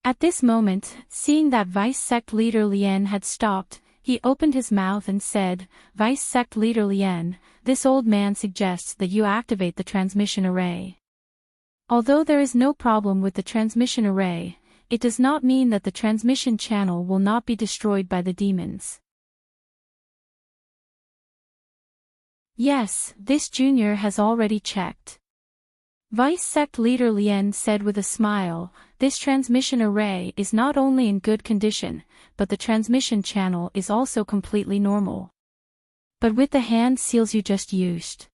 At this moment, seeing that Vice Sect Leader Lien had stopped, he opened his mouth and said, Vice Sect Leader Lien, this old man suggests that you activate the transmission array. Although there is no problem with the transmission array, it does not mean that the transmission channel will not be destroyed by the demons. Yes, this junior has already checked. Vice Sect Leader Lien said with a smile, this transmission array is not only in good condition, but the transmission channel is also completely normal. But with the hand seals you just used.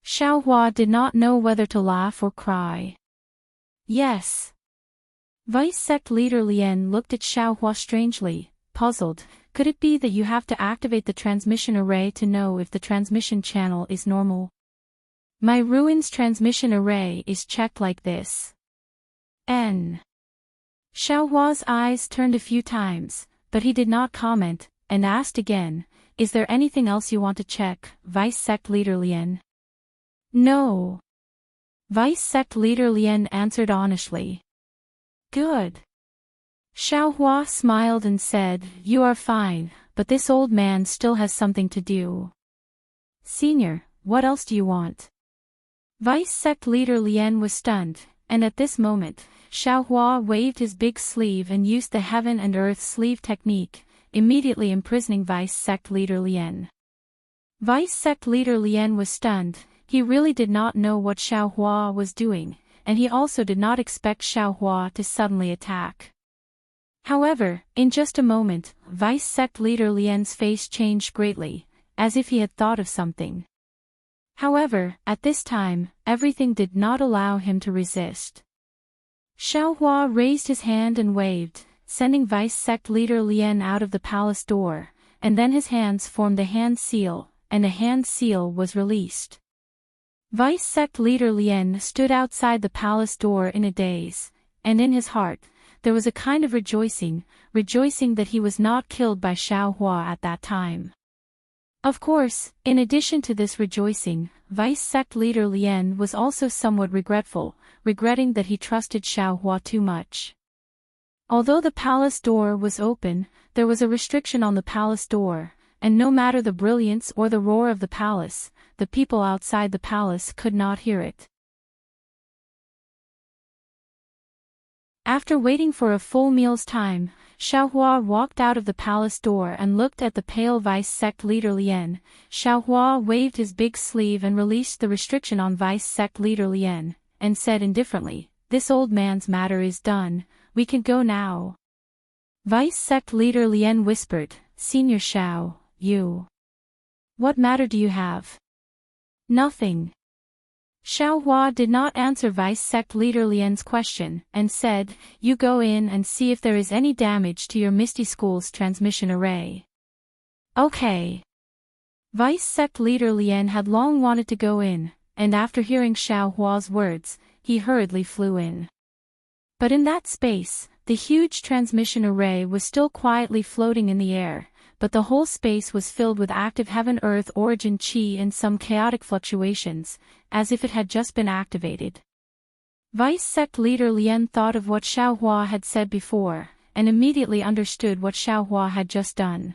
Xiao Hua did not know whether to laugh or cry. Yes. Vice Sect Leader Lien looked at Xiao Hua strangely, puzzled. Could it be that you have to activate the transmission array to know if the transmission channel is normal? My ruins transmission array is checked like this. N. Xiao Hua's eyes turned a few times, but he did not comment, and asked again, is there anything else you want to check, Vice Sect Leader Lien? No. Vice Sect Leader Lien answered honestly. Good. Xiao Hua smiled and said, you are fine, but this old man still has something to do. Senior, what else do you want? Vice Sect Leader Lien was stunned, and at this moment, Xiao Hua waved his big sleeve and used the heaven and earth sleeve technique, immediately imprisoning Vice Sect Leader Lien. Vice Sect Leader Lien was stunned. He really did not know what Xiao Hua was doing, and he also did not expect Xiao Hua to suddenly attack. However, in just a moment, Vice Sect Leader Lien's face changed greatly, as if he had thought of something. However, at this time, everything did not allow him to resist. Xiaohua raised his hand and waved, sending Vice Sect Leader Lien out of the palace door, and then his hands formed the hand seal, and a hand seal was released. Vice Sect Leader Lien stood outside the palace door in a daze, and in his heart, there was a kind of rejoicing that he was not killed by Xiaohua at that time. Of course, in addition to this rejoicing, Vice Sect Leader Lien was also somewhat regretting that he trusted Xiaohua too much. Although the palace door was open, there was a restriction on the palace door, and no matter the brilliance or the roar of the palace, the people outside the palace could not hear it. After waiting for a full meal's time, Xiaohua walked out of the palace door and looked at the pale Vice Sect Leader Lien. Xiaohua waved his big sleeve and released the restriction on Vice Sect Leader Lien, and said indifferently, "This old man's matter is done, we can go now." Vice Sect Leader Lien whispered, "Senior Xiao, you. What matter do you have?" "Nothing." Xiaohua did not answer Vice Sect Leader Lien's question, and said, "You go in and see if there is any damage to your Misty School's transmission array." "Okay." Vice Sect Leader Lien had long wanted to go in, and after hearing Xiaohua's words, he hurriedly flew in. But in that space, the huge transmission array was still quietly floating in the air, but the whole space was filled with active heaven-earth origin qi and some chaotic fluctuations, as if it had just been activated. Vice Sect Leader Lien thought of what Xiaohua had said before, and immediately understood what Xiaohua had just done.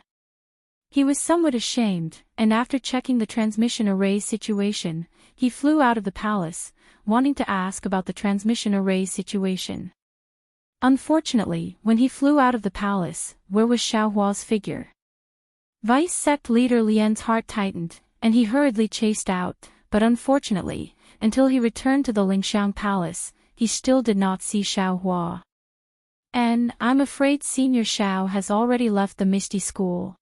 He was somewhat ashamed, and after checking the transmission array situation, he flew out of the palace, wanting to ask about the transmission array situation. Unfortunately, when he flew out of the palace, where was Xiaohua's figure? Vice Sect Leader Lien's heart tightened, and he hurriedly chased out, but unfortunately, until he returned to the Lingxiang Palace, he still did not see Xiaohua. "And I'm afraid Senior Xiao has already left the Misty School."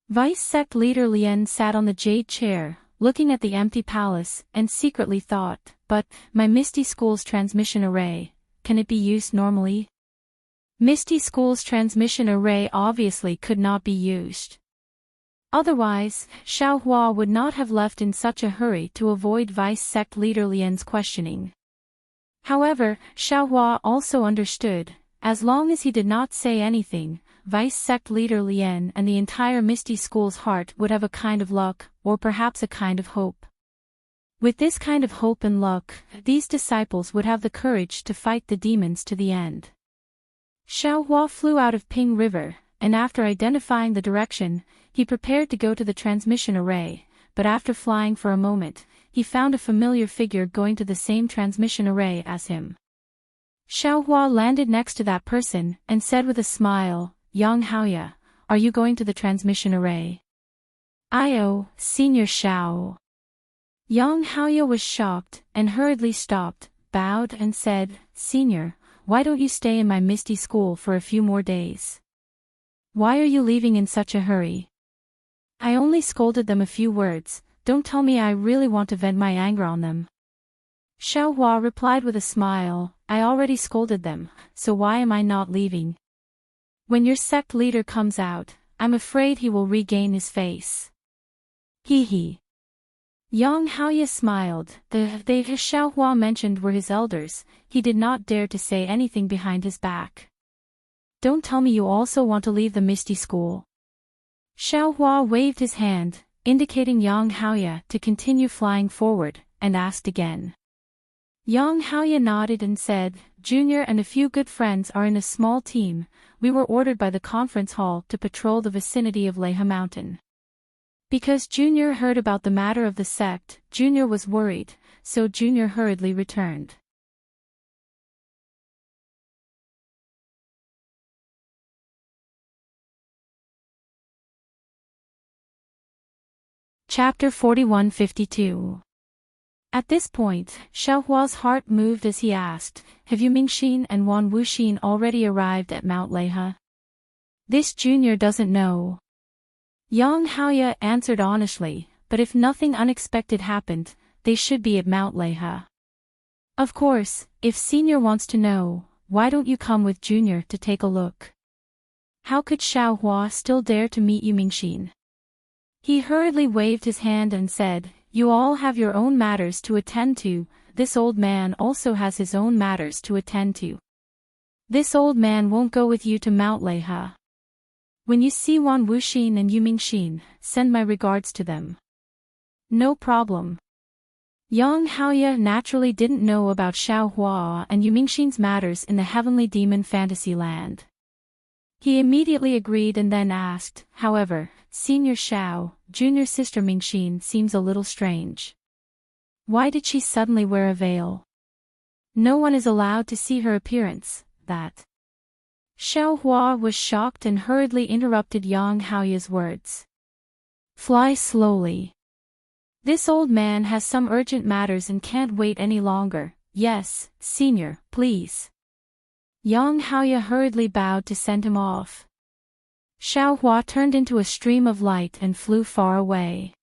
Vice Sect Leader Lien sat on the jade chair, looking at the empty palace, and secretly thought, "But, my Misty School's transmission array, can it be used normally?" Misty School's transmission array obviously could not be used. Otherwise, Xiaohua would not have left in such a hurry to avoid Vice Sect Leader Lien's questioning. However, Xiaohua also understood, as long as he did not say anything, Vice Sect Leader Lien and the entire Misty School's heart would have a kind of luck, or perhaps a kind of hope. With this kind of hope and luck, these disciples would have the courage to fight the demons to the end. Xiaohua flew out of Ping River, and after identifying the direction, he prepared to go to the transmission array, but after flying for a moment, he found a familiar figure going to the same transmission array as him. Xiaohua landed next to that person, and said with a smile, "Yang Haoya, are you going to the transmission array?" "Io, Senior Xiao." Yang Haoya was shocked, and hurriedly stopped, bowed and said, "Senior, why don't you stay in my Misty School for a few more days? Why are you leaving in such a hurry?" "I only scolded them a few words, don't tell me I really want to vent my anger on them." Xiaohua replied with a smile, "I already scolded them, so why am I not leaving? When your sect leader comes out, I'm afraid he will regain his face." "Hee hee." Yang Haoya smiled. They Xiaohua mentioned were his elders, he did not dare to say anything behind his back. "Don't tell me you also want to leave the Misty School." Xiaohua waved his hand, indicating Yang Haoya to continue flying forward, and asked again. Yang Haoya nodded and said, "Junior and a few good friends are in a small team, we were ordered by the conference hall to patrol the vicinity of Leha Mountain." Because Junior heard about the matter of the sect, Junior was worried, so Junior hurriedly returned. Chapter 4152. At this point, Xiaohua's heart moved as he asked, "Have you Mingxin and Wan Wuxin already arrived at Mount Leha?" "This junior doesn't know." Yang Haoya answered honestly, "But if nothing unexpected happened, they should be at Mount Leha." "Of course, if senior wants to know, why don't you come with junior to take a look?" How could Xiaohua still dare to meet Yu Mingxin? He hurriedly waved his hand and said, "You all have your own matters to attend to, this old man also has his own matters to attend to. This old man won't go with you to Mount Leha. When you see Wan Wuxin and Yu Mingxin, send my regards to them." "No problem." Yang Haoya naturally didn't know about Xiaohua and Yu Mingxin's matters in the heavenly demon fantasy land. He immediately agreed and then asked, "However, Senior Xiao, Junior Sister Mingxin seems a little strange. Why did she suddenly wear a veil? No one is allowed to see her appearance, that." Xiaohua was shocked and hurriedly interrupted Yang Haoya's words. "Fly slowly. This old man has some urgent matters and can't wait any longer. Yes, Senior, please." Yang Haoya hurriedly bowed to send him off. Xiaohua turned into a stream of light and flew far away.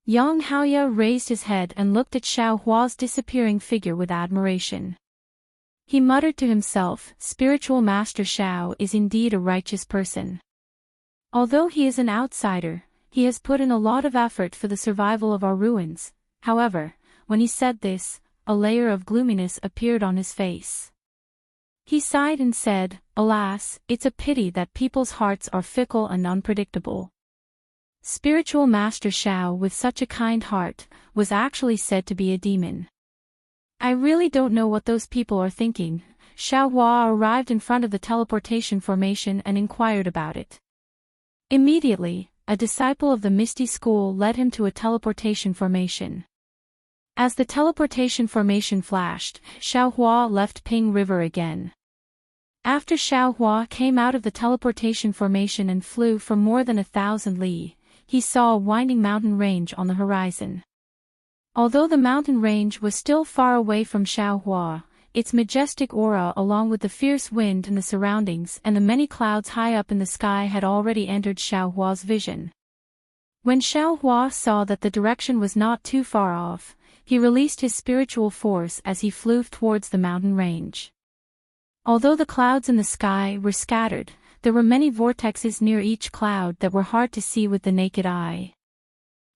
Yang Haoya raised his head and looked at Xiaohua's disappearing figure with admiration. He muttered to himself, "Spiritual Master Xiao is indeed a righteous person. Although he is an outsider, he has put in a lot of effort for the survival of our ruins." However, when he said this, a layer of gloominess appeared on his face. He sighed and said, "Alas, it's a pity that people's hearts are fickle and unpredictable." Spiritual Master Xiao with such a kind heart, was actually said to be a demon. "I really don't know what those people are thinking." Xiaohua arrived in front of the teleportation formation and inquired about it. Immediately, a disciple of the Misty School led him to a teleportation formation. As the teleportation formation flashed, Xiaohua left Ping River again. After Xiaohua came out of the teleportation formation and flew for more than 1,000 li, he saw a winding mountain range on the horizon. Although the mountain range was still far away from Xiaohua, its majestic aura along with the fierce wind in the surroundings and the many clouds high up in the sky had already entered Xiaohua's vision. When Xiaohua saw that the direction was not too far off, he released his spiritual force as he flew towards the mountain range. Although the clouds in the sky were scattered, there were many vortexes near each cloud that were hard to see with the naked eye.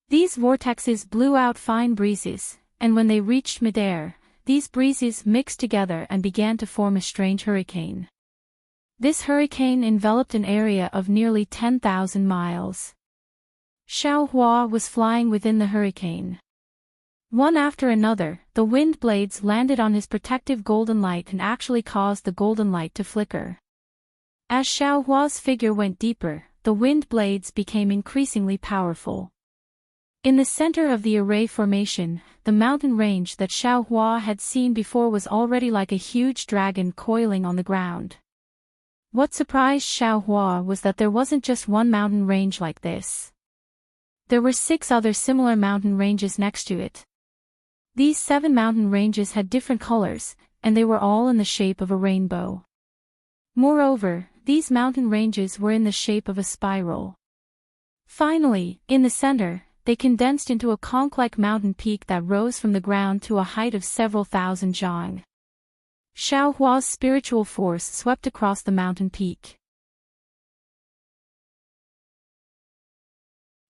These vortexes blew out fine breezes, and when they reached midair, these breezes mixed together and began to form a strange hurricane. This hurricane enveloped an area of nearly 10,000 miles. Xiaohua was flying within the hurricane. One after another, the wind blades landed on his protective golden light and actually caused the golden light to flicker. As Xiaohua's figure went deeper, the wind blades became increasingly powerful. In the center of the array formation, the mountain range that Xiaohua had seen before was already like a huge dragon coiling on the ground. What surprised Xiaohua was that there wasn't just one mountain range like this. There were 6 other similar mountain ranges next to it. These 7 mountain ranges had different colors, and they were all in the shape of a rainbow. Moreover, these mountain ranges were in the shape of a spiral. Finally, in the center, they condensed into a conch-like mountain peak that rose from the ground to a height of several thousand zhang. Xiaohua's spiritual force swept across the mountain peak.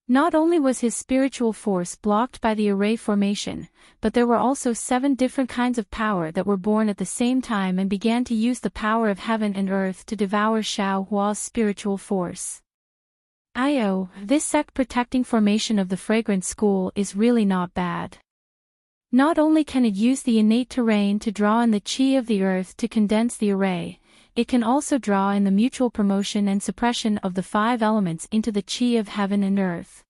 Not only was his spiritual force blocked by the array formation, but there were also 7 different kinds of power that were born at the same time and began to use the power of heaven and earth to devour Xiaohua's spiritual force. This sect protecting formation of the Fragrant School is really not bad. Not only can it use the innate terrain to draw in the qi of the earth to condense the array, it can also draw in the mutual promotion and suppression of the 5 elements into the qi of heaven and earth.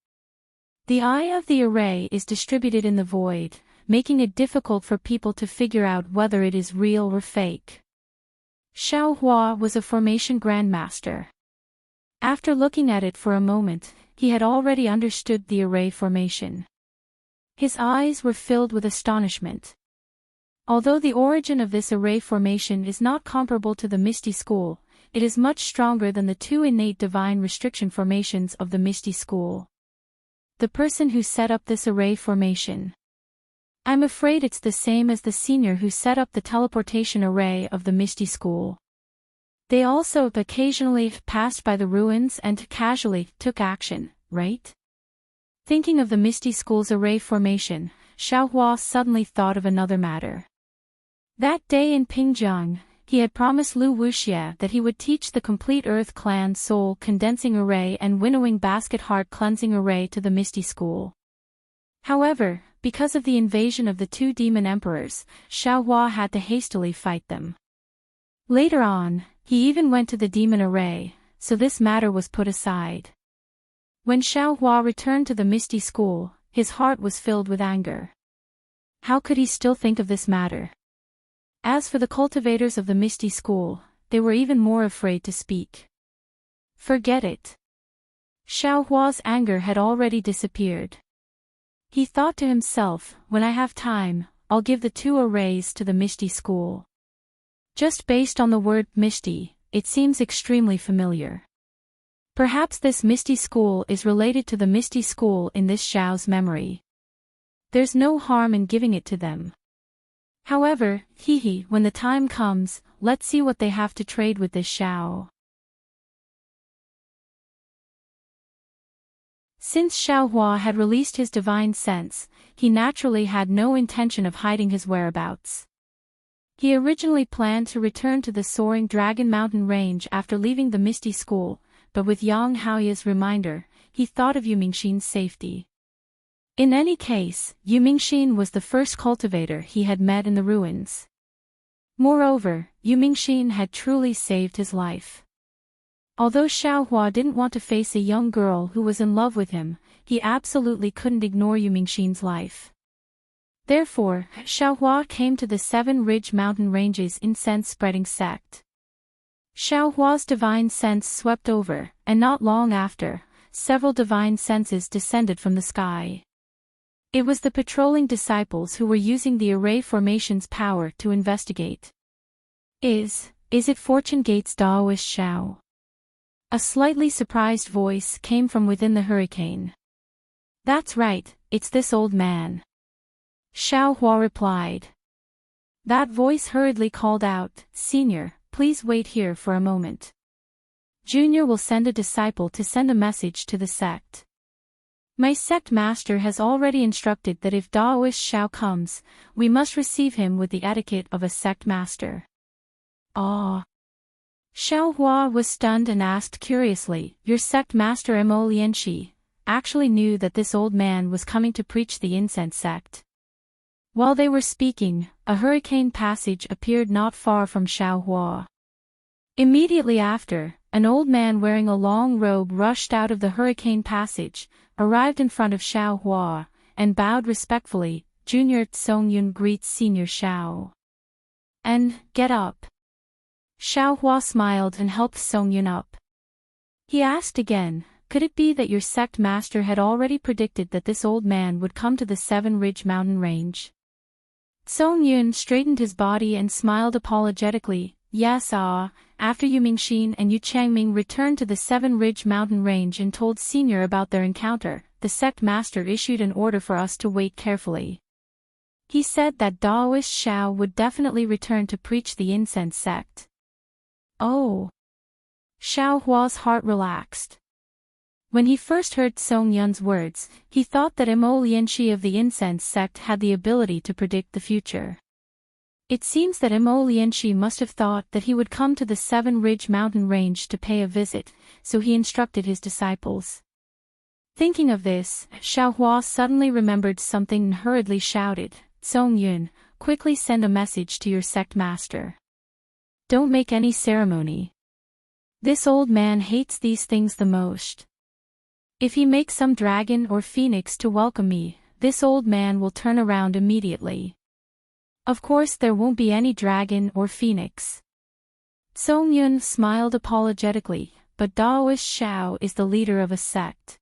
The eye of the array is distributed in the void, making it difficult for people to figure out whether it is real or fake. Xiaohua was a formation grandmaster. After looking at it for a moment, he had already understood the array formation. His eyes were filled with astonishment. Although the origin of this array formation is not comparable to the Misty School, it is much stronger than the two innate divine restriction formations of the Misty School. The person who set up this array formation. I'm afraid it's the same as the senior who set up the teleportation array of the Misty School. They also occasionally passed by the ruins and casually took action, right? Thinking of the Misty School's array formation, Xiaohua suddenly thought of another matter. That day in Pingjiang, he had promised Lu Wuxia that he would teach the complete Earth Clan Soul Condensing Array and Winnowing Basket Heart Cleansing Array to the Misty School. However, because of the invasion of the two demon emperors, Xiaohua had to hastily fight them. Later on, he even went to the demon array, so this matter was put aside. When Xiaohua returned to the Misty School, his heart was filled with anger. How could he still think of this matter? As for the cultivators of the Misty School, they were even more afraid to speak. Forget it. Xiaohua's anger had already disappeared. He thought to himself, when I have time, I'll give the two arrays to the Misty School. Just based on the word Misty, it seems extremely familiar. Perhaps this Misty School is related to the Misty School in this Xiao's memory. There's no harm in giving it to them. However, when the time comes, let's see what they have to trade with this Xiao. Since Xiaohua had released his divine sense, he naturally had no intention of hiding his whereabouts. He originally planned to return to the soaring Dragon Mountain range after leaving the Misty School, but with Yang Haoya's reminder, he thought of Yumingxin's safety. In any case, Yumingxin was the first cultivator he had met in the ruins. Moreover, Yumingxin had truly saved his life. Although Xiaohua didn't want to face a young girl who was in love with him, he absolutely couldn't ignore Yumingxin's life. Therefore, Xiaohua came to the Seven Ridge Mountain Range's incense-spreading sect. Xiaohua's divine sense swept over, and not long after, several divine senses descended from the sky. It was the patrolling disciples who were using the array formation's power to investigate. Is it Fortune Gate's Daoist Xiao? A slightly surprised voice came from within the hurricane. That's right, it's this old man. Xiaohua replied. That voice hurriedly called out, Senior, please wait here for a moment. Junior will send a disciple to send a message to the sect. My sect master has already instructed that if Daoist Xiao comes, we must receive him with the etiquette of a sect master. Ah. Xiaohua was stunned and asked curiously, your sect master Mo Lianxi actually knew that this old man was coming to preach the incense sect. While they were speaking, a hurricane passage appeared not far from Xiaohua. Immediately after, an old man wearing a long robe rushed out of the hurricane passage, arrived in front of Xiaohua, and bowed respectfully. Junior Songyun greets Senior Xiao. And, get up. Xiaohua smiled and helped Songyun up. He asked again, could it be that your sect master had already predicted that this old man would come to the Seven Ridge Mountain Range? Songyun straightened his body and smiled apologetically. Yes, after Yumingxin and Yu Changming returned to the Seven Ridge Mountain Range and told Senior about their encounter, the sect master issued an order for us to wait carefully. He said that Daoist Xiao would definitely return to preach the incense sect. Oh. Xiaohua's heart relaxed. When he first heard Song Yun's words, he thought that Mo Lianxi of the incense sect had the ability to predict the future. It seems that Mo Lianxi must have thought that he would come to the Seven Ridge Mountain Range to pay a visit, so he instructed his disciples. Thinking of this, Xiaohua suddenly remembered something and hurriedly shouted, Song Yun, quickly send a message to your sect master. Don't make any ceremony. This old man hates these things the most. If he makes some dragon or phoenix to welcome me, this old man will turn around immediately. Of course there won't be any dragon or phoenix. Song Yun smiled apologetically, but Daoist Xiao is the leader of a sect.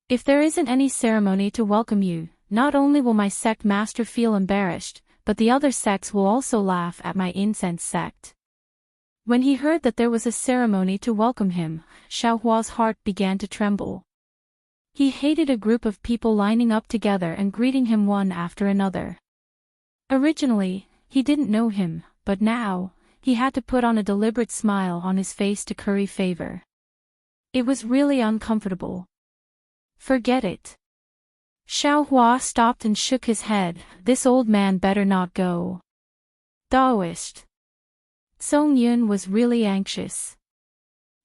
If there isn't any ceremony to welcome you, not only will my sect master feel embarrassed, but the other sects will also laugh at my incense sect. When he heard that there was a ceremony to welcome him, Xiaohua's heart began to tremble. He hated a group of people lining up together and greeting him one after another. Originally, he didn't know him, but now, he had to put on a deliberate smile on his face to curry favor. It was really uncomfortable. Forget it. Xiaohua stopped and shook his head. This old man better not go. Daoist. Song Yun was really anxious.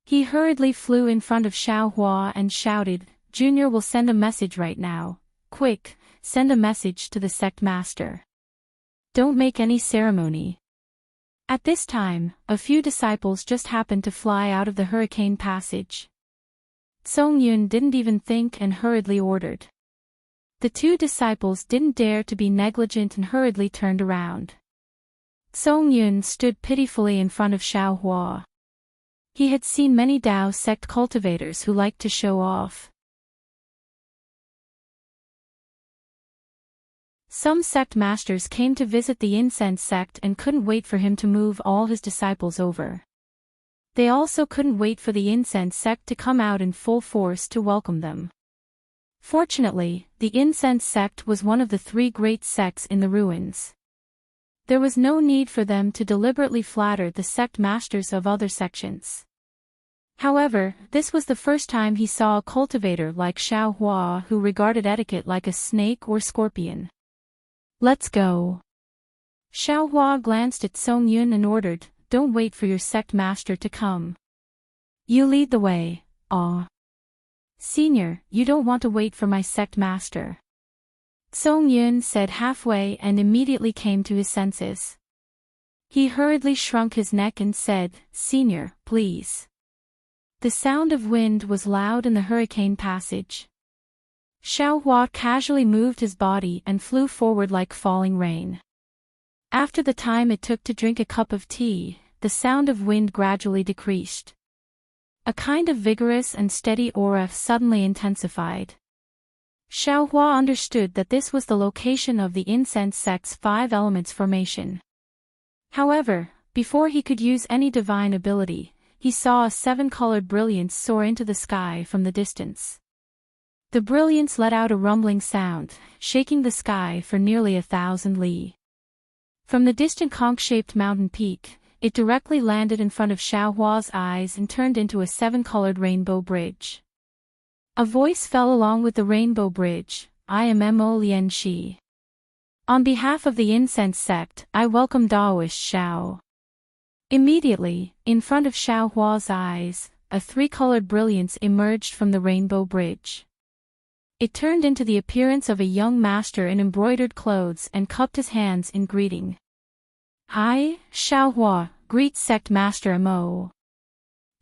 He hurriedly flew in front of Xiaohua and shouted, Junior will send a message right now. Quick, send a message to the sect master. Don't make any ceremony. At this time, a few disciples just happened to fly out of the hurricane passage. Song Yun didn't even think and hurriedly ordered. The two disciples didn't dare to be negligent and hurriedly turned around. Song Yun stood pitifully in front of Xiaohua. He had seen many Dao sect cultivators who liked to show off. Some sect masters came to visit the incense sect and couldn't wait for him to move all his disciples over. They also couldn't wait for the incense sect to come out in full force to welcome them. Fortunately, the incense sect was one of the three great sects in the ruins. There was no need for them to deliberately flatter the sect masters of other sections. However, this was the first time he saw a cultivator like Xiaohua who regarded etiquette like a snake or scorpion. Let's go. Xiaohua glanced at Song Yun and ordered, Don't wait for your sect master to come. You lead the way, ah. Senior, you don't want to wait for my sect master. Song Yun said halfway and immediately came to his senses. He hurriedly shrunk his neck and said, Senior, please. The sound of wind was loud in the hurricane passage. Xiaohua casually moved his body and flew forward like falling rain. After the time it took to drink a cup of tea, the sound of wind gradually decreased. A kind of vigorous and steady aura suddenly intensified. Xiaohua understood that this was the location of the incense sect's 5 elements formation. However, before he could use any divine ability, he saw a 7-colored brilliance soar into the sky from the distance. The brilliance let out a rumbling sound, shaking the sky for nearly 1,000 li. From the distant conch-shaped mountain peak, it directly landed in front of Xiaohua's eyes and turned into a 7-colored rainbow bridge. A voice fell along with the rainbow bridge, I am Mo Lianxi. On behalf of the incense sect, I welcome Daoist Xiao. Immediately, in front of Xiaohua's eyes, a 3-colored brilliance emerged from the rainbow bridge. It turned into the appearance of a young master in embroidered clothes and cupped his hands in greeting. Hi, Xiaohua, greet sect master Mo.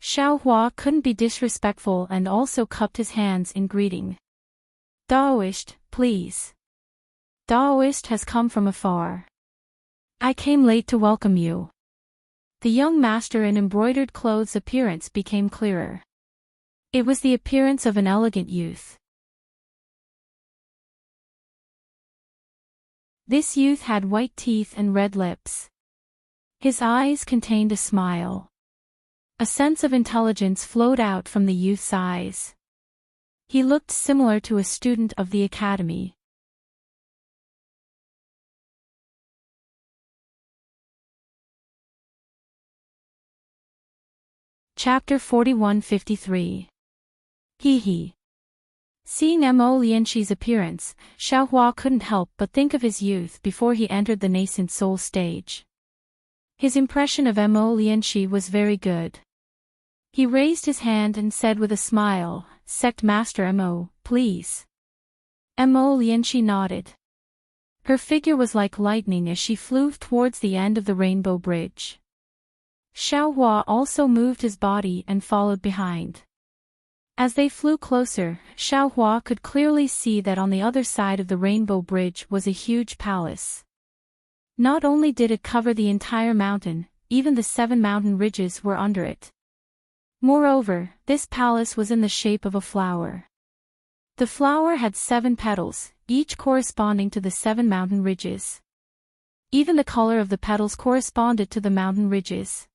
Xiaohua couldn't be disrespectful and also cupped his hands in greeting. Daoist, please. Daoist has come from afar. I came late to welcome you. The young master in embroidered clothes' appearance became clearer. It was the appearance of an elegant youth. This youth had white teeth and red lips. His eyes contained a smile. A sense of intelligence flowed out from the youth's eyes. He looked similar to a student of the academy. Chapter 41-53. Hee. Seeing Mo Lianxi's appearance, Xiaohua couldn't help but think of his youth before he entered the nascent soul stage. His impression of Mo Lianxi was very good. He raised his hand and said with a smile, Sect Master Mo, please. Mo Lianxi nodded. Her figure was like lightning as she flew towards the end of the rainbow bridge. Xiaohua also moved his body and followed behind. As they flew closer, Xiaohua could clearly see that on the other side of the rainbow bridge was a huge palace. Not only did it cover the entire mountain, even the 7 mountain ridges were under it. Moreover, this palace was in the shape of a flower. The flower had 7 petals, each corresponding to the 7 mountain ridges. Even the color of the petals corresponded to the mountain ridges.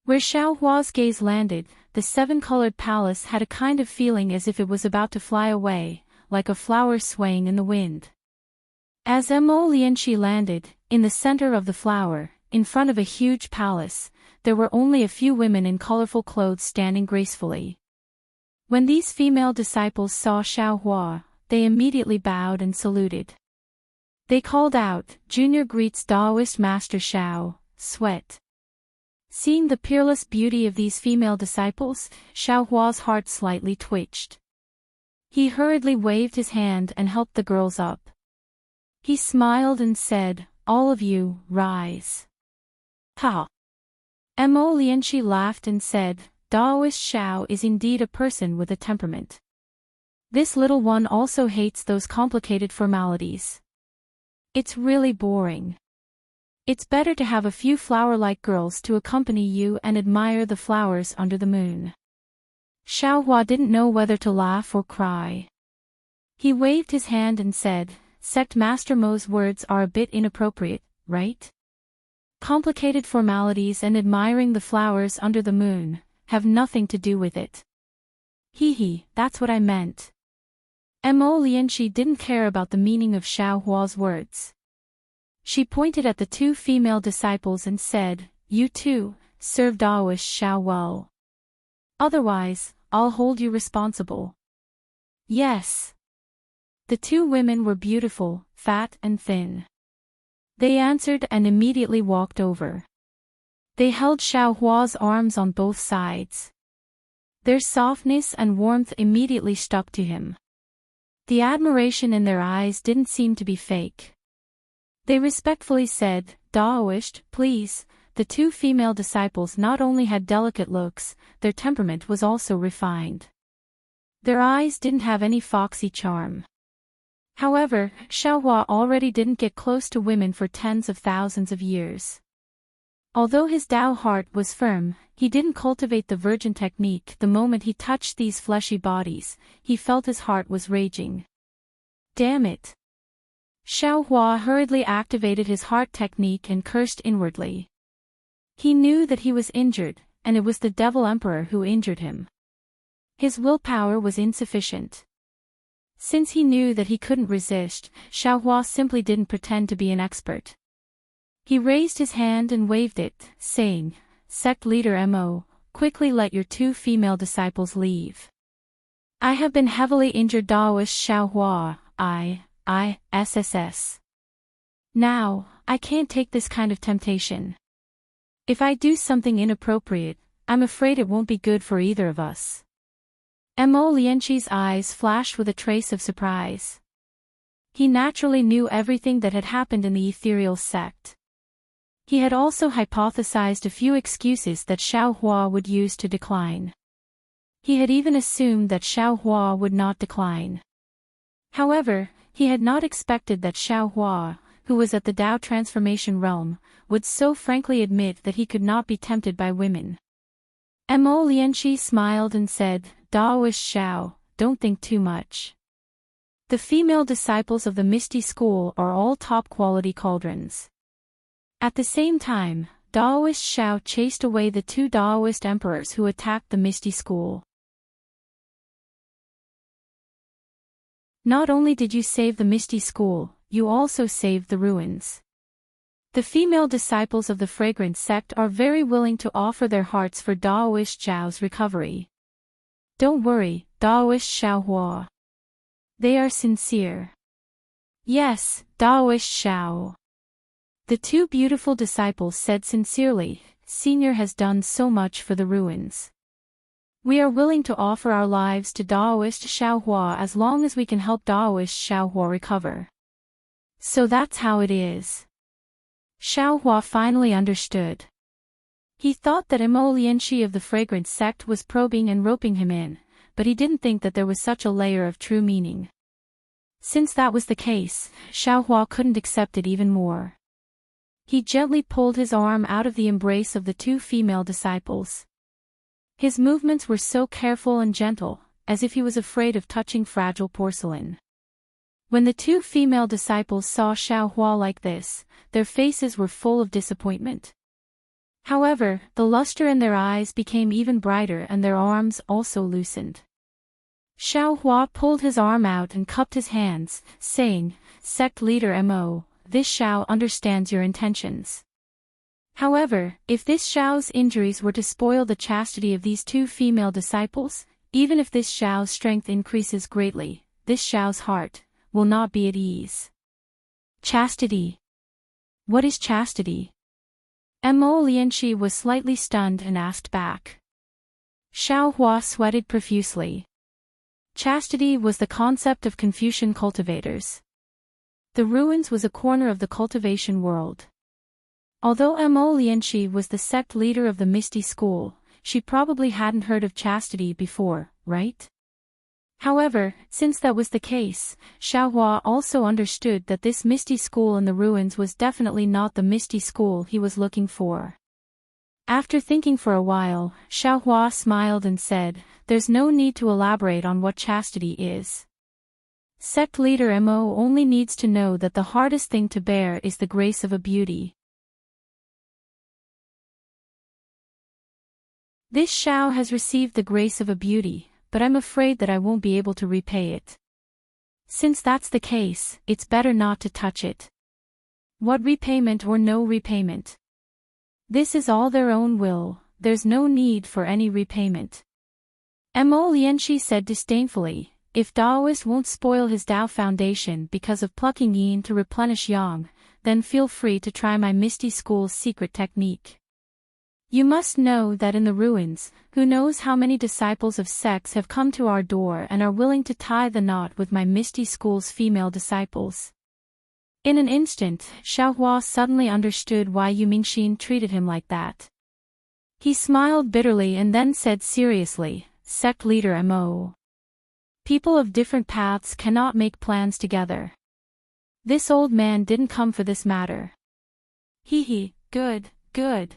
Where Xiaohua's gaze landed, the 7-colored palace had a kind of feeling as if it was about to fly away, like a flower swaying in the wind. As Mo Lianqi landed, in the center of the flower, in front of a huge palace, there were only a few women in colorful clothes standing gracefully. When these female disciples saw Xiaohua, they immediately bowed and saluted. They called out, "Junior greets Taoist Master Xiao, sweat." Seeing the peerless beauty of these female disciples, Xiaohua's heart slightly twitched. He hurriedly waved his hand and helped the girls up. He smiled and said, "All of you, rise." Ha! Mo Lianqi laughed and said, "Taoist Xiao is indeed a person with a temperament. This little one also hates those complicated formalities. It's really boring. It's better to have a few flower-like girls to accompany you and admire the flowers under the moon." Xiaohua didn't know whether to laugh or cry. He waved his hand and said, "Sect Master Mo's words are a bit inappropriate, right? Complicated formalities and admiring the flowers under the moon have nothing to do with it." "Hee, that's what I meant." Mo Lianqi didn't care about the meaning of Xiaohua's words. She pointed at the 2 female disciples and said, "You too, serve Taoist Xiao well. Otherwise, I'll hold you responsible." "Yes." The 2 women were beautiful, fat and thin. They answered and immediately walked over. They held Xiaohua's arms on both sides. Their softness and warmth immediately stuck to him. The admiration in their eyes didn't seem to be fake. They respectfully said, "Taoist, please." The 2 female disciples not only had delicate looks, their temperament was also refined. Their eyes didn't have any foxy charm. However, Xiaohua already didn't get close to women for tens of thousands of years. Although his Tao heart was firm, he didn't cultivate the virgin technique. The moment he touched these fleshy bodies, he felt his heart was raging. Damn it! Xiaohua hurriedly activated his heart technique and cursed inwardly. He knew that he was injured, and it was the Devil Emperor who injured him. His willpower was insufficient. Since he knew that he couldn't resist, Xiaohua simply didn't pretend to be an expert. He raised his hand and waved it, saying, "Sect leader Mo, quickly let your 2 female disciples leave. I have been heavily injured." Taoist Xiaohua, SSS. Now, I can't take this kind of temptation. If I do something inappropriate, I'm afraid it won't be good for either of us. Mo Lianqi's eyes flashed with a trace of surprise. He naturally knew everything that had happened in the ethereal sect. He had also hypothesized a few excuses that Xiaohua would use to decline. He had even assumed that Xiaohua would not decline. However, he had not expected that Xiaohua, who was at the Tao transformation realm, would so frankly admit that he could not be tempted by women. Mo Lianqi smiled and said, "Taoist Xiao, don't think too much. The female disciples of the Misty School are all top-quality cauldrons." At the same time, Taoist Xiao chased away the 2 Taoist emperors who attacked the Misty School. "Not only did you save the Misty School, you also saved the ruins. The female disciples of the Fragrant sect are very willing to offer their hearts for Taoist Xiao's recovery. Don't worry, Taoist Xiaohua. They are sincere." "Yes, Taoist Xiao." The 2 beautiful disciples said sincerely, "Senior has done so much for the ruins. We are willing to offer our lives to Taoist Xiaohua as long as we can help Taoist Xiaohua recover." So that's how it is. Xiaohua finally understood. He thought that Mo Lianqi of the Fragrant sect was probing and roping him in, but he didn't think that there was such a layer of true meaning. Since that was the case, Xiaohua couldn't accept it even more. He gently pulled his arm out of the embrace of the 2 female disciples. His movements were so careful and gentle, as if he was afraid of touching fragile porcelain. When the two female disciples saw Xiaohua like this, their faces were full of disappointment. However, the luster in their eyes became even brighter and their arms also loosened. Xiaohua pulled his arm out and cupped his hands, saying, "Sect leader Mo, this Xiao understands your intentions. However, if this Xiao's injuries were to spoil the chastity of these two female disciples, even if this Xiao's strength increases greatly, this Xiao's heart will not be at ease." Chastity. What is chastity? Mo Lianqi was slightly stunned and asked back. Xiaohua sweated profusely. Chastity was the concept of Confucian cultivators. The ruins was a corner of the cultivation world. Although Mo Lianqi was the sect leader of the Misty School, she probably hadn't heard of chastity before, right? However, since that was the case, Xiaohua also understood that this Misty School in the ruins was definitely not the Misty School he was looking for. After thinking for a while, Xiaohua smiled and said, "There's no need to elaborate on what chastity is. Sect leader Mo only needs to know that the hardest thing to bear is the grace of a beauty. This Xiao has received the grace of a beauty, but I'm afraid that I won't be able to repay it. Since that's the case, it's better not to touch it. What repayment or no repayment? This is all their own will, there's no need for any repayment." Mo Lianqi said disdainfully, "If Daoist won't spoil his Dao foundation because of plucking yin to replenish yang, then feel free to try my Misty School's secret technique. You must know that in the ruins, who knows how many disciples of sects have come to our door and are willing to tie the knot with my Misty School's female disciples." In an instant, Xiaohua suddenly understood why Yu Mingxin treated him like that. He smiled bitterly and then said seriously, "Sect leader Mo. People of different paths cannot make plans together. This old man didn't come for this matter." He, good, good.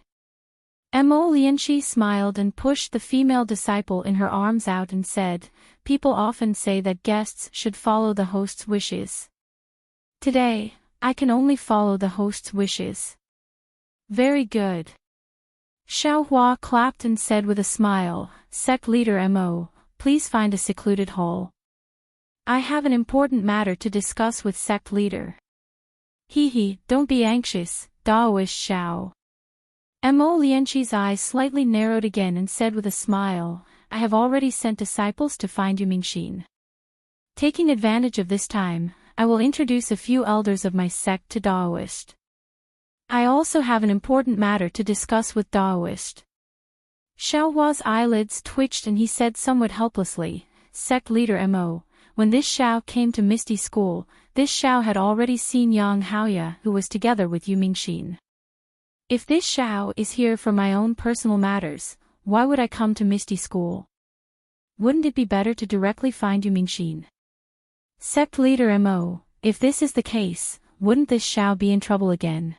Mo Lianqi smiled and pushed the female disciple in her arms out and said, "People often say that guests should follow the host's wishes. Today, I can only follow the host's wishes." Very good. Xiaohua clapped and said with a smile, "Sect leader Mo, please find a secluded hall. I have an important matter to discuss with sect leader." Don't be anxious, Daoist Xiao. Mo Lianqi's eyes slightly narrowed again and said with a smile, "I have already sent disciples to find Yu Mingxin. Taking advantage of this time, I will introduce a few elders of my sect to Daoist. I also have an important matter to discuss with Daoist." Xiaohua's eyelids twitched and he said somewhat helplessly, "Sect leader Mo, when this Xiao came to Misty School, this Xiao had already seen Yang Haoya who was together with Yu Mingxin. If this Xiao is here for my own personal matters, why would I come to Misty School? Wouldn't it be better to directly find Yu Mingxin? Sect leader Mo, if this is the case, wouldn't this Xiao be in trouble again?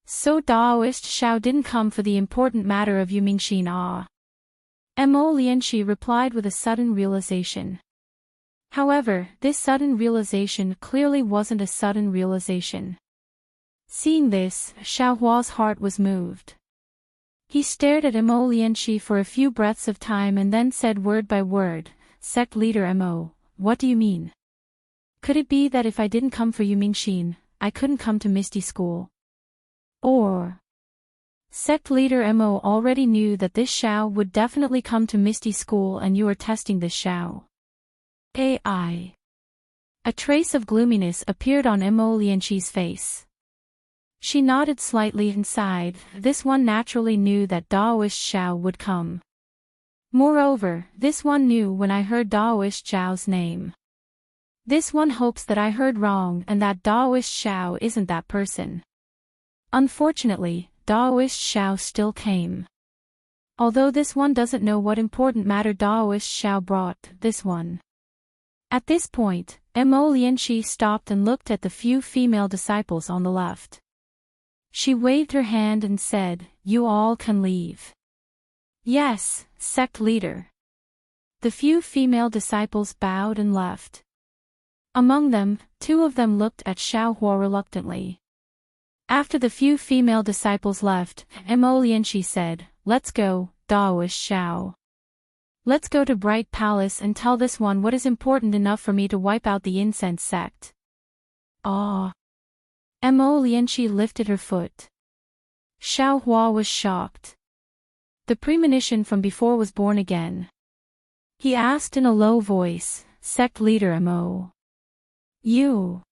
So Daoist Xiao didn't come for the important matter of Yu Mingxin ah?" Mo Lianqi replied with a sudden realization. However, this sudden realization clearly wasn't a sudden realization. Seeing this, Xiaohua's heart was moved. He stared at Mo Lianqi for a few breaths of time and then said word by word, "Sect leader Mo, what do you mean? Could it be that if I didn't come for Yu Mingxin, I couldn't come to Misty School? Or sect leader Mo already knew that this Xiao would definitely come to Misty School and you are testing this Xiao?" A trace of gloominess appeared on Mo Lianqi's face. She nodded slightly and sighed. This one naturally knew that Daoist Xiao would come. Moreover, this one knew when I heard Daoist Xiao's name. This one hopes that I heard wrong and that Daoist Xiao isn't that person. Unfortunately, Daoist Xiao still came. Although this one doesn't know what important matter Daoist Xiao brought this one. At this point, Mo Lianqi stopped and looked at the few female disciples on the left. She waved her hand and said, "You all can leave." "Yes, sect leader." The few female disciples bowed and left. Among them, two of them looked at Xiaohua reluctantly. After the few female disciples left, Lianqi said, "Let's go, Daoist Xiao. Let's go to Bright Palace and tell this one what is important enough for me to wipe out the incense sect." Ah! Lianqi lifted her foot. Xiaohua was shocked. The premonition from before was born again. He asked in a low voice, "Sect leader Mo. You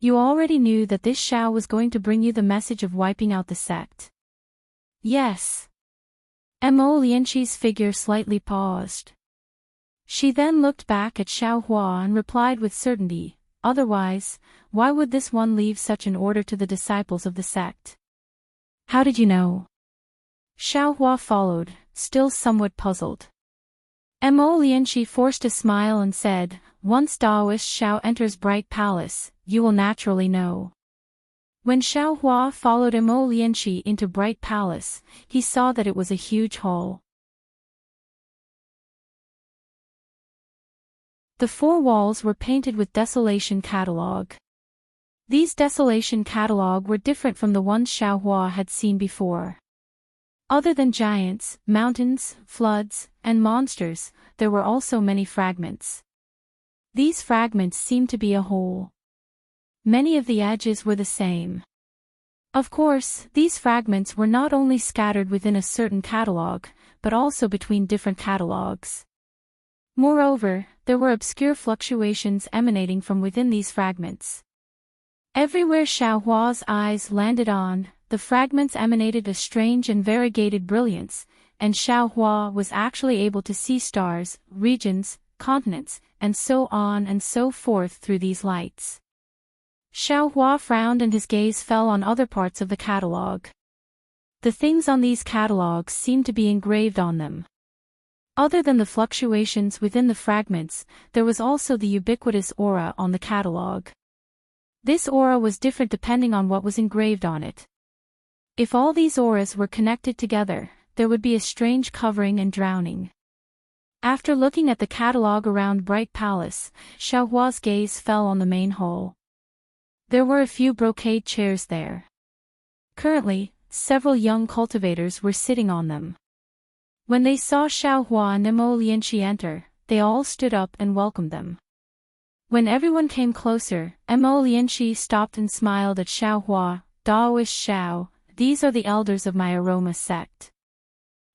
already knew that this Xiao was going to bring you the message of wiping out the sect?" "Yes." Lianqi's figure slightly paused. She then looked back at Xiaohua and replied with certainty, "Otherwise, why would this one leave such an order to the disciples of the sect?" "How did you know?" Xiaohua followed, still somewhat puzzled. Lianqi forced a smile and said, "Once Daoist Xiao enters Bright Palace, you will naturally know." When Xiaohua followed Lianqi into Bright Palace, he saw that it was a huge hall. The four walls were painted with Desolation Catalog. These Desolation Catalog were different from the ones Xiaohua had seen before. Other than giants, mountains, floods, and monsters, there were also many fragments. These fragments seemed to be a whole. Many of the edges were the same. Of course, these fragments were not only scattered within a certain catalog, but also between different catalogs. Moreover, there were obscure fluctuations emanating from within these fragments. Everywhere Xiaohua's eyes landed on, the fragments emanated a strange and variegated brilliance, and Xiaohua was actually able to see stars, regions, continents, and so on and so forth through these lights. Xiaohua frowned and his gaze fell on other parts of the catalog. The things on these catalogs seemed to be engraved on them. Other than the fluctuations within the fragments, there was also the ubiquitous aura on the catalog. This aura was different depending on what was engraved on it. If all these auras were connected together, there would be a strange covering and drowning. After looking at the catalog around Bright Palace, Xiaohua's gaze fell on the main hall. There were a few brocade chairs there. Currently, several young cultivators were sitting on them. When they saw Xiaohua and Lianqi enter, they all stood up and welcomed them. When everyone came closer, Lianqi stopped and smiled at Xiaohua. "Daoist Xiao, these are the elders of my aroma sect.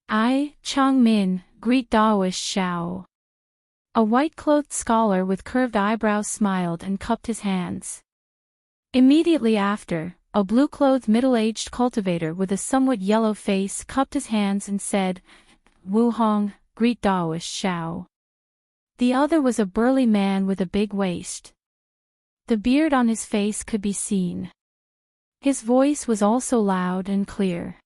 I, Changmin, greet Daoist Xiao." A white-clothed scholar with curved eyebrows smiled and cupped his hands. Immediately after, a blue-clothed middle-aged cultivator with a somewhat yellow face cupped his hands and said, "Wu Hong, greet Daoist Xiao." The other was a burly man with a big waist. The beard on his face could be seen. His voice was also loud and clear.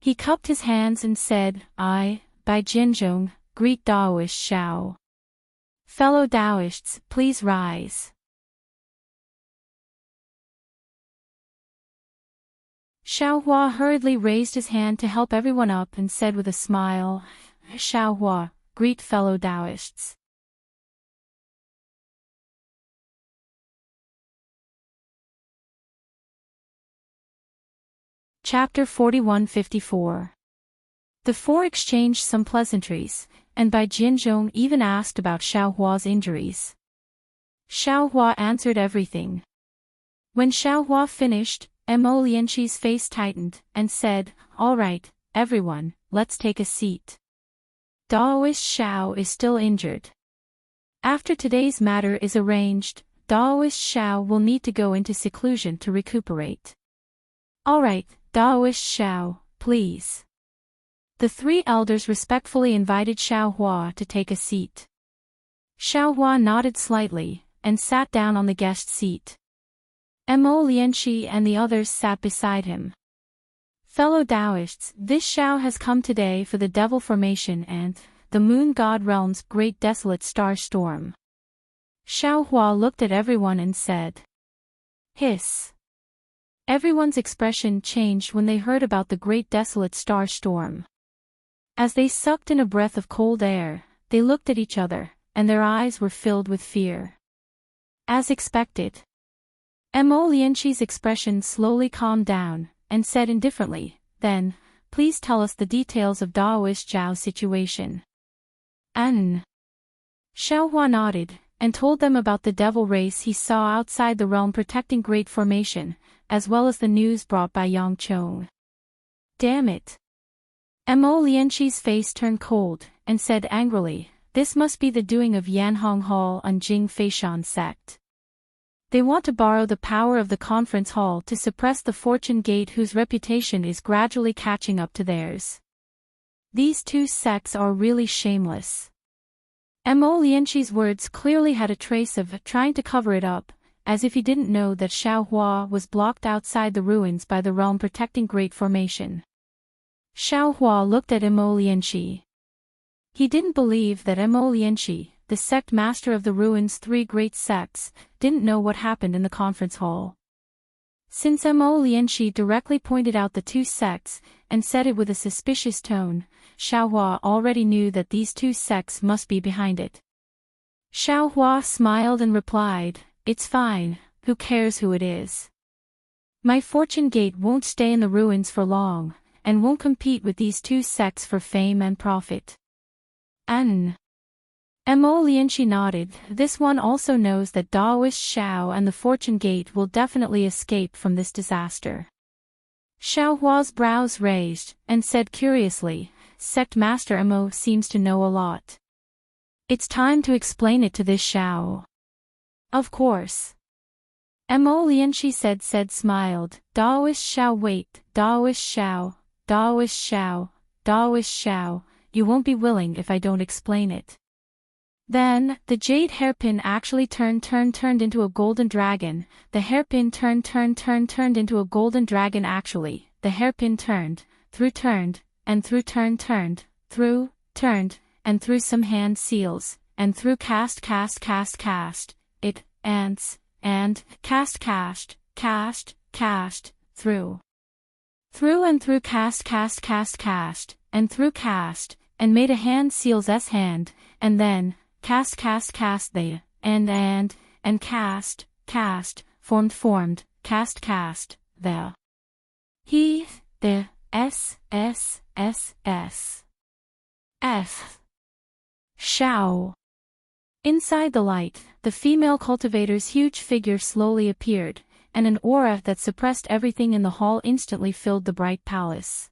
He cupped his hands and said, "I, Bai Jinzhong, greet Daoist Xiao. Fellow Daoists, please rise." Xiaohua hurriedly raised his hand to help everyone up and said with a smile, "Xiaohua, greet fellow Daoists." Chapter 41-54. The four exchanged some pleasantries, and Bai Jinzhong even asked about Xiaohua's injuries. Xiaohua answered everything. When Xiaohua finished, Lianqi's face tightened, and said, "All right, everyone, let's take a seat. Daoist Xiao is still injured. After today's matter is arranged, Daoist Xiao will need to go into seclusion to recuperate. All right, Daoist Xiao, please." The three elders respectfully invited Xiaohua to take a seat. Xiaohua nodded slightly, and sat down on the guest seat. Lianqi and the others sat beside him. "Fellow Daoists, this Xiao has come today for the Devil Formation and the Moon God Realm's Great Desolate Star Storm." Xiaohua looked at everyone and said, "Hiss." Everyone's expression changed when they heard about the Great Desolate Star Storm. As they sucked in a breath of cold air, they looked at each other, and their eyes were filled with fear. As expected. Mo Lianqi's expression slowly calmed down, and said indifferently, "Then, please tell us the details of Daoist Zhao's situation." Xiao Hua nodded, and told them about the devil race he saw outside the realm protecting Great Formation, as well as the news brought by Yang Chong. "Damn it." Mo Lianqi's face turned cold, and said angrily, "This must be the doing of Yanhong Hall and Jing Feishan sect. They want to borrow the power of the conference hall to suppress the Fortune Gate, whose reputation is gradually catching up to theirs. These two sects are really shameless." Mo Lianqi's words clearly had a trace of trying to cover it up, as if he didn't know that Xiao Hua was blocked outside the ruins by the realm protecting Great Formation. Xiao Hua looked at Mo Lianqi. He didn't believe that Mo Lianqi, the sect master of the ruins' three great sects, didn't know what happened in the conference hall. Since Mo Lianqi directly pointed out the two sects, and said it with a suspicious tone, Xiao Hua already knew that these two sects must be behind it. Xiao Hua smiled and replied, "It's fine, who cares who it is? My Fortune Gate won't stay in the ruins for long, and won't compete with these two sects for fame and profit." Mo Lianqi nodded. This one also knows that Daoist Xiao and the Fortune Gate will definitely escape from this disaster. Xiao Hua's brows raised, and said curiously, "Sect Master Mo seems to know a lot. It's time to explain it to this Xiao." "Of course." Mo Lianqi said smiled, "Daoist Xiao, wait, Daoist Xiao, Daoist Xiao, Daoist Xiao, you won't be willing if I don't explain it." Then, the jade hairpin actually turned into a golden dragon. The hairpin turned into a golden dragon actually. The hairpin turned, and through turned, and through some hand seals, and through cast, it, ants, and, cast, through and through cast, and through cast, and made a hand seals S hand, and then, cast they, and cast, formed, cast, the. He, the, S. F. Xiao. Inside the light, the female cultivator's huge figure slowly appeared, and an aura that suppressed everything in the hall instantly filled the bright palace.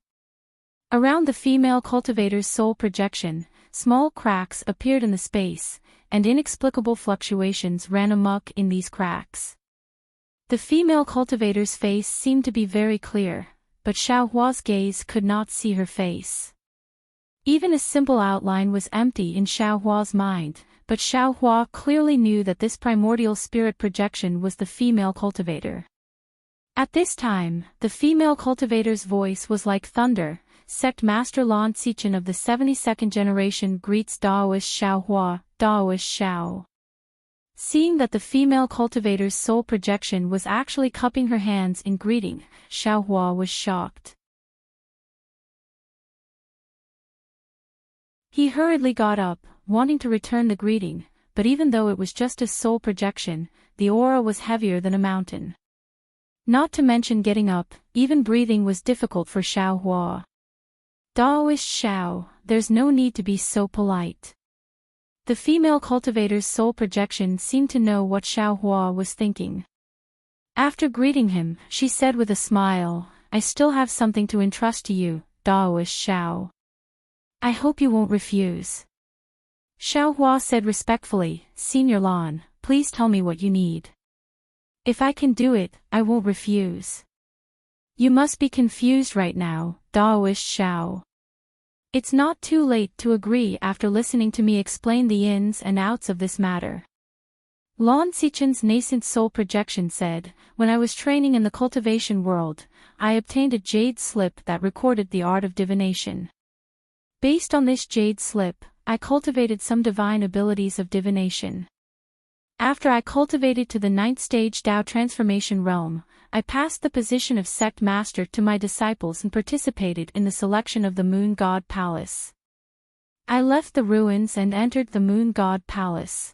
Around the female cultivator's soul projection, small cracks appeared in the space, and inexplicable fluctuations ran amok in these cracks. The female cultivator's face seemed to be very clear, but Xiao Hua's gaze could not see her face. Even a simple outline was empty in Xiao Hua's mind, but Xiao Hua clearly knew that this primordial spirit projection was the female cultivator. At this time, the female cultivator's voice was like thunder. Sect Master Lan Xichen of the 72nd generation greets Daoist Xiao Hua, Daoist Xiao. Seeing that the female cultivator's soul projection was actually cupping her hands in greeting, Xiao Hua was shocked. He hurriedly got up, wanting to return the greeting, but even though it was just a soul projection, the aura was heavier than a mountain. Not to mention getting up, even breathing was difficult for Xiao Hua. Daoist Xiao, there's no need to be so polite. The female cultivator's soul projection seemed to know what Xiao Hua was thinking. After greeting him, she said with a smile, "I still have something to entrust to you, Daoist Xiao. I hope you won't refuse." Xiao Hua said respectfully, "Senior Lan, please tell me what you need. If I can do it, I won't refuse." "You must be confused right now, Daoist Xiao. It's not too late to agree after listening to me explain the ins and outs of this matter." Lan Xichen's nascent soul projection said, "When I was training in the cultivation world, I obtained a jade slip that recorded the art of divination. Based on this jade slip, I cultivated some divine abilities of divination. After I cultivated to the 9th stage Dao transformation realm, I passed the position of sect master to my disciples and participated in the selection of the Moon God Palace. I left the ruins and entered the Moon God Palace.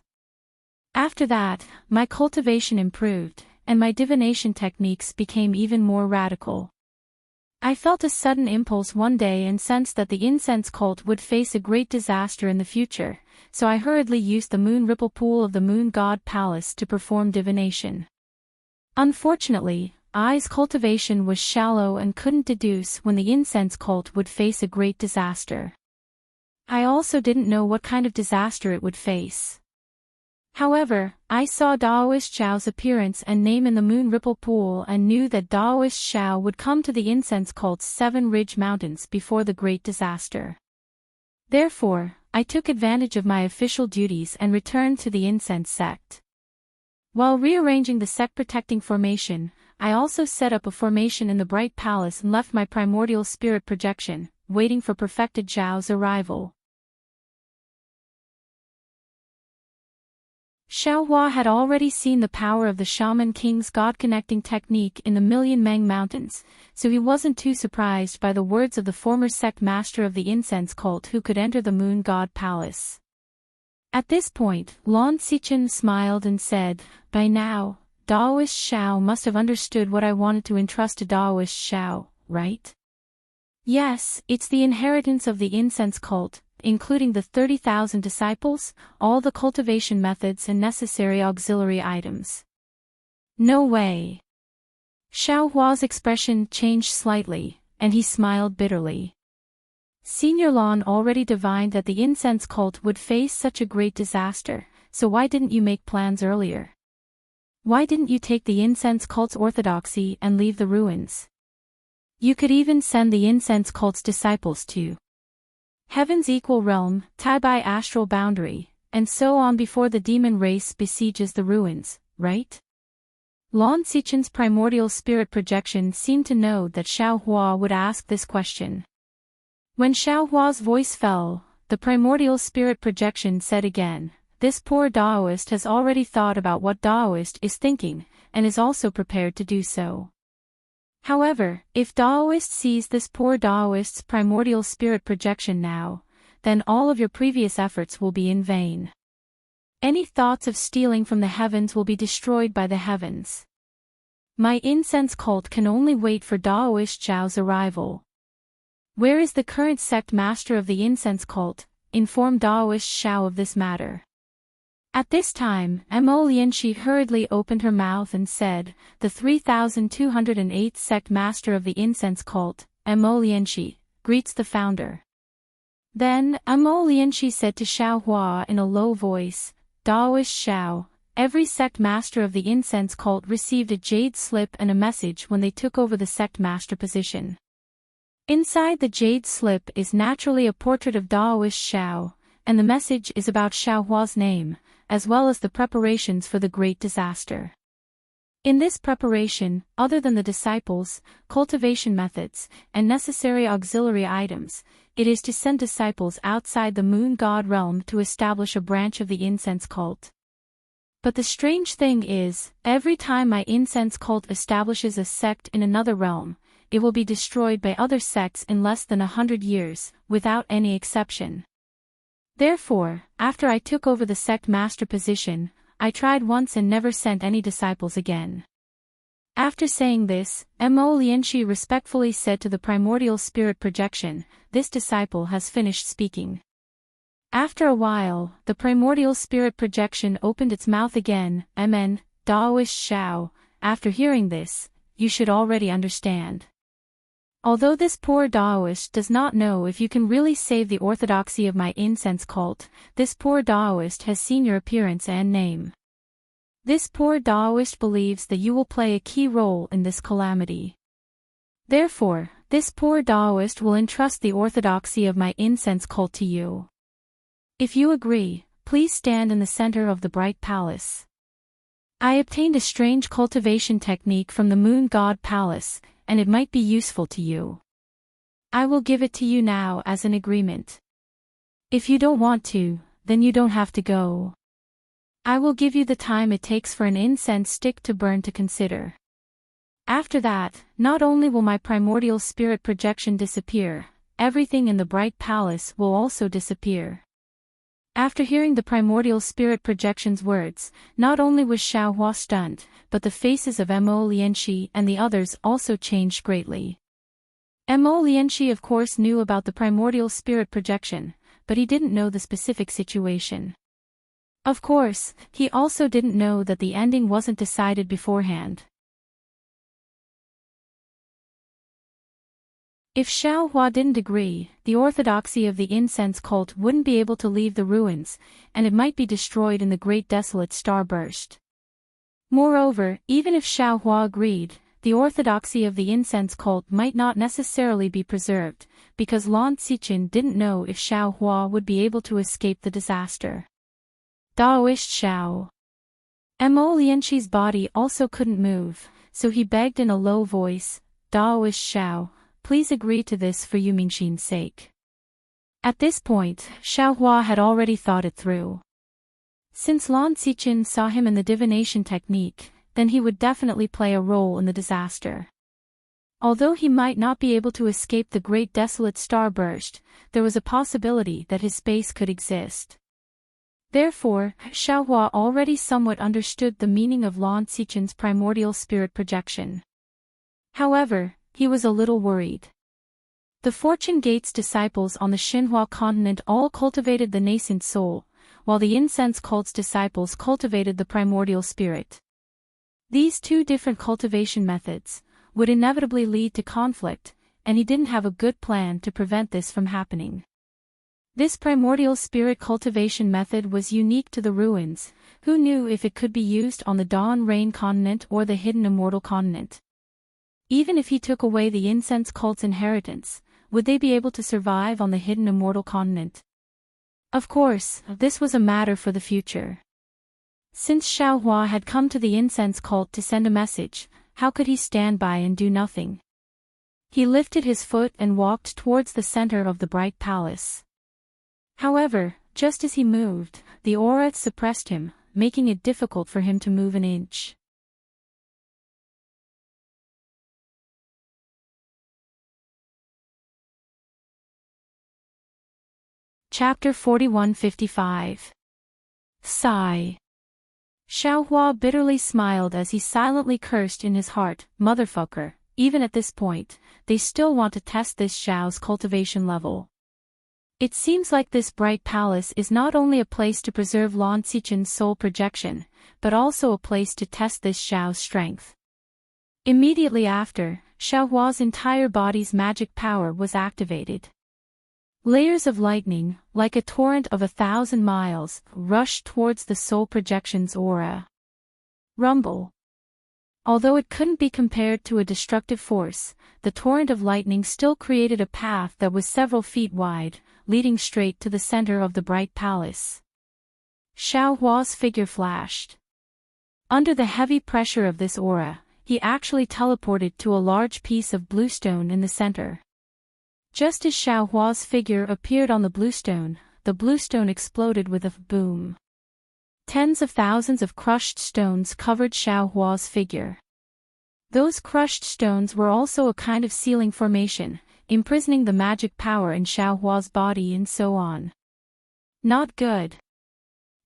After that, my cultivation improved, and my divination techniques became even more radical. I felt a sudden impulse one day and sensed that the incense cult would face a great disaster in the future, so I hurriedly used the moon ripple pool of the moon god palace to perform divination. Unfortunately, I's cultivation was shallow and couldn't deduce when the incense cult would face a great disaster. I also didn't know what kind of disaster it would face. However, I saw Daoist Xiao's appearance and name in the moon ripple pool and knew that Daoist Xiao would come to the incense cult's 7 ridge mountains before the great disaster. Therefore, I took advantage of my official duties and returned to the incense sect. While rearranging the sect-protecting formation, I also set up a formation in the Bright Palace and left my primordial spirit projection, waiting for perfected Zhao's arrival. Xiao Hua had already seen the power of the Shaman King's God-connecting technique in the Million Meng Mountains, so he wasn't too surprised by the words of the former sect master of the incense cult who could enter the Moon God Palace. At this point, Lan Xichen smiled and said, "By now, Daoist Xiao must have understood what I wanted to entrust to Daoist Xiao, right?" "Yes, it's the inheritance of the incense cult, including the 30,000 disciples, all the cultivation methods and necessary auxiliary items." "No way." Xiao Hua's expression changed slightly, and he smiled bitterly. Senior Lan already divined that the incense cult would face such a great disaster, so why didn't you make plans earlier? Why didn't you take the incense cult's orthodoxy and leave the ruins? You could even send the incense cult's disciples to Heaven's equal realm, Taibai astral boundary, and so on before the demon race besieges the ruins, right? Lan Xichen's primordial spirit projection seemed to know that Xiao Hua would ask this question. When Xiao Hua's voice fell, the primordial spirit projection said again, "This poor Daoist has already thought about what Daoist is thinking, and is also prepared to do so. However, if Daoist sees this poor Daoist's primordial spirit projection now, then all of your previous efforts will be in vain. Any thoughts of stealing from the heavens will be destroyed by the heavens. My incense cult can only wait for Daoist Zhao's arrival. Where is the current sect master of the incense cult? Inform Daoist Xiao of this matter." At this time, Mo Lianxi hurriedly opened her mouth and said, "The 3208th sect master of the incense cult, Mo Lianxi, greets the founder." Then, Mo Lianxi said to Xiao Hua in a low voice, "Daoist Xiao, every sect master of the incense cult received a jade slip and a message when they took over the sect master position. Inside the jade slip is naturally a portrait of Daoist Xiao, and the message is about Xiao Hua's name, as well as the preparations for the great disaster. In this preparation, other than the disciples, cultivation methods, and necessary auxiliary items, it is to send disciples outside the moon god realm to establish a branch of the incense cult. But the strange thing is, every time my incense cult establishes a sect in another realm, it will be destroyed by other sects in less than 100 years, without any exception. Therefore, after I took over the sect master position, I tried once and never sent any disciples again." After saying this, Mo Lianxi respectfully said to the primordial spirit projection, "This disciple has finished speaking." After a while, the primordial spirit projection opened its mouth again. "Amen, Daoist Xiao, after hearing this, you should already understand. Although this poor Daoist does not know if you can really save the orthodoxy of my incense cult, this poor Daoist has seen your appearance and name. This poor Daoist believes that you will play a key role in this calamity. Therefore, this poor Daoist will entrust the orthodoxy of my incense cult to you. If you agree, please stand in the center of the Bright Palace. I obtained a strange cultivation technique from the Moon God Palace, and it might be useful to you. I will give it to you now as an agreement. If you don't want to, then you don't have to go. I will give you the time it takes for an incense stick to burn to consider. After that, not only will my primordial spirit projection disappear, everything in the Bright Palace will also disappear. After hearing the primordial spirit projection's words, not only was Xiaohua stunned, but the faces of Mo Lianxi and the others also changed greatly. Mo Lianxi of course knew about the primordial spirit projection, but he didn't know the specific situation. Of course, he also didn't know that the ending wasn't decided beforehand. If Xiaohua didn't agree, the orthodoxy of the incense cult wouldn't be able to leave the ruins, and it might be destroyed in the Great Desolate Starburst. Moreover, even if Xiaohua agreed, the orthodoxy of the incense cult might not necessarily be preserved, because Lan Xichen didn't know if Xiaohua would be able to escape the disaster. Daoist Xiao. Mo Lianxi's body also couldn't move, so he begged in a low voice, Daoist Xiao, please agree to this for Yu Mingxin's sake. At this point, Xiaohua had already thought it through. Since Lan Xichen saw him in the divination technique, then he would definitely play a role in the disaster. Although he might not be able to escape the Great Desolate Starburst, there was a possibility that his space could exist. Therefore, Xiaohua already somewhat understood the meaning of Lan Xichen's primordial spirit projection. However, he was a little worried. The Fortune Gate's disciples on the Xinhua continent all cultivated the nascent soul, while the incense cult's disciples cultivated the primordial spirit. These two different cultivation methods would inevitably lead to conflict, and he didn't have a good plan to prevent this from happening. This primordial spirit cultivation method was unique to the ruins. Who knew if it could be used on the Dawn Rain continent or the Hidden Immortal continent? Even if he took away the incense cult's inheritance, would they be able to survive on the Hidden Immortal continent? Of course, this was a matter for the future. Since Xiaohua had come to the incense cult to send a message, how could he stand by and do nothing? He lifted his foot and walked towards the center of the bright palace. However, just as he moved, the aura suppressed him, making it difficult for him to move an inch. Chapter 4155. Sigh. Xiaohua bitterly smiled as he silently cursed in his heart, motherfucker, even at this point, they still want to test this Xiao's cultivation level. It seems like this bright palace is not only a place to preserve Lan Xichen's soul projection, but also a place to test this Xiao's strength. Immediately after, Xiaohua's entire body's magic power was activated. Layers of lightning, like a torrent of 1,000 miles, rushed towards the soul projection's aura. Rumble. Although it couldn't be compared to a destructive force, the torrent of lightning still created a path that was several feet wide, leading straight to the center of the bright palace. Xiaohua's figure flashed. Under the heavy pressure of this aura, he actually teleported to a large piece of bluestone in the center. Just as Xiaohua's figure appeared on the bluestone exploded with a boom. Tens of thousands of crushed stones covered Xiaohua's figure. Those crushed stones were also a kind of sealing formation, imprisoning the magic power in Xiaohua's body and so on. Not good.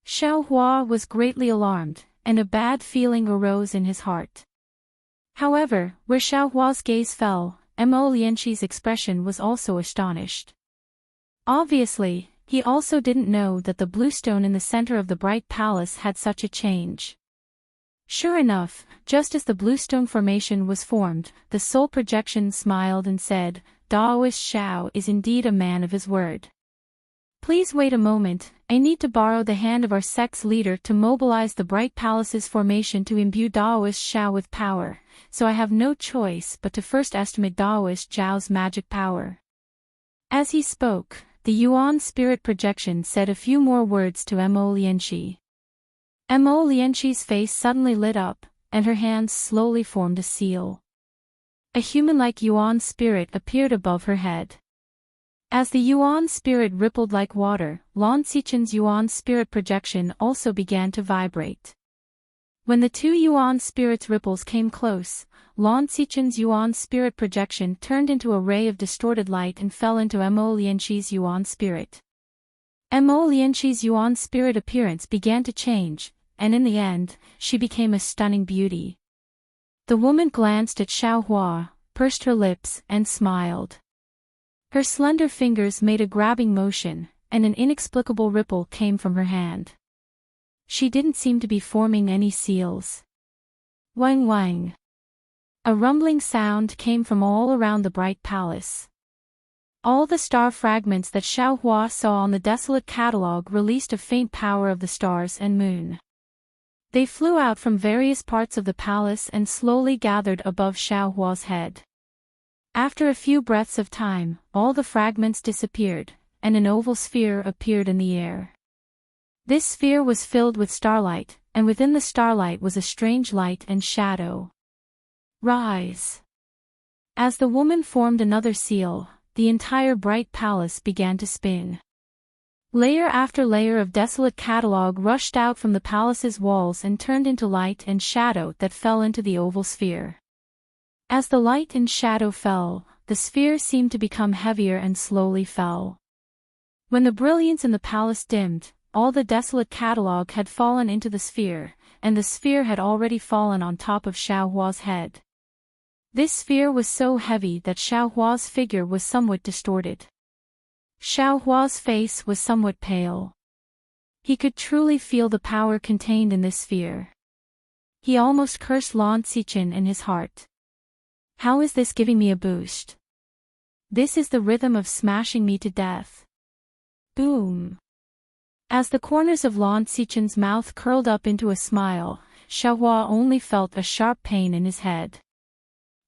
Xiaohua was greatly alarmed, and a bad feeling arose in his heart. However, where Xiaohua's gaze fell, Mo Lianxi's expression was also astonished. Obviously, he also didn't know that the bluestone in the center of the bright palace had such a change. Sure enough, just as the bluestone formation was formed, the soul projection smiled and said, Daoist Xiao is indeed a man of his word. Please wait a moment, I need to borrow the hand of our sect's leader to mobilize the bright palace's formation to imbue Daoist Xiao with power, so I have no choice but to first estimate Daoist Xiao's magic power. As he spoke, the Yuan spirit projection said a few more words to Mo Lianxi. Mo Lianxi's face suddenly lit up, and her hands slowly formed a seal. A human-like Yuan spirit appeared above her head. As the Yuan spirit rippled like water, Lan Xichen's Yuan spirit projection also began to vibrate. When the two Yuan spirits' ripples came close, Lan Xichen's Yuan spirit projection turned into a ray of distorted light and fell into Mo Lianxi's Yuan spirit. Mo Lianqi's Yuan spirit appearance began to change, and in the end, she became a stunning beauty. The woman glanced at Xiaohua, pursed her lips, and smiled. Her slender fingers made a grabbing motion, and an inexplicable ripple came from her hand. She didn't seem to be forming any seals. Wang wang. A rumbling sound came from all around the bright palace. All the star fragments that Xiaohua saw on the desolate catalogue released a faint power of the stars and moon. They flew out from various parts of the palace and slowly gathered above Xiaohua's head. After a few breaths of time, all the fragments disappeared, and an oval sphere appeared in the air. This sphere was filled with starlight, and within the starlight was a strange light and shadow. Rise! As the woman formed another seal, the entire bright palace began to spin. Layer after layer of desolate catalogue rushed out from the palace's walls and turned into light and shadow that fell into the oval sphere. As the light and shadow fell, the sphere seemed to become heavier and slowly fell. When the brilliance in the palace dimmed, all the desolate catalogue had fallen into the sphere, and the sphere had already fallen on top of Xiaohua's head. This sphere was so heavy that Xiaohua's figure was somewhat distorted. Xiaohua's face was somewhat pale. He could truly feel the power contained in this sphere. He almost cursed Lan Xichen in his heart. How is this giving me a boost? This is the rhythm of smashing me to death. Boom! As the corners of Lan Xichen's mouth curled up into a smile, Xiaohua only felt a sharp pain in his head.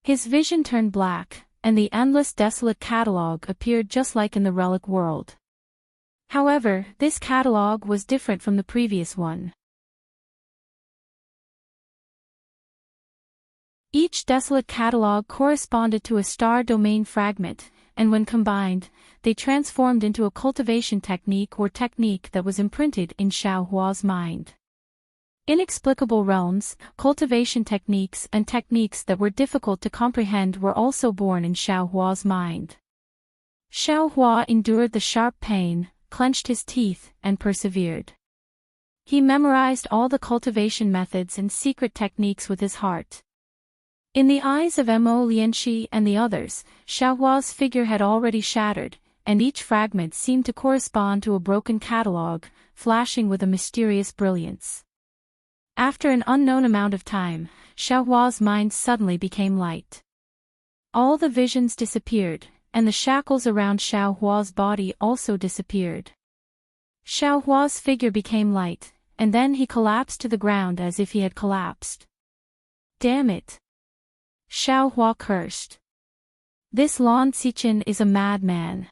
His vision turned black, and the endless desolate catalogue appeared just like in the relic world. However, this catalogue was different from the previous one. Each desolate catalogue corresponded to a star domain fragment, and when combined, they transformed into a cultivation technique or technique that was imprinted in Xiaohua's mind. Inexplicable realms, cultivation techniques and techniques that were difficult to comprehend were also born in Xiaohua's mind. Xiaohua endured the sharp pain, clenched his teeth, and persevered. He memorized all the cultivation methods and secret techniques with his heart. In the eyes of Mo Lianqi and the others, Xiaohua's figure had already shattered, and each fragment seemed to correspond to a broken catalogue, flashing with a mysterious brilliance. After an unknown amount of time, Xiaohua's mind suddenly became light. All the visions disappeared, and the shackles around Xiaohua's body also disappeared. Xiaohua's figure became light, and then he collapsed to the ground as if he had collapsed. Damn it! Xiaohua cursed. This Lan Xichen is a madman.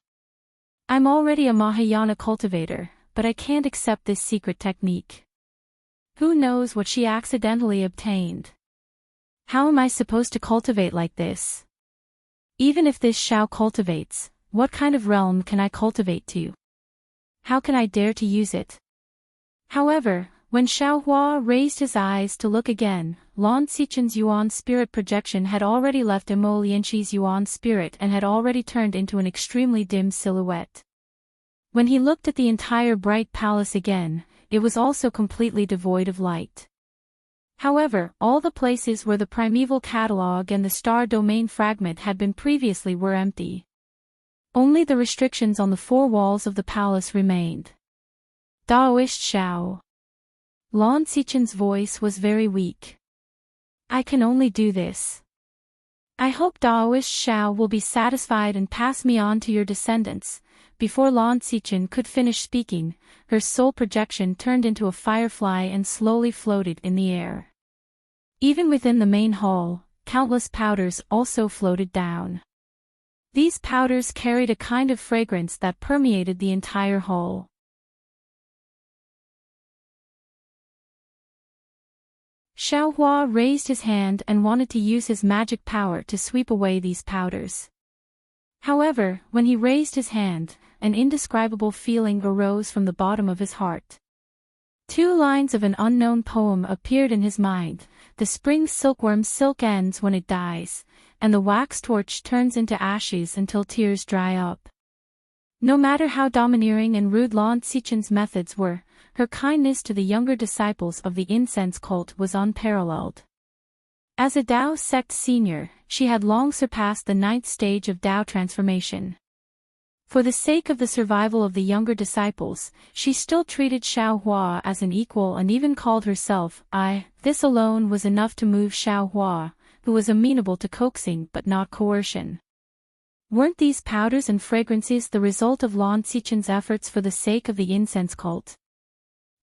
I'm already a Mahayana cultivator, but I can't accept this secret technique. Who knows what she accidentally obtained? How am I supposed to cultivate like this? Even if this Xiao cultivates, what kind of realm can I cultivate to? How can I dare to use it? However, when Xiaohua raised his eyes to look again, Lan Xichen's Yuan spirit projection had already left Mo Lianqi's Yuan spirit and had already turned into an extremely dim silhouette. When he looked at the entire bright palace again, it was also completely devoid of light. However, all the places where the primeval catalogue and the star domain fragment had been previously were empty. Only the restrictions on the four walls of the palace remained. Daoist Xiao. Lan Xichen's voice was very weak. I can only do this. I hope Daoist Xiao will be satisfied and pass me on to your descendants. Before Lan Xichen could finish speaking, her soul projection turned into a firefly and slowly floated in the air. Even within the main hall, countless powders also floated down. These powders carried a kind of fragrance that permeated the entire hall. Xiaohua raised his hand and wanted to use his magic power to sweep away these powders. However, when he raised his hand, an indescribable feeling arose from the bottom of his heart. 2 lines of an unknown poem appeared in his mind. The spring silkworm's silk ends when it dies, and the wax torch turns into ashes until tears dry up. No matter how domineering and rude Lan Xichen's methods were, her kindness to the younger disciples of the incense cult was unparalleled. As a Dao sect senior, she had long surpassed the 9th stage of Dao transformation. For the sake of the survival of the younger disciples, she still treated Xiao Hua as an equal and even called herself I. This alone was enough to move Xiao Hua, who was amenable to coaxing but not coercion. Weren't these powders and fragrances the result of Lan Xichen's efforts for the sake of the incense cult?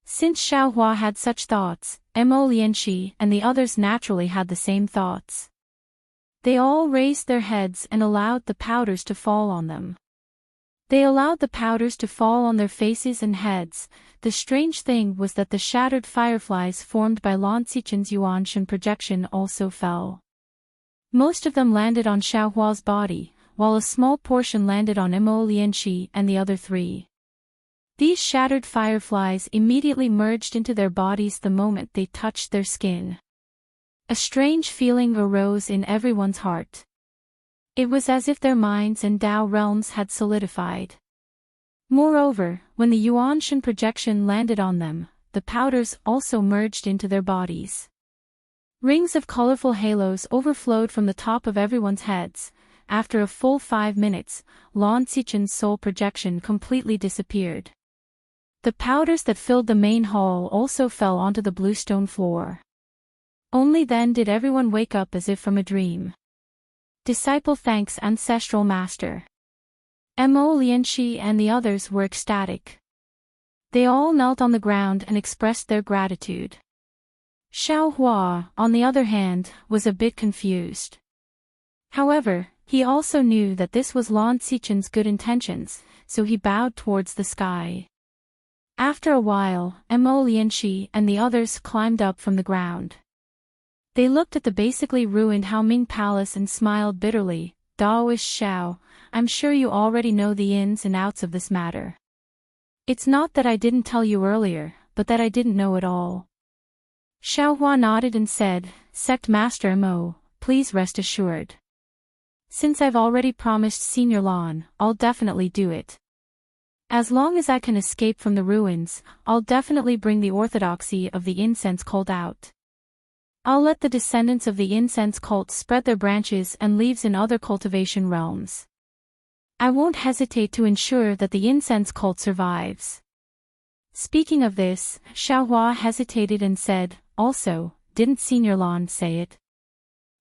Since Xiao Hua had such thoughts, Mo Lianxi and the others naturally had the same thoughts. They all raised their heads and allowed the powders to fall on them. They allowed the powders to fall on their faces and heads. The strange thing was that the shattered fireflies formed by Lan Xichen's Yuanshan projection also fell. Most of them landed on Xiao Hua's body, while a small portion landed on Mo Lianxi and the other 3. These shattered fireflies immediately merged into their bodies the moment they touched their skin. A strange feeling arose in everyone's heart. It was as if their minds and Dao realms had solidified. Moreover, when the Yuanshan projection landed on them, the powders also merged into their bodies. Rings of colorful halos overflowed from the top of everyone's heads. After a full 5 minutes, Lan Xichen's soul projection completely disappeared. The powders that filled the main hall also fell onto the bluestone floor. Only then did everyone wake up as if from a dream. Disciple thanks Ancestral Master. Mo Lianxi and the others were ecstatic. They all knelt on the ground and expressed their gratitude. Xiao Hua, on the other hand, was a bit confused. However, he also knew that this was Lan Xichen's good intentions, so he bowed towards the sky. After a while, Mo Lianxi and the others climbed up from the ground. They looked at the basically ruined Haoming Palace and smiled bitterly. Daoist Xiao, I'm sure you already know the ins and outs of this matter. It's not that I didn't tell you earlier, but that I didn't know at all. Xiao Hua nodded and said, Sect Master Mo, please rest assured. Since I've already promised Senior Lan, I'll definitely do it. As long as I can escape from the ruins, I'll definitely bring the orthodoxy of the incense cult out. I'll let the descendants of the incense cult spread their branches and leaves in other cultivation realms. I won't hesitate to ensure that the incense cult survives. Speaking of this, Xiao Hua hesitated and said, also, didn't Senior Lan say it?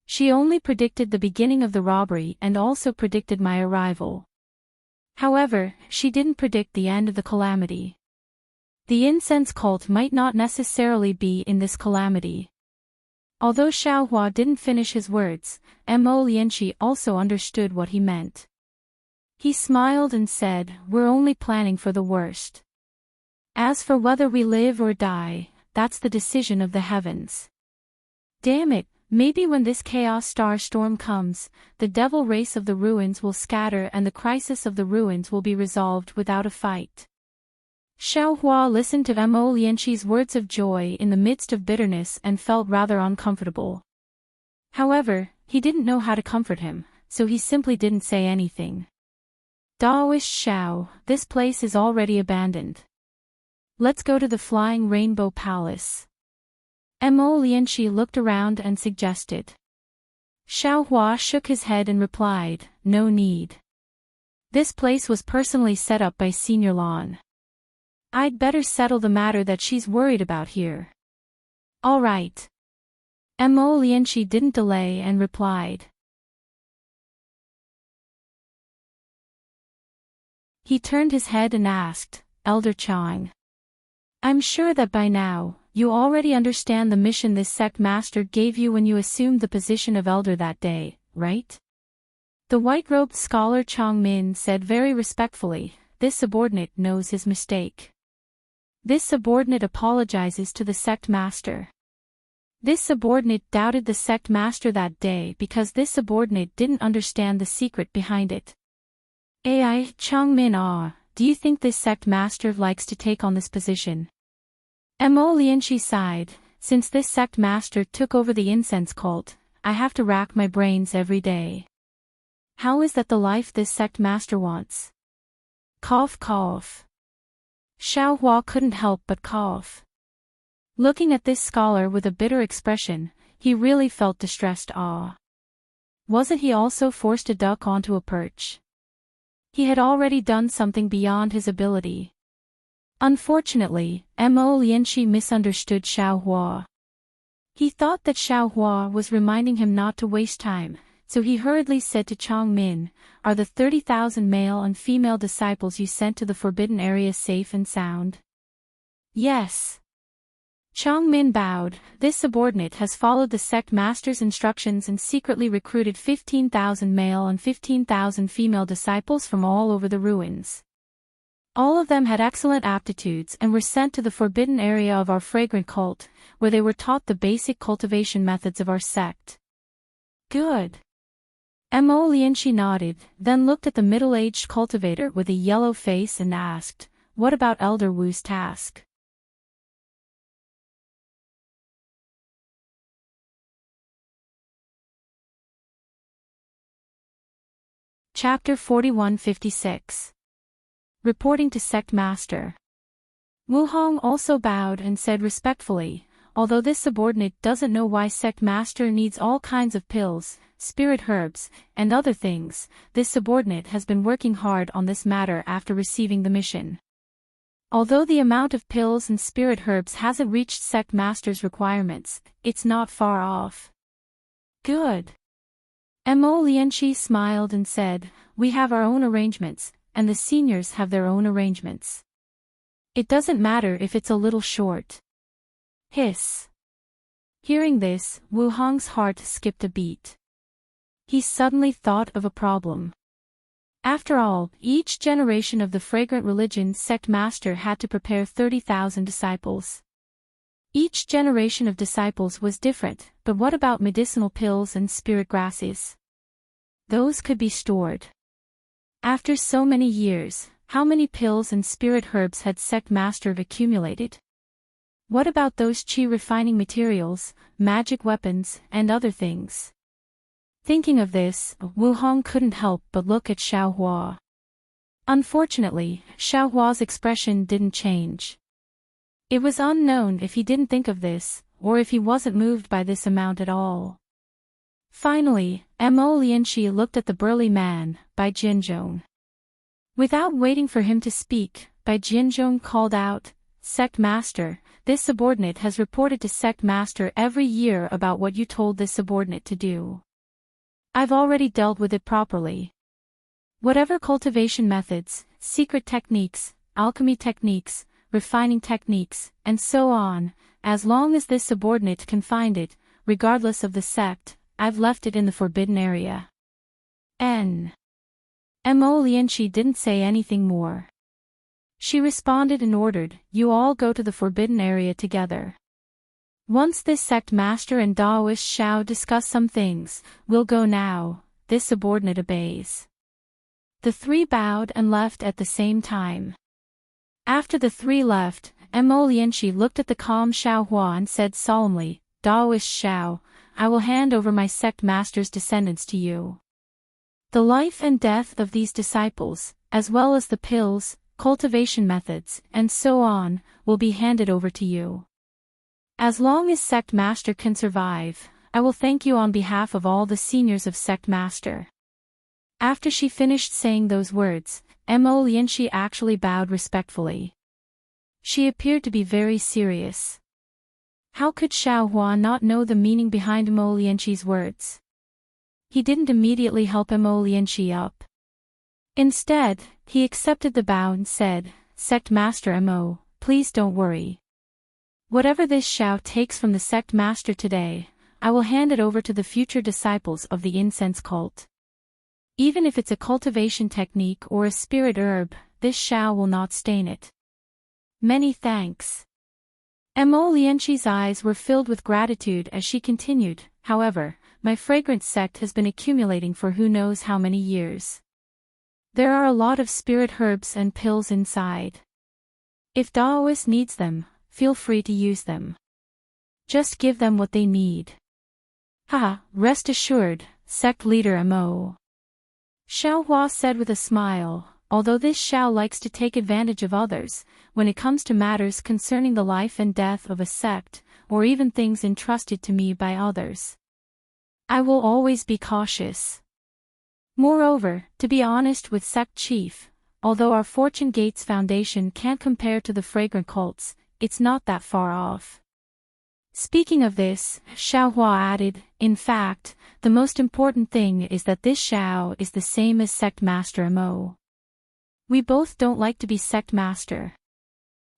She only predicted the beginning of the robbery and also predicted my arrival. However, she didn't predict the end of the calamity. The incense cult might not necessarily be in this calamity. Although Xiao Hua didn't finish his words, Mo Lianxi also understood what he meant. He smiled and said, we're only planning for the worst. As for whether we live or die, that's the decision of the heavens. Damn it, maybe when this chaos star storm comes, the devil race of the ruins will scatter and the crisis of the ruins will be resolved without a fight. Xiao Hua listened to Mo Lianxi's words of joy in the midst of bitterness and felt rather uncomfortable. However, he didn't know how to comfort him, so he simply didn't say anything. Daoist Xiao, this place is already abandoned. Let's go to the Flying Rainbow Palace. Mo Lianxi looked around and suggested. Xiao Hua shook his head and replied, no need. This place was personally set up by Senior Lan. I'd better settle the matter that she's worried about here. All right. Mo Lianxi didn't delay and replied. He turned his head and asked, Elder Chang. I'm sure that by now, you already understand the mission this sect master gave you when you assumed the position of elder that day, right? The white-robed scholar Chang Min said very respectfully, this subordinate knows his mistake. This subordinate apologizes to the sect master. This subordinate doubted the sect master that day because this subordinate didn't understand the secret behind it. Ai, Chang Min do you think this sect master likes to take on this position? Mo Lianxi sighed, since this sect master took over the incense cult, I have to rack my brains every day. How is that the life this sect master wants? Cough cough. Xiao Hua couldn't help but cough. Looking at this scholar with a bitter expression, he really felt distressed awe. Wasn't he also forced to duck onto a perch? He had already done something beyond his ability. Unfortunately, Mo Lianqi misunderstood Xiao Hua. He thought that Xiao Hua was reminding him not to waste time, so he hurriedly said to Chang Min, "Are the 30,000 male and female disciples you sent to the forbidden area safe and sound?" "Yes." Chang Min bowed. This subordinate has followed the sect master's instructions and secretly recruited 15,000 male and 15,000 female disciples from all over the ruins. All of them had excellent aptitudes and were sent to the forbidden area of our fragrant cult, where they were taught the basic cultivation methods of our sect. Good. Mo Lianqi nodded, then looked at the middle-aged cultivator with a yellow face and asked, "What about Elder Wu's task?" Chapter 4156. Reporting to Sect Master. Wu Hong also bowed and said respectfully, "Although this subordinate doesn't know why Sect Master needs all kinds of pills, spirit herbs, and other things, this subordinate has been working hard on this matter after receiving the mission. Although the amount of pills and spirit herbs hasn't reached Sect Master's requirements, it's not far off." Good. Mo Lianqi smiled and said, "We have our own arrangements, and the seniors have their own arrangements. It doesn't matter if it's a little short." Hiss. Hearing this, Wu Hong's heart skipped a beat. He suddenly thought of a problem. After all, each generation of the fragrant religion sect master had to prepare 30,000 disciples. Each generation of disciples was different, but what about medicinal pills and spirit grasses? Those could be stored. After so many years, how many pills and spirit herbs had sect master accumulated? What about those qi refining materials, magic weapons, and other things? Thinking of this, Wu Hong couldn't help but look at Xiao Hua. Unfortunately, Xiao Hua's expression didn't change. It was unknown if he didn't think of this, or if he wasn't moved by this amount at all. Finally, Mo Lianqi looked at the burly man, Bai Jinzhong. Without waiting for him to speak, Bai Jinzhong called out, "Sect Master, this subordinate has reported to Sect Master every year about what you told this subordinate to do. I've already dealt with it properly. Whatever cultivation methods, secret techniques, alchemy techniques, refining techniques, and so on, as long as this subordinate can find it, regardless of the sect, I've left it in the forbidden area." Mo Lianqi didn't say anything more. She responded and ordered, "You all go to the forbidden area together. Once this sect master and Daoist Xiao discuss some things, we'll go now." This subordinate obeys. The three bowed and left at the same time. After the three left, Mo Lianqi looked at the calm Xiao Hua and said solemnly, "Daoist Xiao, I will hand over my sect master's descendants to you. The life and death of these disciples, as well as the pills, cultivation methods, and so on, will be handed over to you. As long as sect master can survive, I will thank you on behalf of all the seniors of sect master." After she finished saying those words, Mo Lianqi actually bowed respectfully. She appeared to be very serious. How could Xiao Hua not know the meaning behind Mo Lianqi's words? He didn't immediately help Mo Lianqi up. Instead, he accepted the bow and said, "Sect Master Mo, please don't worry. Whatever this Xiao takes from the sect master today, I will hand it over to the future disciples of the incense cult. Even if it's a cultivation technique or a spirit herb, this Xiao will not stain it. Many thanks." Mo Lianqi's eyes were filled with gratitude as she continued, "However, my fragrant sect has been accumulating for who knows how many years. There are a lot of spirit herbs and pills inside. If Daoist needs them, feel free to use them. Just give them what they need." "Ha, rest assured, sect leader Mo," Xiao Hua said with a smile, although this Xiao likes to take advantage of others, when it comes to matters concerning the life and death of a sect, or even things entrusted to me by others, I will always be cautious. Moreover, to be honest with Sect Chief, although our Fortune Gates Foundation can't compare to the fragrant cults, it's not that far off. Speaking of this, Xiao Hua added, in fact, the most important thing is that this Xiao is the same as Sect Master Mo. We both don't like to be Sect Master.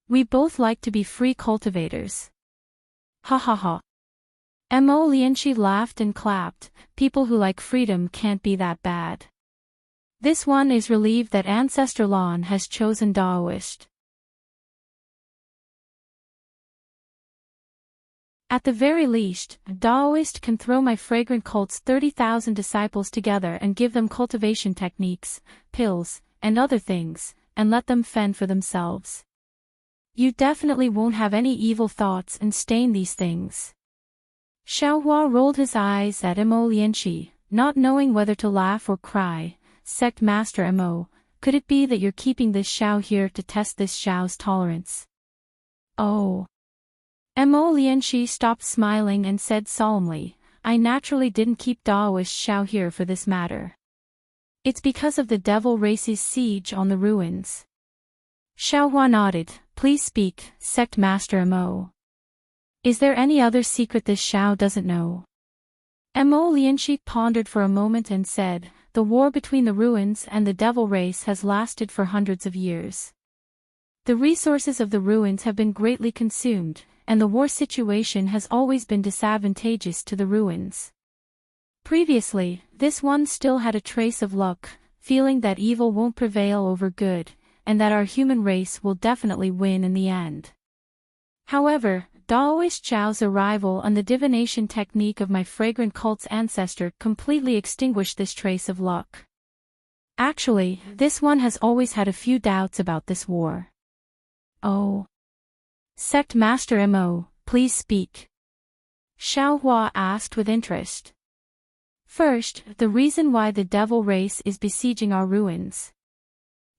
We both like to be free cultivators. Ha ha ha. Mo Lianqi laughed and clapped. People who like freedom can't be that bad. This one is relieved that Ancestor Lan has chosen Daoist. At the very least, Daoist can throw my fragrant cult's 30,000 disciples together and give them cultivation techniques, pills, and other things, and let them fend for themselves. You definitely won't have any evil thoughts and stain these things. Xiao Hua rolled his eyes at Mo Lianqi, not knowing whether to laugh or cry. Sect Master Mo, could it be that you're keeping this Xiao here to test this Xiao's tolerance? Oh. Mo Lianqi stopped smiling and said solemnly, I naturally didn't keep Daoist Xiao here for this matter. It's because of the devil race's siege on the ruins. Xiao Hua nodded, please speak, Sect Master Mo. Is there any other secret this Xiao doesn't know? Mo Lianqi pondered for a moment and said, the war between the ruins and the devil race has lasted for hundreds of years. The resources of the ruins have been greatly consumed, and the war situation has always been disadvantageous to the ruins. Previously, this one still had a trace of luck, feeling that evil won't prevail over good, and that our human race will definitely win in the end. However, Daoist Xiao's arrival and the divination technique of my fragrant cult's ancestor completely extinguished this trace of luck. Actually, this one has always had a few doubts about this war. Oh. Sect Master Mo, please speak. Xiao Hua asked with interest. First, the reason why the devil race is besieging our ruins.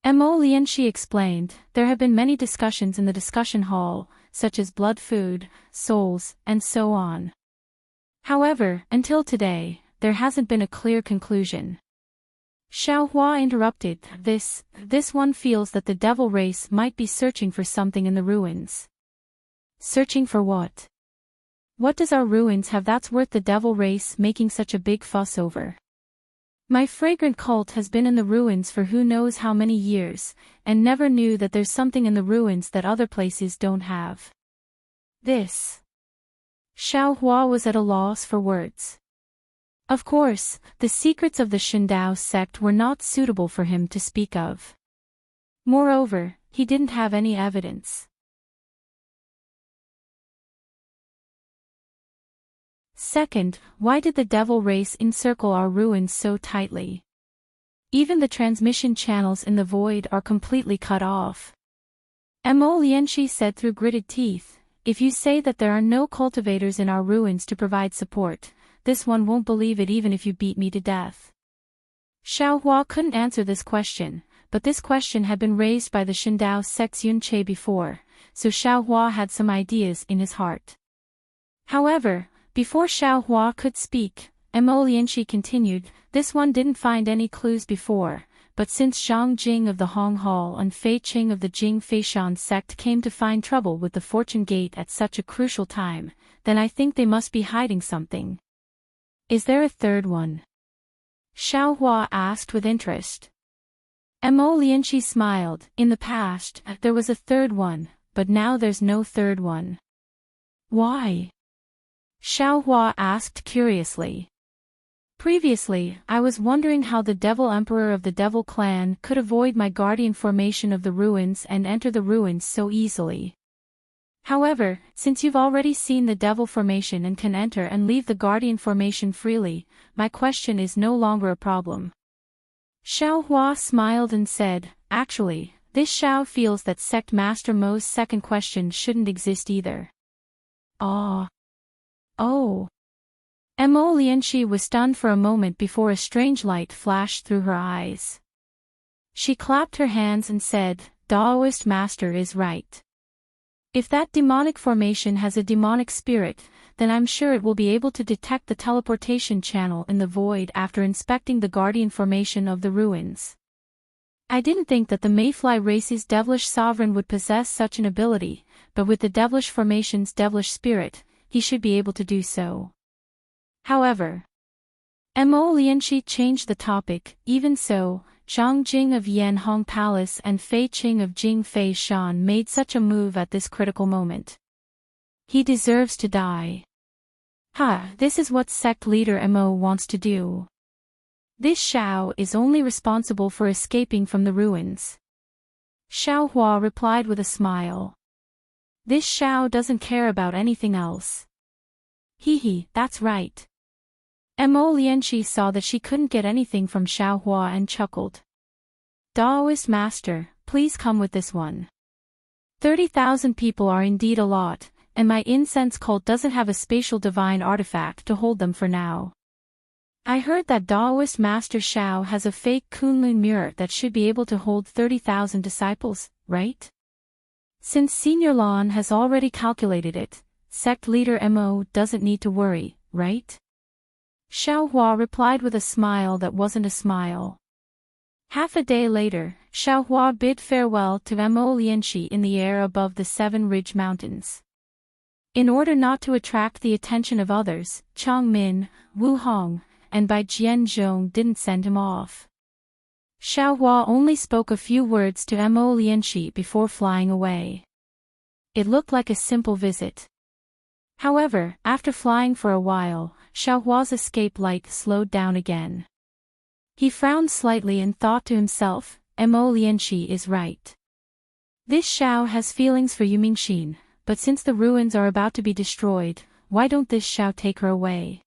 Mo Lianqi explained, there have been many discussions in the discussion hall, such as blood food, souls, and so on. However, until today, there hasn't been a clear conclusion. Xiao Hua interrupted, this one feels that the devil race might be searching for something in the ruins. Searching for what? What does our ruins have that's worth the devil race making such a big fuss over? My fragrant cult has been in the ruins for who knows how many years, and never knew that there's something in the ruins that other places don't have. This. Xiao Hua was at a loss for words. Of course, the secrets of the Shindao sect were not suitable for him to speak of. Moreover, he didn't have any evidence. Second, why did the devil race encircle our ruins so tightly? Even the transmission channels in the void are completely cut off. Mo Lianqi said through gritted teeth, if you say that there are no cultivators in our ruins to provide support, this one won't believe it even if you beat me to death. Xiao Hua couldn't answer this question, but this question had been raised by the Shindao sect's Yunche before, so Xiao Hua had some ideas in his heart. However, before Xiao Hua could speak, Mo Lianqi continued, this one didn't find any clues before, but since Zhang Jing of the Hong Hall and Fei Qing of the Jing Feishan sect came to find trouble with the Fortune Gate at such a crucial time, then I think they must be hiding something. Is there a third one? Xiao Hua asked with interest. Mo Lianqi smiled, in the past, there was a third one, but now there's no third one. Why? Xiao Hua asked curiously. Previously, I was wondering how the Devil Emperor of the Devil Clan could avoid my guardian formation of the ruins and enter the ruins so easily. However, since you've already seen the Devil formation and can enter and leave the guardian formation freely, my question is no longer a problem. Xiao Hua smiled and said, actually, this Xiao feels that Sect Master Mo's second question shouldn't exist either. Ah. Oh. Mo Lianqi was stunned for a moment before a strange light flashed through her eyes. She clapped her hands and said, Daoist master is right. If that demonic formation has a demonic spirit, then I'm sure it will be able to detect the teleportation channel in the void after inspecting the guardian formation of the ruins. I didn't think that the Mayfly race's devilish sovereign would possess such an ability, but with the devilish formation's devilish spirit, he should be able to do so. However, Mo Lianqi changed the topic. Even so, Zhang Jing of Yanhong Palace and Fei Qing of Jingfei Shan made such a move at this critical moment. He deserves to die. This is what sect leader Mo wants to do. This Xiao is only responsible for escaping from the ruins. Xiao Hua replied with a smile. This Xiao doesn't care about anything else. That's right. Mo Lianqi saw that she couldn't get anything from Xiao Hua and chuckled. Daoist master, please come with this one. 30,000 people are indeed a lot, and my incense cult doesn't have a spatial divine artifact to hold them for now. I heard that Daoist Master Xiao has a fake Kunlun mirror that should be able to hold 30,000 disciples, right? Since Senior Lan has already calculated it, sect leader Mo doesn't need to worry, right? Xiao Hua replied with a smile that wasn't a smile. Half a day later, Xiao Hua bid farewell to Mo Lianqi in the air above the Seven Ridge Mountains. In order not to attract the attention of others, Chang Min, Wu Hong, and Bai Jianzhong didn't send him off. Xiao Hua only spoke a few words to Mo Lianqi before flying away. It looked like a simple visit. However, after flying for a while, Xiao Hua's escape light slowed down again. He frowned slightly and thought to himself, Mo Lianqi is right. This Xiao has feelings for Yu Mingxin, but since the ruins are about to be destroyed, why don't this Xiao take her away?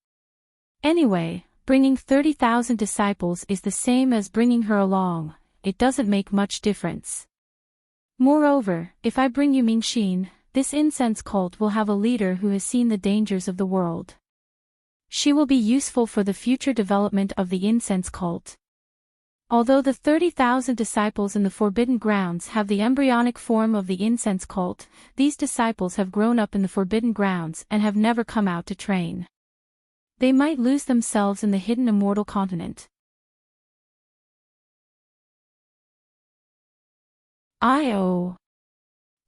Anyway, bringing 30,000 disciples is the same as bringing her along, it doesn't make much difference. Moreover, if I bring Yu Mingxin, this incense cult will have a leader who has seen the dangers of the world. She will be useful for the future development of the incense cult. Although the 30,000 disciples in the Forbidden Grounds have the embryonic form of the incense cult, these disciples have grown up in the Forbidden Grounds and have never come out to train. They might lose themselves in the hidden immortal continent.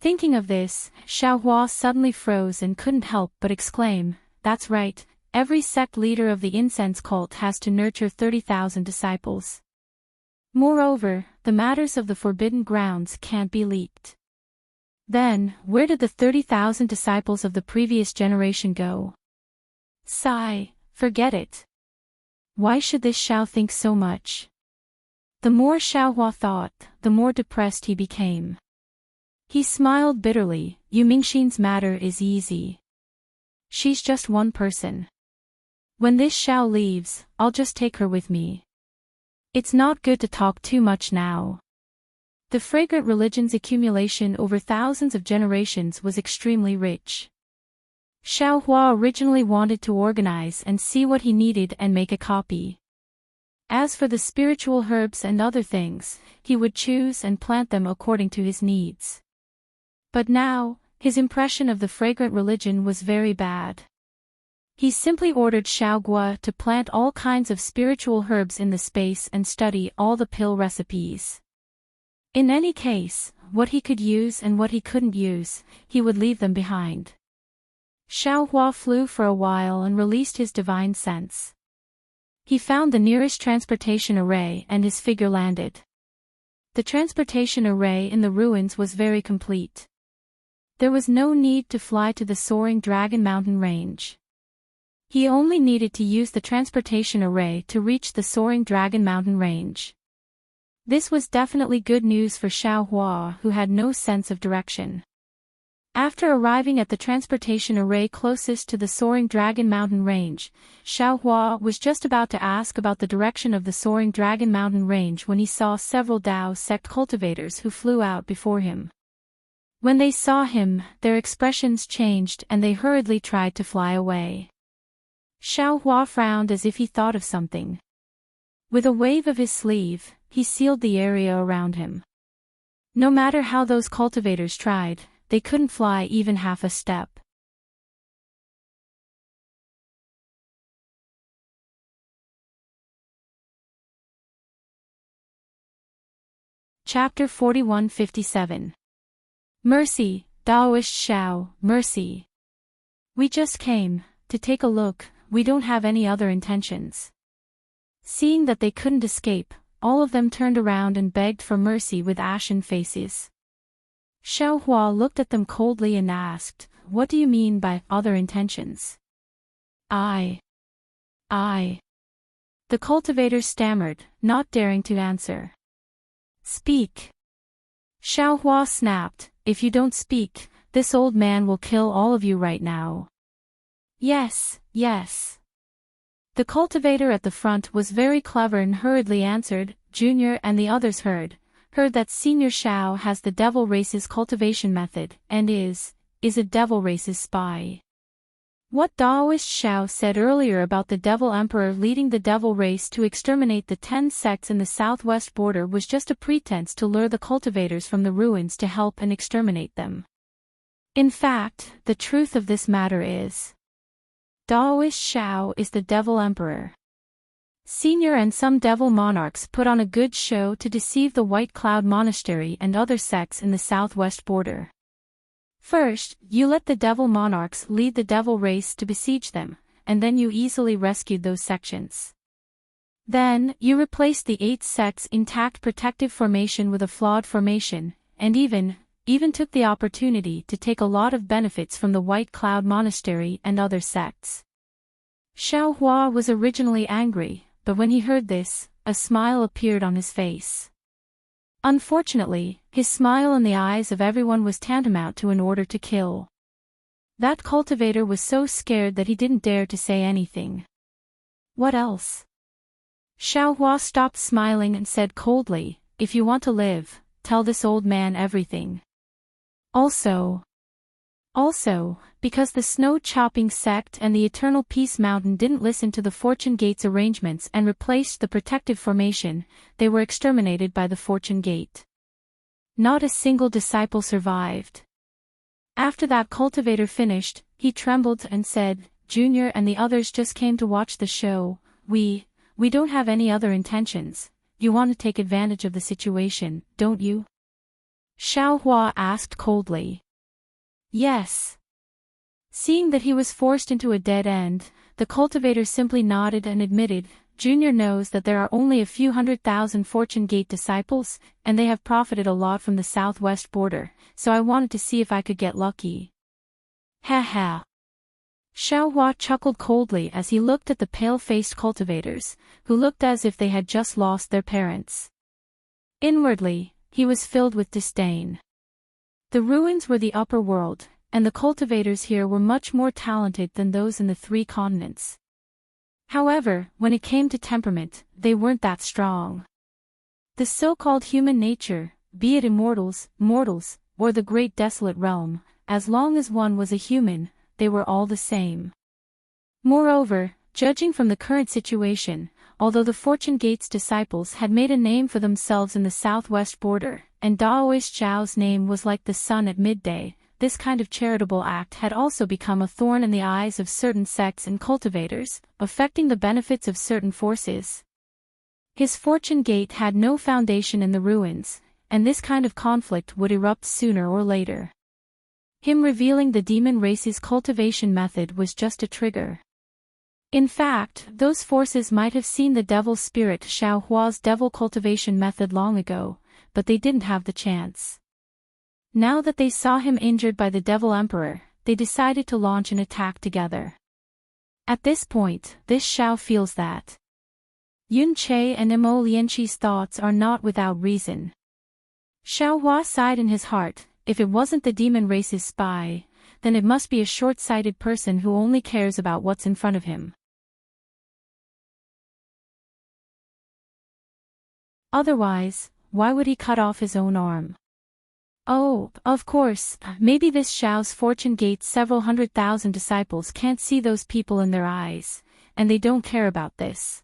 Thinking of this, Xiao Hua suddenly froze and couldn't help but exclaim, that's right, every sect leader of the incense cult has to nurture 30,000 disciples. Moreover, the matters of the Forbidden Grounds can't be leaked. Then, where did the 30,000 disciples of the previous generation go? Sigh, forget it. Why should this Xiao think so much? The more Xiao Hua thought, the more depressed he became. He smiled bitterly. Yu Mingxin's matter is easy. She's just one person. When this Xiao leaves, I'll just take her with me. It's not good to talk too much now. The fragrant religion's accumulation over thousands of generations was extremely rich. Xiao Hua originally wanted to organize and see what he needed and make a copy. As for the spiritual herbs and other things, he would choose and plant them according to his needs. But now, his impression of the fragrant religion was very bad. He simply ordered Xiao Gua to plant all kinds of spiritual herbs in the space and study all the pill recipes. In any case, what he could use and what he couldn't use, he would leave them behind. Xiao Hua flew for a while and released his divine sense. He found the nearest transportation array and his figure landed. The transportation array in the ruins was very complete. There was no need to fly to the soaring Dragon Mountain range. He only needed to use the transportation array to reach the soaring Dragon Mountain range. This was definitely good news for Xiao Hua, who had no sense of direction. After arriving at the transportation array closest to the soaring Dragon Mountain range, Xiao Hua was just about to ask about the direction of the soaring Dragon Mountain range when he saw several Dao sect cultivators who flew out before him. When they saw him, their expressions changed and they hurriedly tried to fly away. Xiao Hua frowned as if he thought of something. With a wave of his sleeve, he sealed the area around him. No matter how those cultivators tried, they couldn't fly even half a step. Chapter 4157. Mercy, Daoist Xiao, mercy. We just came to take a look, we don't have any other intentions. Seeing that they couldn't escape, all of them turned around and begged for mercy with ashen faces. Xiao Hua looked at them coldly and asked, "What do you mean by other intentions?" I. The cultivator stammered, not daring to answer. Speak. Xiao Hua snapped, "If you don't speak, this old man will kill all of you right now." Yes. The cultivator at the front was very clever and hurriedly answered. Junior and the others heard that Senior Xiao has the devil race's cultivation method, and is a devil race's spy. What Daoist Xiao said earlier about the devil emperor leading the devil race to exterminate the 10 sects in the southwest border was just a pretense to lure the cultivators from the ruins to help and exterminate them. In fact, the truth of this matter is, Daoist Xiao is the devil emperor. Senior and some devil monarchs put on a good show to deceive the White Cloud Monastery and other sects in the southwest border. First, you let the devil monarchs lead the devil race to besiege them, and then you easily rescued those sections. Then, you replaced the 8 sects' intact protective formation with a flawed formation, and even took the opportunity to take a lot of benefits from the White Cloud Monastery and other sects. Xiao Hua was originally angry, but when he heard this, a smile appeared on his face. Unfortunately, his smile in the eyes of everyone was tantamount to an order to kill. That cultivator was so scared that he didn't dare to say anything. What else? Xiao Hua stopped smiling and said coldly, "If you want to live, tell this old man everything. Also, because the snow-chopping sect and the Eternal Peace Mountain didn't listen to the Fortune Gate's arrangements and replaced the protective formation, they were exterminated by the Fortune Gate. Not a single disciple survived." After that cultivator finished, he trembled and said, "Junior and the others just came to watch the show. We don't have any other intentions. You want to take advantage of the situation, don't you?" Xiao Hua asked coldly. Yes. Seeing that he was forced into a dead end, the cultivator simply nodded and admitted, "Junior knows that there are only a few 100,000 Fortune Gate disciples, and they have profited a lot from the southwest border, so I wanted to see if I could get lucky." Ha ha. Xiao Hua chuckled coldly as he looked at the pale-faced cultivators, who looked as if they had just lost their parents. Inwardly, he was filled with disdain. The ruins were the upper world, and the cultivators here were much more talented than those in the 3 continents. However, when it came to temperament, they weren't that strong. The so-called human nature, be it immortals, mortals, or the great desolate realm, as long as one was a human, they were all the same. Moreover, judging from the current situation, although the Fortune Gate's disciples had made a name for themselves in the southwest border, and Daoist Zhao's name was like the sun at midday, this kind of charitable act had also become a thorn in the eyes of certain sects and cultivators, affecting the benefits of certain forces. His Fortune Gate had no foundation in the ruins, and this kind of conflict would erupt sooner or later. Him revealing the demon race's cultivation method was just a trigger. In fact, those forces might have seen the devil spirit Xiao Hua's devil cultivation method long ago, but they didn't have the chance. Now that they saw him injured by the devil emperor, they decided to launch an attack together. At this point, this Xiao feels that Yun Che and Mo Lianqi's thoughts are not without reason. Xiao Hua sighed in his heart, if it wasn't the demon race's spy, then it must be a short-sighted person who only cares about what's in front of him. Otherwise, why would he cut off his own arm? Oh, of course, maybe this Xiao's Fortune Gate's several 100,000 disciples can't see those people in their eyes, and they don't care about this.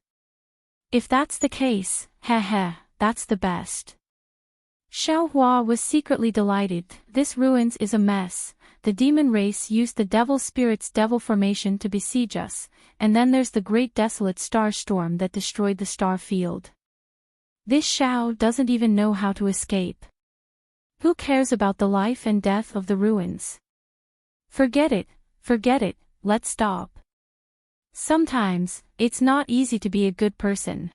If that's the case, that's the best. Xiao Hua was secretly delighted. This ruins is a mess. The demon race used the devil spirit's devil formation to besiege us, and then there's the great desolate star storm that destroyed the star field. This Xiao doesn't even know how to escape. Who cares about the life and death of the ruins? Forget it, let's stop. Sometimes, it's not easy to be a good person.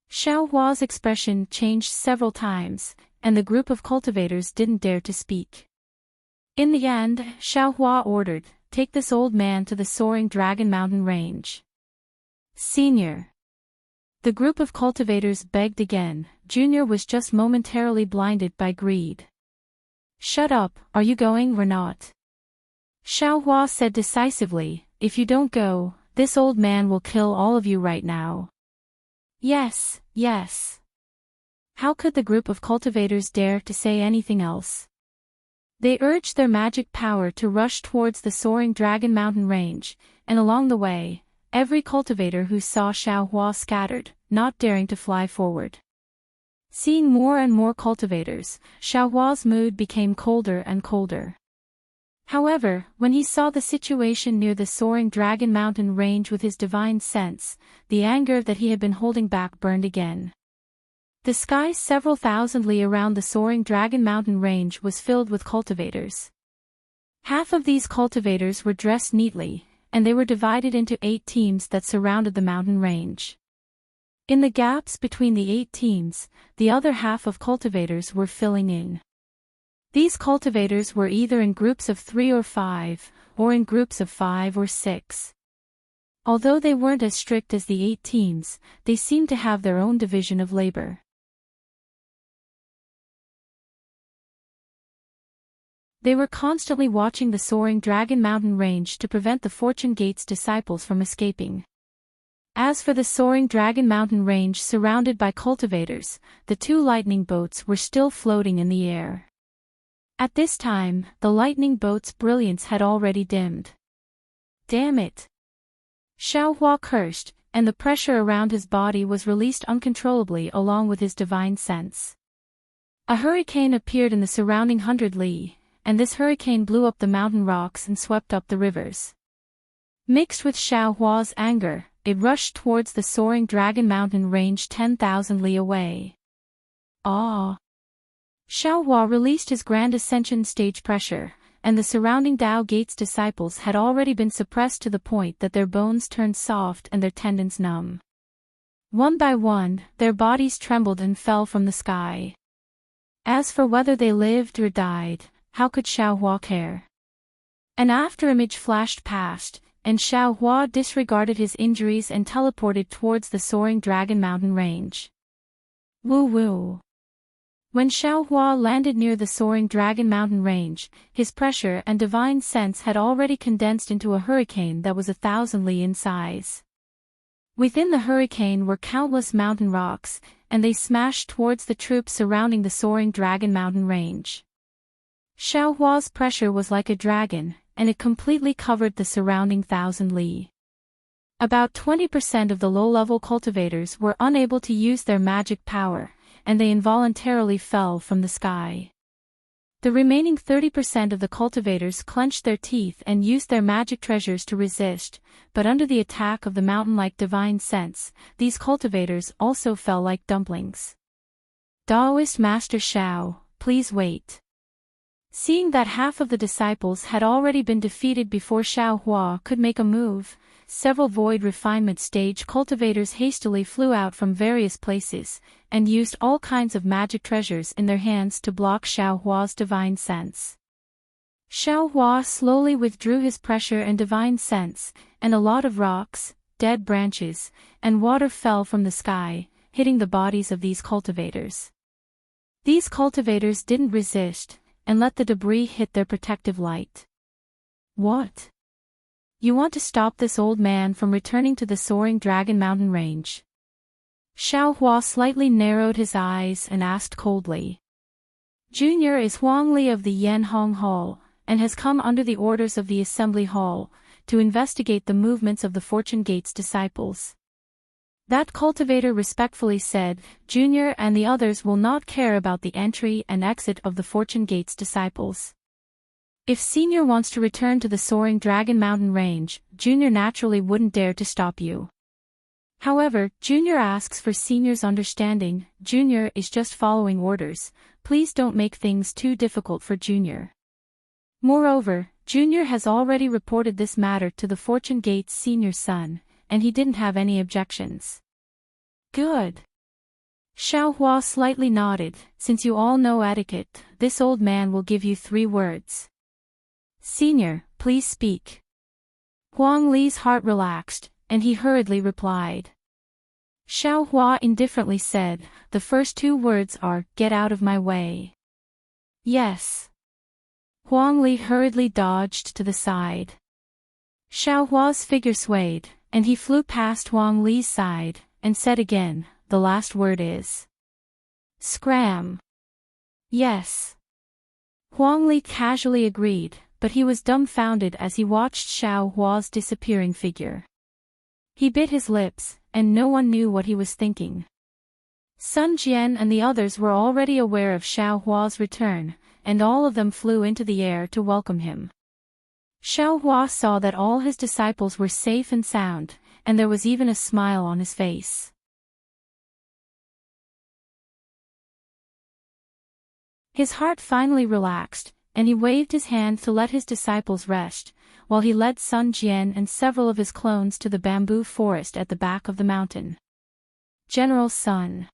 Xiao Hua's expression changed several times, and the group of cultivators didn't dare to speak. In the end, Xiao Hua ordered, "Take this old man to the soaring dragon mountain range." Senior. The group of cultivators begged again. Junior was just momentarily blinded by greed. "Shut up, are you going or not?" Xiao Hua said decisively, "If you don't go, this old man will kill all of you right now." Yes. How could the group of cultivators dare to say anything else? They urged their magic power to rush towards the soaring dragon mountain range, and along the way, every cultivator who saw Xiao Hua scattered, not daring to fly forward. Seeing more and more cultivators, Xiao Hua's mood became colder and colder. However, when he saw the situation near the soaring dragon mountain range with his divine sense, the anger that he had been holding back burned again. The sky several thousand li around the soaring dragon mountain range was filled with cultivators. Half of these cultivators were dressed neatly, and they were divided into 8 teams that surrounded the mountain range. In the gaps between the 8 teams, the other half of cultivators were filling in. These cultivators were either in groups of 3 or 5, or in groups of 5 or 6. Although they weren't as strict as the 8 teams, they seemed to have their own division of labor. They were constantly watching the soaring dragon mountain range to prevent the Fortune Gate's disciples from escaping. As for the soaring dragon mountain range surrounded by cultivators, the 2 lightning boats were still floating in the air. At this time, the lightning boat's brilliance had already dimmed. Damn it! Xiao Hua cursed, and the pressure around his body was released uncontrollably along with his divine sense. A hurricane appeared in the surrounding 100 li, and this hurricane blew up the mountain rocks and swept up the rivers. Mixed with Xiao Hua's anger, it rushed towards the soaring dragon mountain range 10,000 li away. Ah! Xiao Hua released his grand ascension stage pressure, and the surrounding Dao Gate's disciples had already been suppressed to the point that their bones turned soft and their tendons numb. One by one, their bodies trembled and fell from the sky. As for whether they lived or died, how could Xiao Hua care? An afterimage flashed past, and Xiao Hua disregarded his injuries and teleported towards the soaring dragon mountain range. Woo-woo. When Xiao Hua landed near the soaring dragon mountain range, his pressure and divine sense had already condensed into a hurricane that was 1,000 li in size. Within the hurricane were countless mountain rocks, and they smashed towards the troops surrounding the soaring dragon mountain range. Xiao Hua's pressure was like a dragon, and it completely covered the surrounding 1,000 li. About 20% of the low-level cultivators were unable to use their magic power, and they involuntarily fell from the sky. The remaining 30% of the cultivators clenched their teeth and used their magic treasures to resist, but under the attack of the mountain-like divine sense, these cultivators also fell like dumplings. Daoist Master Xiao, please wait. Seeing that half of the disciples had already been defeated before Xiao Hua could make a move, several void refinement stage cultivators hastily flew out from various places, and used all kinds of magic treasures in their hands to block Xiao Hua's divine sense. Xiao Hua slowly withdrew his pressure and divine sense, and a lot of rocks, dead branches, and water fell from the sky, hitting the bodies of these cultivators. These cultivators didn't resist, and let the debris hit their protective light. What? You want to stop this old man from returning to the soaring dragon mountain range? Xiao Hua slightly narrowed his eyes and asked coldly. Junior is Huang Li of the Yanhong Hall, and has come under the orders of the Assembly Hall, to investigate the movements of the Fortune Gate's disciples. That cultivator respectfully said, Junior and the others will not care about the entry and exit of the Fortune Gate's disciples. If Senior wants to return to the soaring Dragon Mountain range, Junior naturally wouldn't dare to stop you. However, Junior asks for Senior's understanding. Junior is just following orders. Please don't make things too difficult for Junior. Moreover, Junior has already reported this matter to the Fortune Gate's senior son, and he didn't have any objections. Good. Xiaohua slightly nodded. Since you all know etiquette, this old man will give you 3 words. Senior, please speak. Huang Li's heart relaxed, and he hurriedly replied. Xiaohua indifferently said, the first 2 words are, get out of my way. Yes. Huang Li hurriedly dodged to the side. Xiaohua's figure swayed, and he flew past Huang Li's side, and said again, the last word is. Scram. Yes. Huang Li casually agreed, but he was dumbfounded as he watched Xiaohua's disappearing figure. He bit his lips, and no one knew what he was thinking. Sun Jian and the others were already aware of Xiaohua's return, and all of them flew into the air to welcome him. Xiaohua saw that all his disciples were safe and sound, and there was even a smile on his face. His heart finally relaxed, and he waved his hand to let his disciples rest, while he led Sun Jian and several of his clones to the bamboo forest at the back of the mountain. General Sun.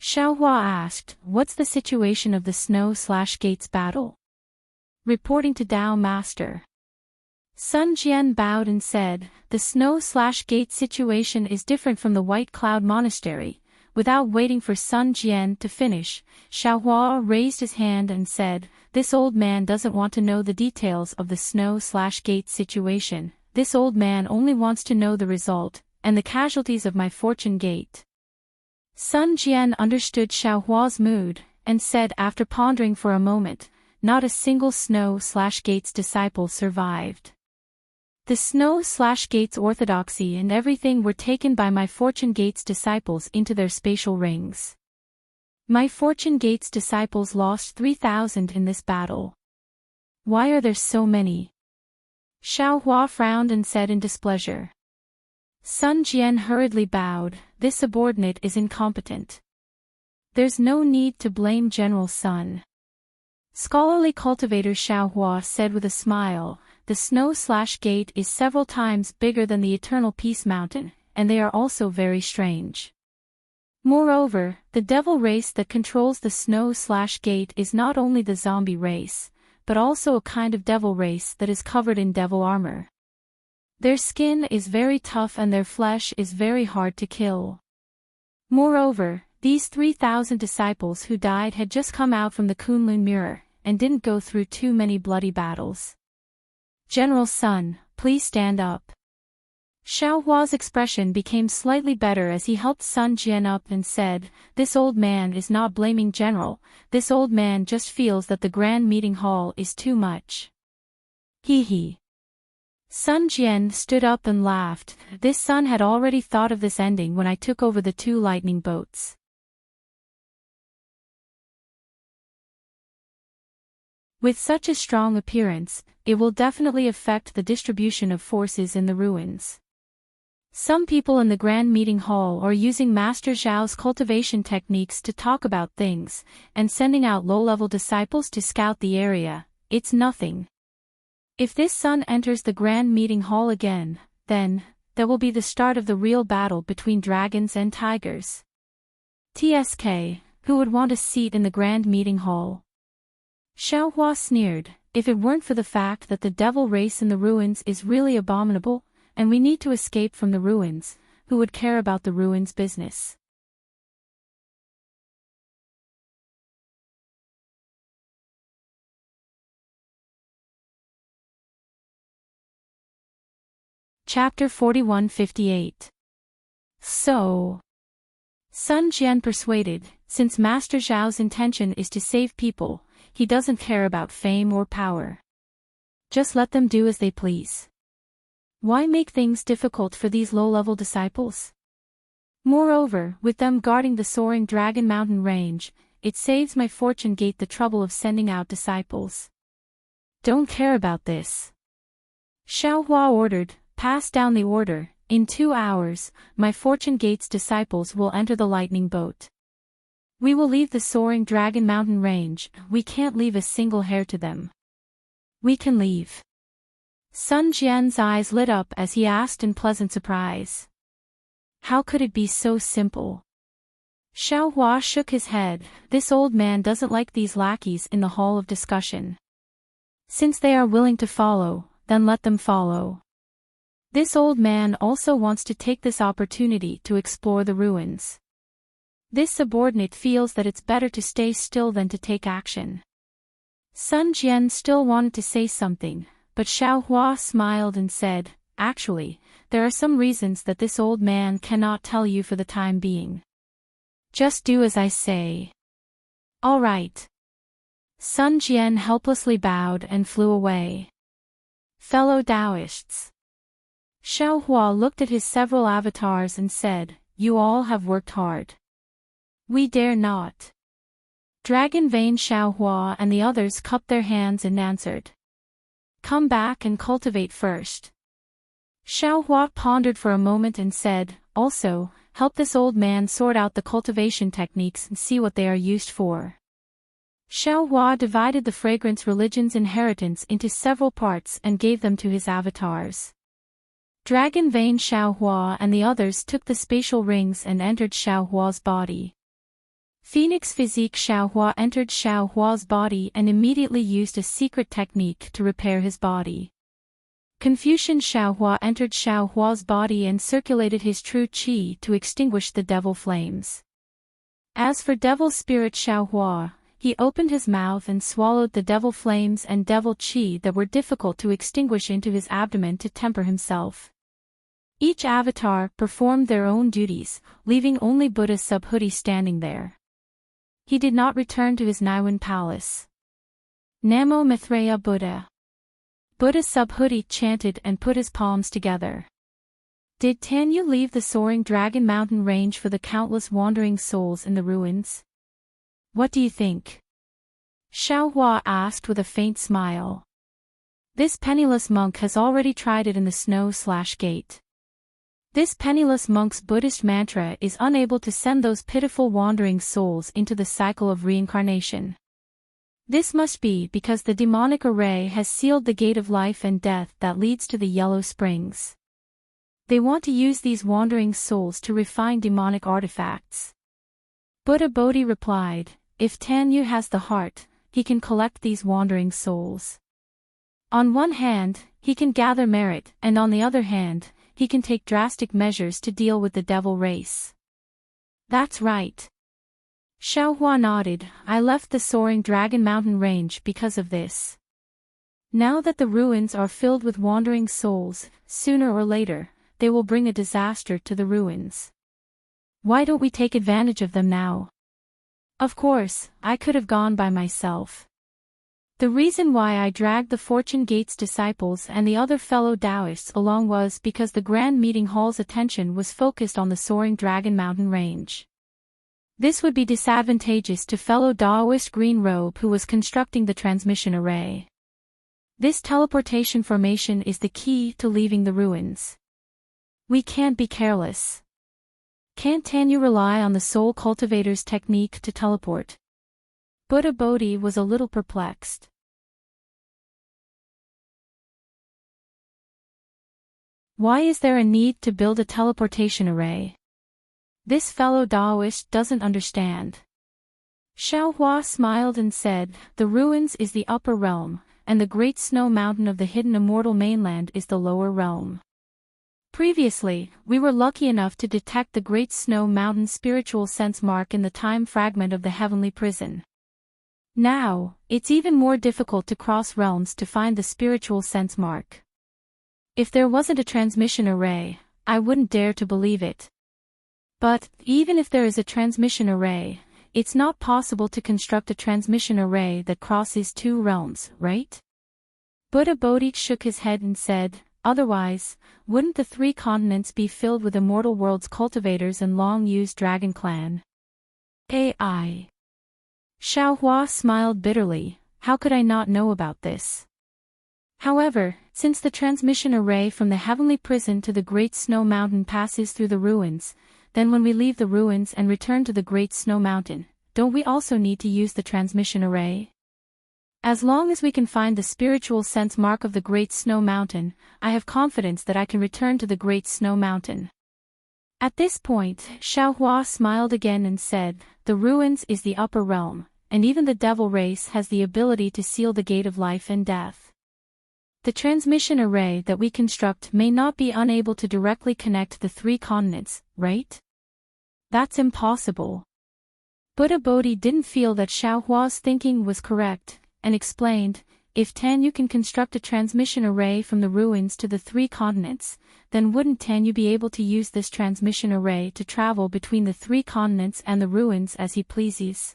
Xiaohua asked, what's the situation of the Snow/Gates battle? Reporting to Dao Master. Sun Jian bowed and said, the Snow/Gate situation is different from the White Cloud Monastery. Without waiting for Sun Jian to finish, Xiaohua raised his hand and said, this old man doesn't want to know the details of the Snow/Gate situation. This old man only wants to know the result, and the casualties of my Fortune Gate. Sun Jian understood Xiaohua's mood, and said after pondering for a moment, not a single Snow/Gate's disciple survived. The Snow/Gate's orthodoxy and everything were taken by my Fortune Gate's disciples into their spatial rings. My Fortune Gate's disciples lost 3,000 in this battle. Why are there so many? Xiaohua frowned and said in displeasure. Sun Jian hurriedly bowed, this subordinate is incompetent. There's no need to blame General Sun. Scholarly cultivator Xiaohua said with a smile, the Snow/Gate is several times bigger than the Eternal Peace Mountain, and they are also very strange. Moreover, the devil race that controls the Snow/Gate is not only the zombie race, but also a kind of devil race that is covered in devil armor. Their skin is very tough and their flesh is very hard to kill. Moreover, these 3,000 disciples who died had just come out from the Kunlun Mirror, and didn't go through too many bloody battles. General Sun, please stand up. Xiaohua's expression became slightly better as he helped Sun Jian up and said, this old man is not blaming General, this old man just feels that the Grand Meeting Hall is too much. Hee hee. Sun Jian stood up and laughed, this son had already thought of this ending when I took over the 2 lightning boats. With such a strong appearance, it will definitely affect the distribution of forces in the ruins. Some people in the Grand Meeting Hall are using Master Zhao's cultivation techniques to talk about things, and sending out low-level disciples to scout the area. It's nothing. If this son enters the Grand Meeting Hall again, then, that will be the start of the real battle between dragons and tigers. TSK, who would want a seat in the Grand Meeting Hall? Xiaohua sneered, if it weren't for the fact that the devil race in the ruins is really abominable, and we need to escape from the ruins, who would care about the ruins business? Chapter 4158. So. Sun Jian persuaded, since Master Zhao's intention is to save people, he doesn't care about fame or power. Just let them do as they please. Why make things difficult for these low-level disciples? Moreover, with them guarding the soaring Dragon Mountain range, it saves my fortune gate the trouble of sending out disciples. Don't care about this. Xiao Hua ordered, pass down the order. In 2 hours, my fortune gate's disciples will enter the lightning boat. We will leave the soaring Dragon Mountain range, we can't leave a single hair to them. We can leave. Sun Jian's eyes lit up as he asked in pleasant surprise. How could it be so simple? Xiao Hua shook his head. This old man doesn't like these lackeys in the hall of discussion. Since they are willing to follow, then let them follow. This old man also wants to take this opportunity to explore the ruins. This subordinate feels that it's better to stay still than to take action. Sun Jian still wanted to say something, but Xiao Hua smiled and said, actually, there are some reasons that this old man cannot tell you for the time being. Just do as I say. All right. Sun Jian helplessly bowed and flew away. Fellow Taoists. Xiao Hua looked at his several avatars and said, you all have worked hard. We dare not. Dragon Vein Xiao Hua and the others cupped their hands and answered. Come back and cultivate first. Xiao Hua pondered for a moment and said, also, help this old man sort out the cultivation techniques and see what they are used for. Xiao Hua divided the fragrance religion's inheritance into several parts and gave them to his avatars. Dragon Vein Xiao Hua and the others took the spatial rings and entered Xiao Hua's body. Phoenix Physique Xiao Hua entered Xiao Hua's body and immediately used a secret technique to repair his body. Confucian Xiao Hua entered Xiao Hua's body and circulated his true qi to extinguish the devil flames. As for Devil Spirit Xiao Hua, he opened his mouth and swallowed the devil flames and devil qi that were difficult to extinguish into his abdomen to temper himself. Each avatar performed their own duties, leaving only Buddha Subhuti standing there. He did not return to his Niwen palace. Namo Maitreya Buddha. Buddha Subhuti chanted and put his palms together. Did Tanyu leave the soaring Dragon Mountain range for the countless wandering souls in the ruins? What do you think? Xiao Hua asked with a faint smile. This penniless monk has already tried it in the snow/gate. This penniless monk's Buddhist mantra is unable to send those pitiful wandering souls into the cycle of reincarnation. This must be because the demonic array has sealed the gate of life and death that leads to the Yellow Springs. They want to use these wandering souls to refine demonic artifacts. Buddha Bodhi replied, if Tanyu has the heart, he can collect these wandering souls. On one hand, he can gather merit, and on the other hand, he can take drastic measures to deal with the devil race. That's right. Xiao Hua nodded. I left the soaring Dragon Mountain range because of this. Now that the ruins are filled with wandering souls, sooner or later, they will bring a disaster to the ruins. Why don't we take advantage of them now? Of course, I could have gone by myself. The reason why I dragged the Fortune Gate's disciples and the other fellow Taoists along was because the Grand Meeting Hall's attention was focused on the soaring Dragon Mountain range. This would be disadvantageous to fellow Taoist Green Robe who was constructing the transmission array. This teleportation formation is the key to leaving the ruins. We can't be careless. Can't Tanyu rely on the Soul Cultivator's technique to teleport? Buddha Bodhi was a little perplexed. Why is there a need to build a teleportation array? This fellow Taoist doesn't understand. Xiao Hua smiled and said, the ruins is the upper realm, and the great snow mountain of the hidden immortal mainland is the lower realm. Previously, we were lucky enough to detect the Great Snow Mountain spiritual sense mark in the time fragment of the heavenly prison. Now, it's even more difficult to cross realms to find the spiritual sense mark. If there wasn't a transmission array, I wouldn't dare to believe it. But, even if there is a transmission array, it's not possible to construct a transmission array that crosses two realms, right? Buddha Bodhi shook his head and said, otherwise, wouldn't the 3 continents be filled with Immortal World's cultivators and long-used dragon clan? AI. Xiaohua smiled bitterly. How could I not know about this? However, since the transmission array from the heavenly prison to the Great Snow Mountain passes through the ruins, then when we leave the ruins and return to the Great Snow Mountain, don't we also need to use the transmission array? As long as we can find the spiritual sense mark of the Great Snow Mountain, I have confidence that I can return to the Great Snow Mountain. At this point, Xiaohua smiled again and said, the ruins is the upper realm, and even the devil race has the ability to seal the gate of life and death. The transmission array that we construct may not be unable to directly connect the 3 continents, right? That's impossible. Buddha Bodhi didn't feel that Xiaohua's thinking was correct, and explained, if Tanyu can construct a transmission array from the ruins to the 3 continents, then wouldn't Tanyu be able to use this transmission array to travel between the 3 continents and the ruins as he pleases?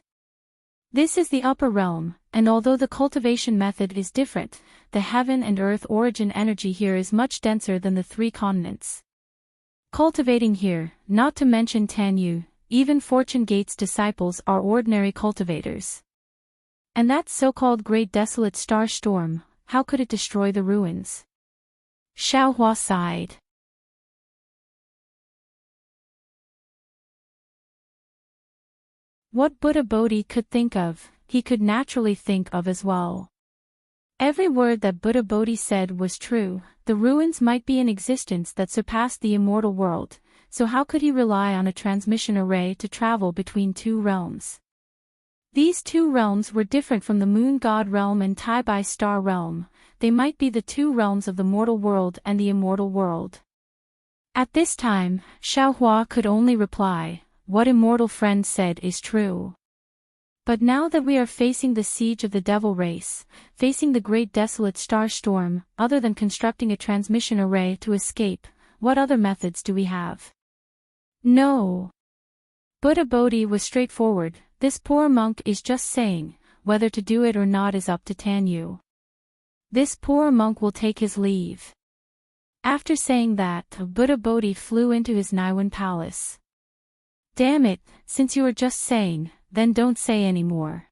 This is the upper realm, and although the cultivation method is different, the heaven and earth origin energy here is much denser than the 3 continents. Cultivating here, not to mention Tanyu, even Fortune Gate's disciples are ordinary cultivators. And that so-called Great Desolate Star Storm, how could it destroy the ruins? Xiaohua sighed. What Buddha Bodhi could think of, he could naturally think of as well. Every word that Buddha Bodhi said was true. The ruins might be in existence that surpassed the immortal world, so how could he rely on a transmission array to travel between 2 realms? These 2 realms were different from the Moon God realm and Taibai Star realm. They might be the 2 realms of the mortal world and the immortal world. At this time, Xiaohua could only reply, what immortal friend said is true. But now that we are facing the siege of the devil race, facing the great desolate star storm, other than constructing a transmission array to escape, what other methods do we have? No. Buddha Bodhi was straightforward. This poor monk is just saying, whether to do it or not is up to Tanyu. This poor monk will take his leave. After saying that, Buddha Bodhi flew into his Naiwan palace. Damn it, since you are just saying, then don't say any more.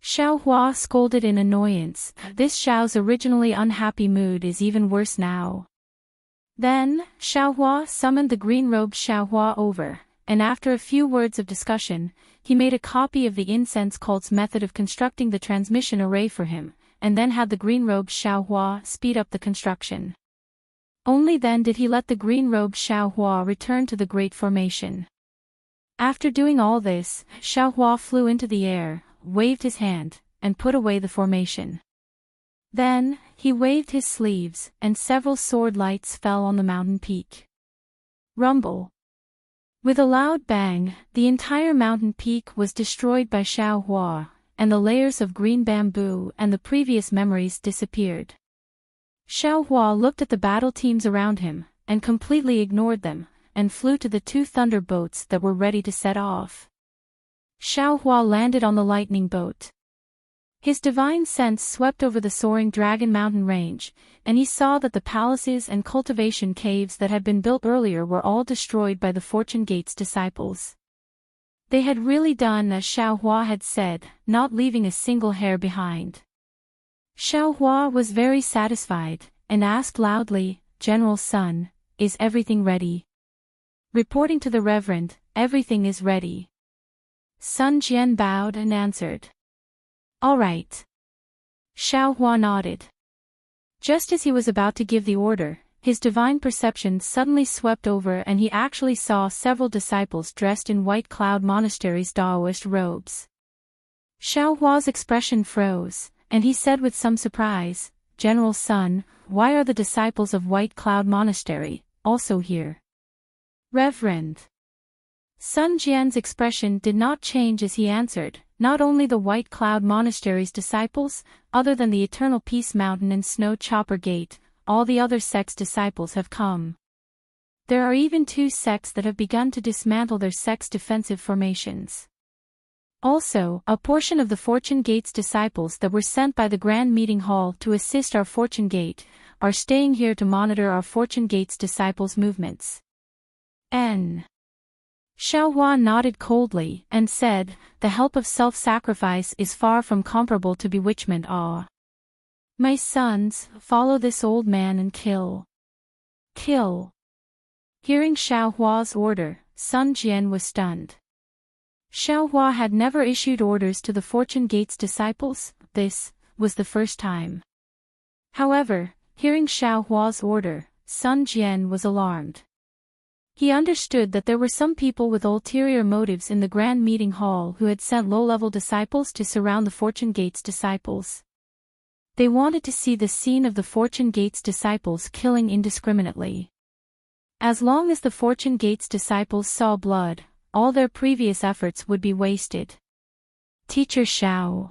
Xiaohua scolded in annoyance. This Xiao's originally unhappy mood is even worse now. Then, Xiaohua summoned the green-robed Xiaohua over, and after a few words of discussion, he made a copy of the incense cult's method of constructing the transmission array for him, and then had the green-robed Xiaohua speed up the construction. Only then did he let the green-robed Xiaohua return to the Great Formation. After doing all this, Xiaohua flew into the air, waved his hand, and put away the formation. Then, he waved his sleeves, and several sword lights fell on the mountain peak. Rumble. With a loud bang, the entire mountain peak was destroyed by Xiaohua, and the layers of green bamboo and the previous memories disappeared. Xiaohua looked at the battle teams around him, and completely ignored them, and flew to the 2 thunder boats that were ready to set off. Xiaohua landed on the lightning boat. His divine sense swept over the soaring Dragon Mountain range, and he saw that the palaces and cultivation caves that had been built earlier were all destroyed by the Fortune Gate's disciples. They had really done as Xiaohua had said, not leaving a single hair behind. Xiaohua was very satisfied, and asked loudly, General Sun, is everything ready? Reporting to the Reverend, everything is ready. Sun Jian bowed and answered. All right. Xiaohua nodded. Just as he was about to give the order, his divine perception suddenly swept over and he actually saw several disciples dressed in White Cloud Monastery's Daoist robes. Xiaohua's expression froze, and he said with some surprise, General Sun, why are the disciples of White Cloud Monastery also here? Reverend. Sun Jian's expression did not change as he answered, not only the White Cloud Monastery's disciples, other than the Eternal Peace Mountain and Snow Chopper Gate, all the other sects' disciples have come. There are even 2 sects that have begun to dismantle their sects' defensive formations. Also, a portion of the Fortune Gate's disciples that were sent by the Grand Meeting Hall to assist our Fortune Gate, are staying here to monitor our Fortune Gates disciples' movements. Xiaohua nodded coldly and said, "The help of self-sacrifice is far from comparable to bewitchment. Ah. My sons, follow this old man and kill. Kill." Hearing Xiaohua's order, Sun Jian was stunned. Xiaohua had never issued orders to the Fortune Gates disciples. This was the first time. However, hearing Xiaohua's order, Sun Jian was alarmed. He understood that there were some people with ulterior motives in the grand meeting hall who had sent low-level disciples to surround the Fortune Gates disciples. They wanted to see the scene of the Fortune Gates disciples killing indiscriminately. As long as the Fortune Gates disciples saw blood, all their previous efforts would be wasted. "Teacher Xiao."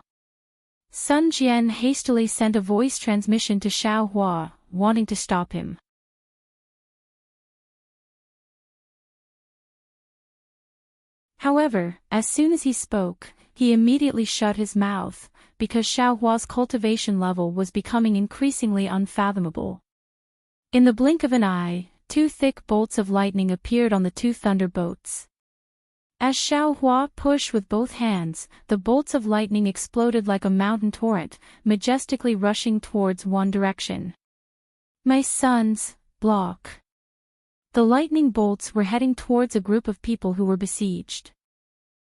Sun Jian hastily sent a voice transmission to Xiaohua, wanting to stop him. However, as soon as he spoke, he immediately shut his mouth, because Xiaohua's cultivation level was becoming increasingly unfathomable. In the blink of an eye, 2 thick bolts of lightning appeared on the 2 thunderbolts. As Xiaohua pushed with both hands, the bolts of lightning exploded like a mountain torrent, majestically rushing towards one direction. "My sons, block." The lightning bolts were heading towards a group of people who were besieged.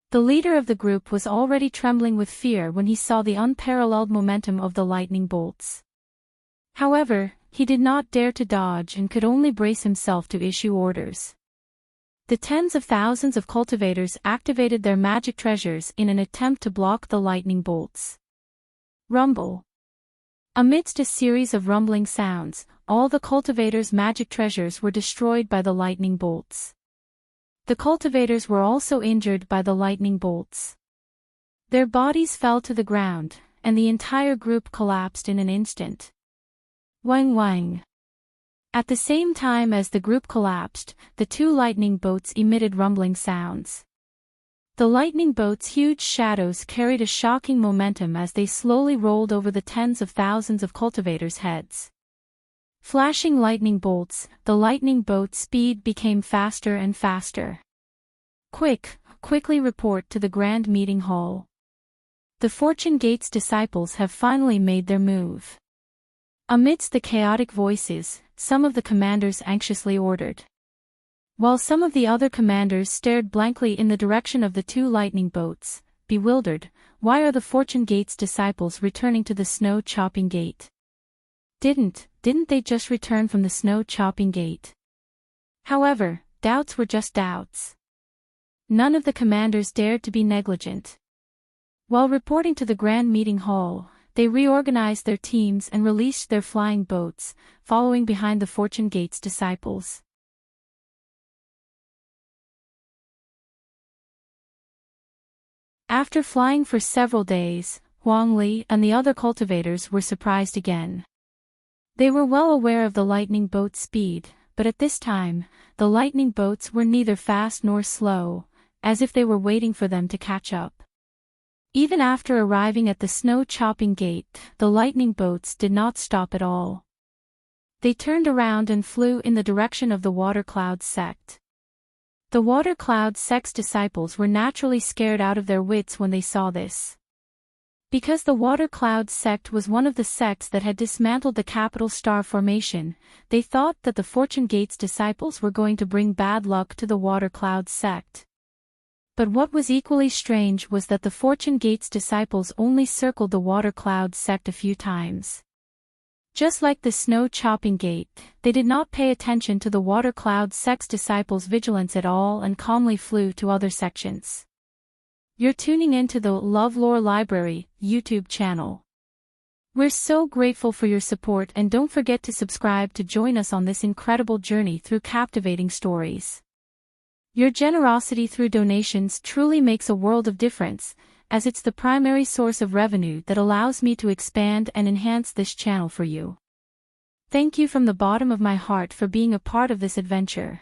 The leader of the group was already trembling with fear when he saw the unparalleled momentum of the lightning bolts. However, he did not dare to dodge and could only brace himself to issue orders. The tens of thousands of cultivators activated their magic treasures in an attempt to block the lightning bolts. Rumble. Amidst a series of rumbling sounds, all the cultivators' magic treasures were destroyed by the lightning bolts. The cultivators were also injured by the lightning bolts. Their bodies fell to the ground, and the entire group collapsed in an instant. Wang wang. At the same time as the group collapsed, the 2 lightning bolts emitted rumbling sounds. The lightning bolts' huge shadows carried a shocking momentum as they slowly rolled over the tens of thousands of cultivators' heads. Flashing lightning bolts, the lightning bolt's speed became faster and faster. Quickly report to the grand meeting hall. The Fortune Gates disciples have finally made their move. Amidst the chaotic voices, some of the commanders anxiously ordered. While some of the other commanders stared blankly in the direction of the 2 lightning bolts, bewildered. Why are the Fortune Gates disciples returning to the snow chopping gate? Didn't they just return from the snow chopping gate? However, doubts were just doubts. None of the commanders dared to be negligent. While reporting to the grand meeting hall, they reorganized their teams and released their flying boats, following behind the Fortune Gates disciples. After flying for several days, Huang Li and the other cultivators were surprised again. They were well aware of the lightning boat's speed, but at this time, the lightning boats were neither fast nor slow, as if they were waiting for them to catch up. Even after arriving at the snow chopping gate, the lightning boats did not stop at all. They turned around and flew in the direction of the Water Cloud sect. The Water Cloud sect's disciples were naturally scared out of their wits when they saw this. Because the Water Cloud sect was one of the sects that had dismantled the capital star formation, they thought that the Fortune Gates disciples were going to bring bad luck to the Water Cloud sect. But what was equally strange was that the Fortune Gates disciples only circled the Water Cloud sect a few times. Just like the snow chopping gate, they did not pay attention to the Water Cloud sect's disciples' vigilance at all and calmly flew to other sections. You're tuning in to the LoveLore Library YouTube channel. We're so grateful for your support, and don't forget to subscribe to join us on this incredible journey through captivating stories. Your generosity through donations truly makes a world of difference, as it's the primary source of revenue that allows me to expand and enhance this channel for you. Thank you from the bottom of my heart for being a part of this adventure.